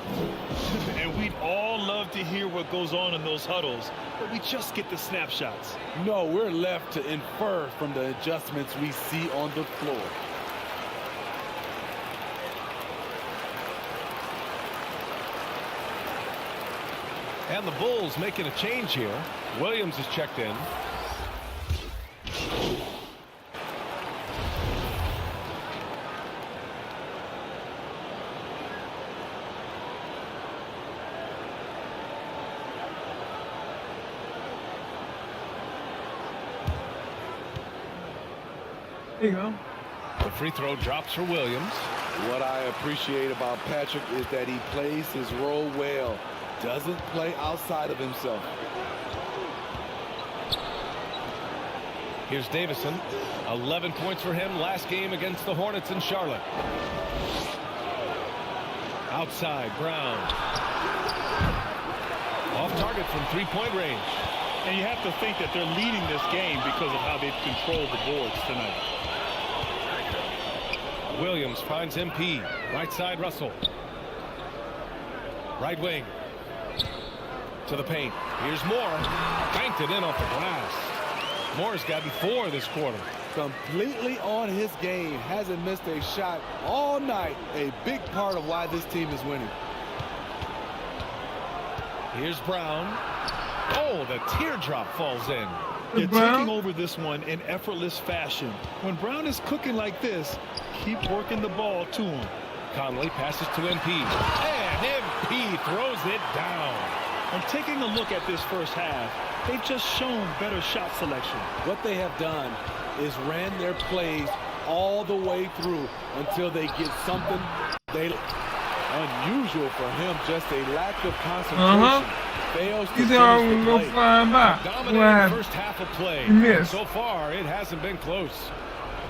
And we'd all love to hear what goes on in those huddles, but we just get the snapshots. No, we're left to infer from the adjustments we see on the floor. And the Bulls making a change here. Williams is checked in. There you go. The free throw drops for Williams. What I appreciate about Patrick is that he plays his role well. Doesn't play outside of himself. Here's Davison. 11 points for him last game against the Hornets in Charlotte. Outside, Brown. Off target from three-point range. And you have to think that they're leading this game because of how they've controlled the boards tonight. Williams finds MP. Right side, Russell. Right wing. To the paint. Here's Moore. Banked it in off the glass. Moore's gotten 4 this quarter. completely on his game. Hasn't missed a shot all night. A big part of why this team is winning. Here's Brown. Oh, the teardrop falls in. You're taking over this one in effortless fashion. When Brown is cooking like this, keep working the ball to him. Conley passes to MP. And MP throws it down. And taking a look at this first half, they've just shown better shot selection. What they have done is ran their plays all the way through until they get something they unusual for him, just a lack of concentration. Fails to finish the play. Dominating the first half of play. Miss. So far, it hasn't been close.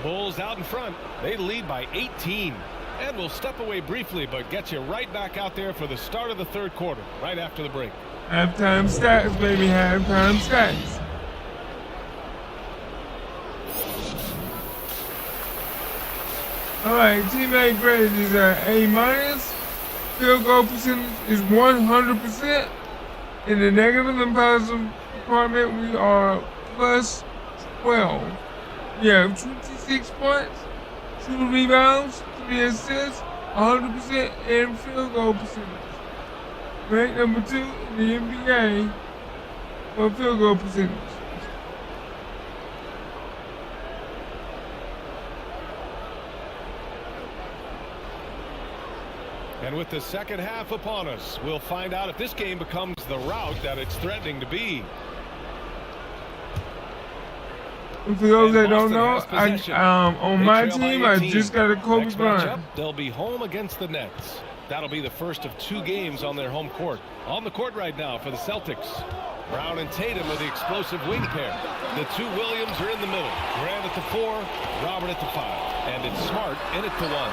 Bulls out in front. They lead by 18. And we'll step away briefly, but get you right back out there for the start of the third quarter, right after the break. Halftime stats, baby. Halftime stats. All right, teammate grade is A-. Field goal percentage is 100%. In the negative and positive department, we are plus 12. We have 26 points, 2 rebounds, 3 assists, 100%, and field goal percentage. Ranked number 2 in the NBA for field goal percentage. And with the second half upon us, we'll find out if this game becomes the rout that it's threatening to be. And for those that don't know, on my team, I just got a Kobe Bryant. They'll be home against the Nets. That'll be the first of 2 games on their home court. On the court right now for the Celtics. Brown and Tatum are the explosive wing pair. The 2 Williams are in the middle. Grant at the 4, Robert at the 5. And it's Smart in at the 1.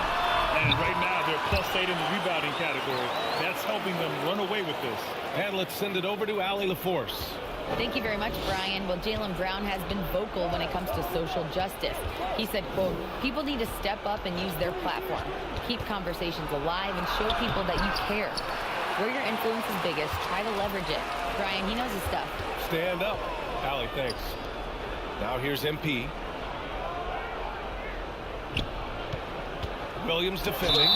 And right now, they're +8 in the rebounding category. That's helping them run away with this. And let's send it over to Allie LaForce. Thank you very much, Brian. Well, Jaylen Brown has been vocal when it comes to social justice. He said, quote, people need to step up and use their platform. Keep conversations alive and show people that you care. Where your influence is biggest, try to leverage it. Brian, he knows his stuff. Stand up. Allie, thanks. Now here's MP. Williams defending.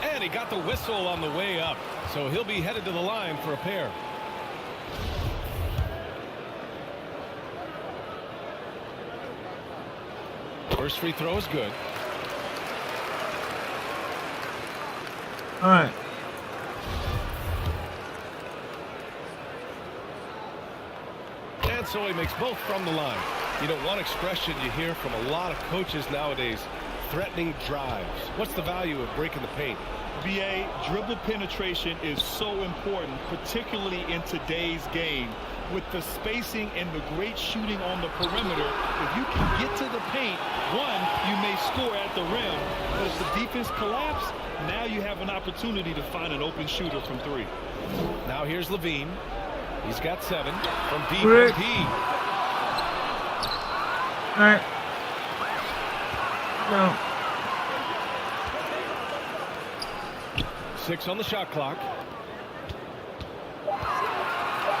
And he got the whistle on the way up. So he'll be headed to the line for a pair. First free throw is good. All right. And so he makes both from the line. You know, one expression you hear from a lot of coaches nowadays, threatening drives. What's the value of breaking the paint? BA, dribble penetration is so important, particularly in today's game. With the spacing and the great shooting on the perimeter, if you can get to the paint, one, you may score at the rim. But if the defense collapses, now you have an opportunity to find an open shooter from 3. Now here's Levine. He's got 7 from deep. All right. No. 6 on the shot clock.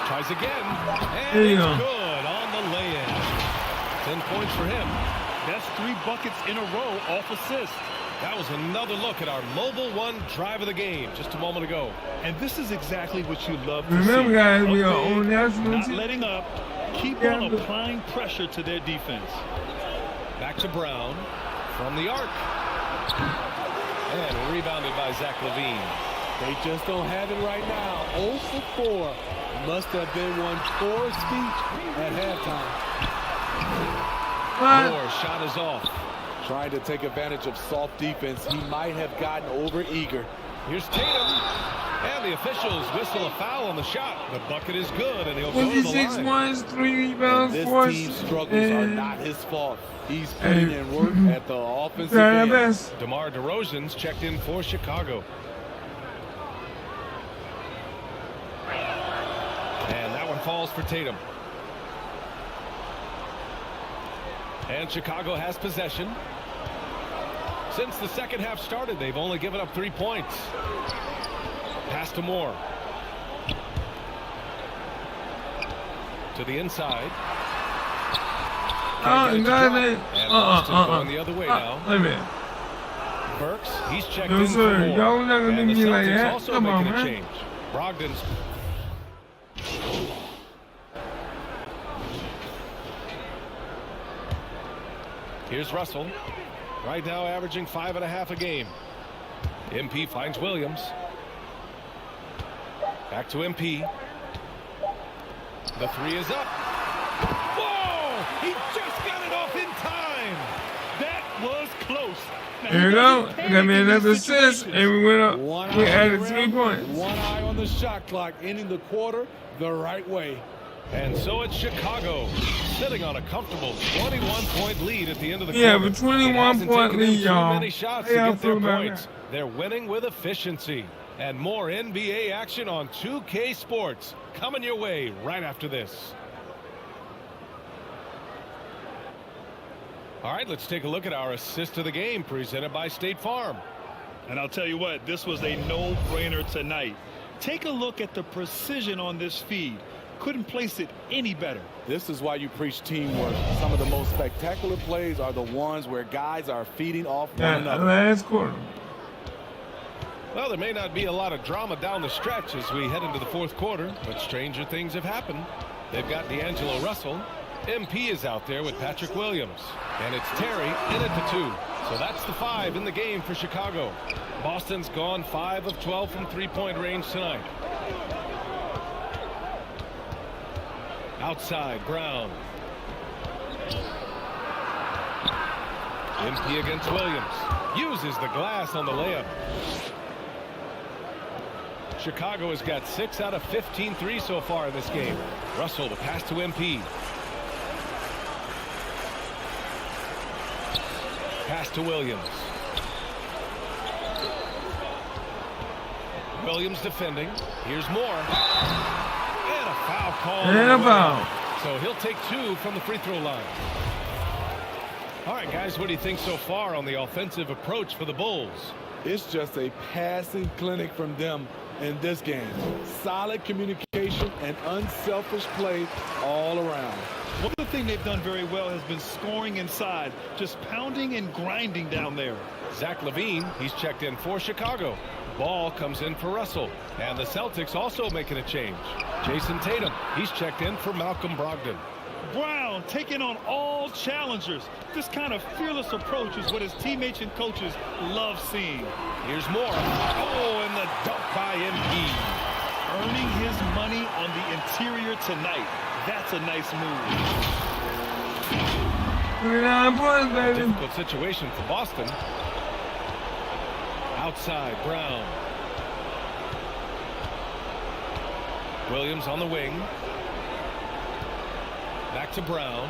Tries again. And there you it's go. Good on the lay-in. 10 points for him. That's 3 buckets in a row off assist. That was another look at our Mobile One drive of the game just a moment ago. And this is exactly what you love to see. Remember, guys, we are on national not team. letting up. Keep on applying pressure to their defense. Back to Brown from the arc. And rebounded by Zach LaVine. They just don't have it right now. 0 for 4. Must have been one poor speech at halftime. Moore's shot is off. Trying to take advantage of soft defense. He might have gotten over eager. Here's Tatum. And the officials whistle a foul on the shot. The bucket is good, and he'll go to the 26 line. points, 3 rebounds, This 4 team's struggles are not his fault. He's putting in work at the offensive end. DeMar DeRozan's checked in for Chicago. And that one falls for Tatum. And Chicago has possession. Since the second half started, they've only given up 3 points. Pass to Moore. To the inside. Oh, And Boston going the other way now. Wait a minute. Burks, he's checked No, in sir. for more. Y'all not gonna And do the me like Celtics that. also Come on, making a man. change. Brogdon's. Here's Russell. Right now averaging 5.5 a game. MP finds Williams. Back to MP. The three is up. Whoa! He just got it off in time. That was close. Now, Here we go. Got me another assist, and we went up. One We eye added on the 3 rim, points. one eye on the shot clock, ending the quarter the right way. And so it's Chicago, sitting on a comfortable 21-point lead at the end of the Yeah, quarter. but 21-point lead, Too y'all. many shots How to y'all get their feel about points. They're winning with efficiency. And more NBA action on 2K Sports coming your way right after this. All right, let's take a look at our assist of the game presented by State Farm. And I'll tell you what, this was a no-brainer tonight. Take a look at the precision on this feed. Couldn't place it any better. This is why you preach teamwork. Some of the most spectacular plays are the ones where guys are feeding off one another. Last quarter. Well, there may not be a lot of drama down the stretch as we head into the fourth quarter, but stranger things have happened. They've got D'Angelo Russell. MP is out there with Patrick Williams. And it's Terry in at the 2. So that's the 5 in the game for Chicago. Boston's gone 5 of 12 from three-point range tonight. Outside, Brown. MP against Williams. Uses the glass on the layup. Chicago has got 6 out of 15 threes so far in this game. Russell, the pass to MP. Pass to Williams. Williams defending. Here's more. And a foul call. And a foul. So he'll take 2 from the free throw line. All right, guys, what do you think so far on the offensive approach for the Bulls? It's just a passing clinic from them in this game. Solid communication and unselfish play all around. One of the things they've done very well has been scoring inside, just pounding and grinding down there. Zach LaVine, he's checked in for Chicago. Ball comes in for Russell. And the Celtics also making a change. Jason Tatum, he's checked in for Malcolm Brogdon. Brown taking on all challengers. This kind of fearless approach is what his teammates and coaches love seeing. Here's more. Oh, and the dunk by MP. Earning his money on the interior tonight. That's a nice move. 29 points, baby. Difficult situation for Boston. Outside, Brown. Williams on the wing. Back to Brown.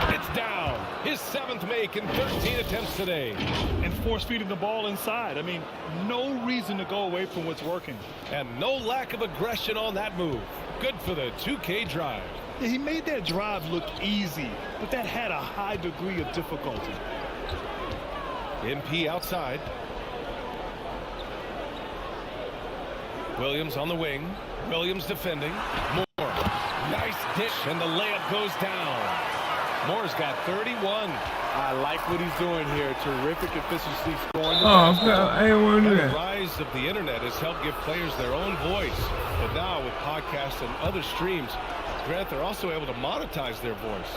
It's down. His 7th make in 13 attempts today. And force-feeding the ball inside. I mean, no reason to go away from what's working. And no lack of aggression on that move. Good for the 2K drive. Yeah, he made that drive look easy, but that had a high degree of difficulty. MP outside. Williams on the wing. Williams defending. Moore. Nice dish, and the layup goes down. Moore's got 31. I like what he's doing here. Terrific efficiency scoring. Oh, I didn't want to do The that. rise of the internet has helped give players their own voice. But now with podcasts and other streams, Grant, they're also able to monetize their voice.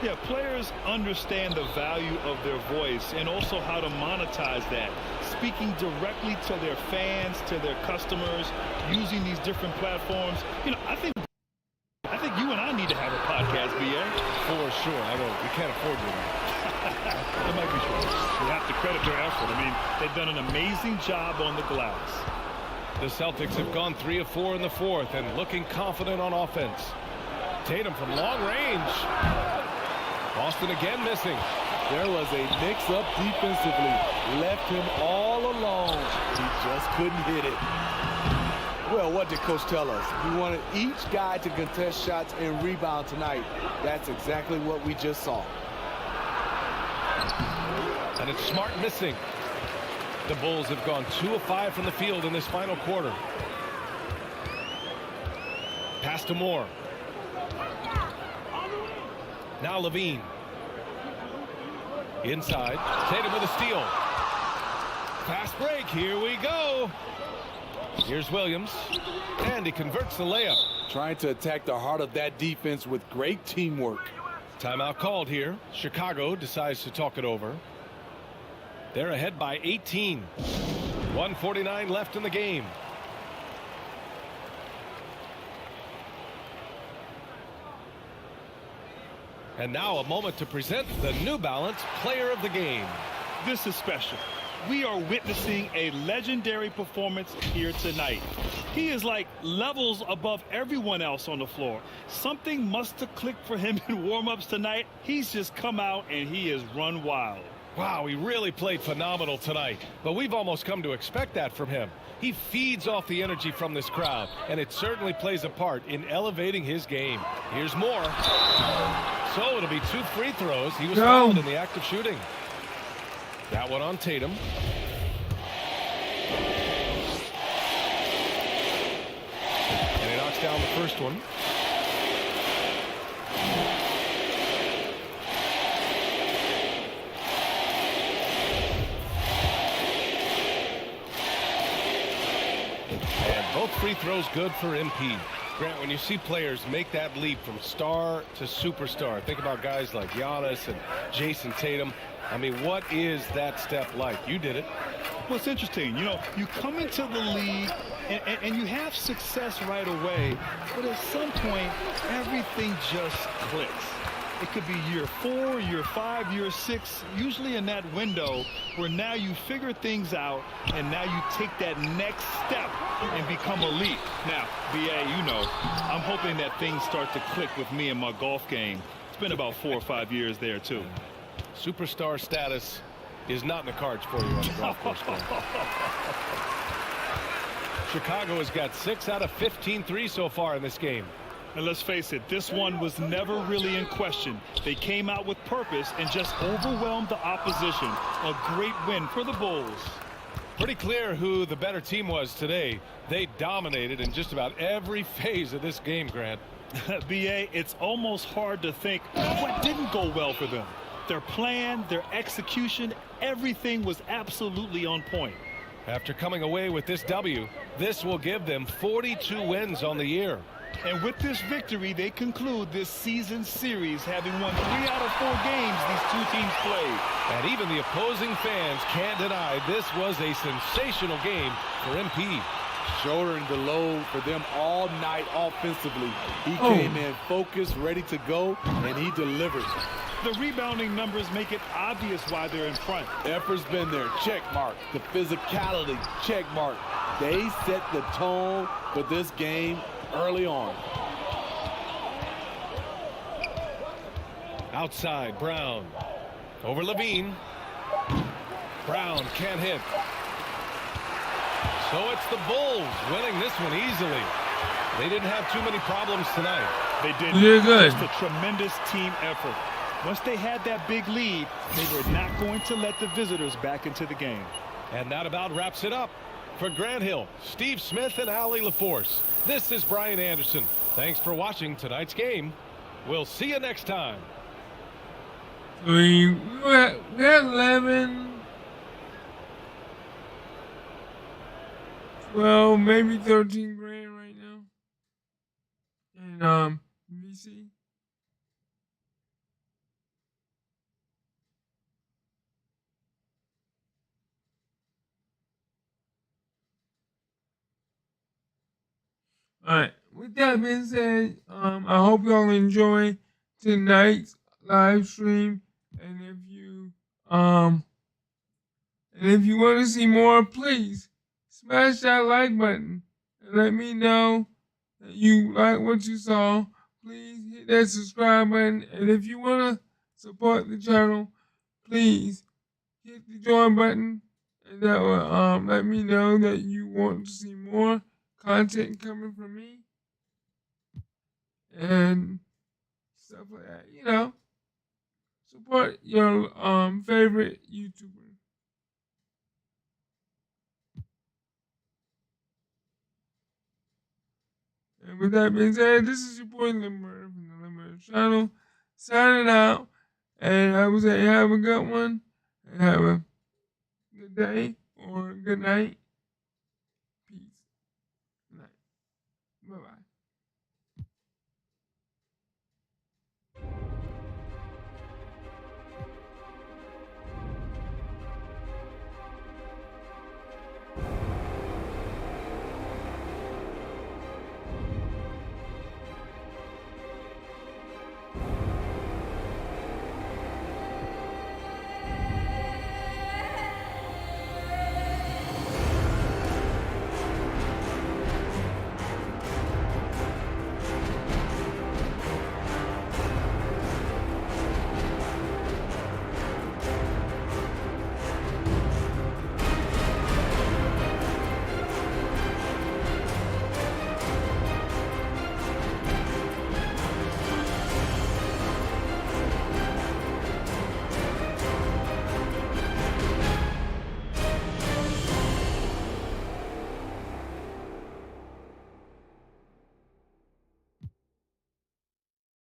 Yeah, players understand the value of their voice and also how to monetize that. Speaking directly to their fans, to their customers, using these different platforms. You know, I think you and I need to have a podcast, BA. For sure. We can't afford to. That might be true. You have to credit their effort. I mean, they've done an amazing job on the glass. The Celtics have gone 3 of 4 in the fourth and looking confident on offense. Tatum from long range. Boston again missing. There was a mix-up defensively. Left him all alone. He just couldn't hit it. Well, what did Coach tell us? We wanted each guy to contest shots and rebound tonight. That's exactly what we just saw. And it's Smart missing. The Bulls have gone 2 of 5 from the field in this final quarter. Pass to Moore. Now Levine. Inside. Tatum with a steal. Fast break. Here we go. Here's Williams. And he converts the layup. Trying to attack the heart of that defense with great teamwork. Timeout called here. Chicago decides to talk it over. They're ahead by 18. 1:49 left in the game. And now a moment to present the New Balance Player of the Game. This is special. We are witnessing a legendary performance here tonight. He is like levels above everyone else on the floor. Something must have clicked for him in warm-ups tonight. He's just come out and he has run wild. Wow, he really played phenomenal tonight, but we've almost come to expect that from him. He feeds off the energy from this crowd, and it certainly plays a part in elevating his game. Here's more. So it'll be 2 free throws. He was fouled in the act of shooting. That one on Tatum. And he knocks down the first one. And both free throws good for MP. Grant, when you see players make that leap from star to superstar, think about guys like Giannis and Jason Tatum. I mean, what is that step like? You did it. Well, it's interesting. You know, you come into the league and you have success right away, but at some point, everything just clicks. It could be year 4, year 5, year 6, usually in that window where now you figure things out and now you take that next step and become elite. Now, BA, you know, I'm hoping that things start to click with me in my golf game. It's been about 4 or 5 years there, too. Superstar status is not in the cards for you on the golf course. Chicago has got 6 out of 15 threes so far in this game. And let's face it, this one was never really in question. They came out with purpose and just overwhelmed the opposition. A great win for the Bulls. Pretty clear who the better team was today. They dominated in just about every phase of this game, Grant. BA, it's almost hard to think what didn't go well for them. Their plan, their execution, everything was absolutely on point. After coming away with this W, this will give them 42 wins on the year. And with this victory, they conclude this season series, having won 3 out of 4 games these two teams played. And even the opposing fans can't deny this was a sensational game for MP. Shouldering the load for them all night offensively. He came in focused, ready to go, and he delivered. The rebounding numbers make it obvious why they're in front. Effort's been there, check mark. The physicality, check mark. They set the tone for this game early on. Outside, Brown. Over Levine. Brown can't hit. So it's the Bulls winning this one easily. They didn't have too many problems tonight. They didn't. You're good. Just a tremendous team effort. Once they had that big lead, they were not going to let the visitors back into the game. And that about wraps it up. For Grant Hill, Steve Smith, and Allie LaForce, this is Brian Anderson. Thanks for watching tonight's game. We'll see you next time. We had 11, 12, maybe 13 grand right now. And VC. All right. With that being said, I hope y'all enjoy tonight's live stream. And if you want to see more, please smash that like button and let me know that you like what you saw. Please hit that subscribe button, and if you want to support the channel, please hit the join button, and that will let me know that you want to see more content coming from me and stuff like that. You know, support your favorite YouTuber. And And with that being said, this is your boy Lindberg from the Lindberg channel, signing out. And I would say have a good one, and have a good day or good night. Peace. Good night. Bye-bye.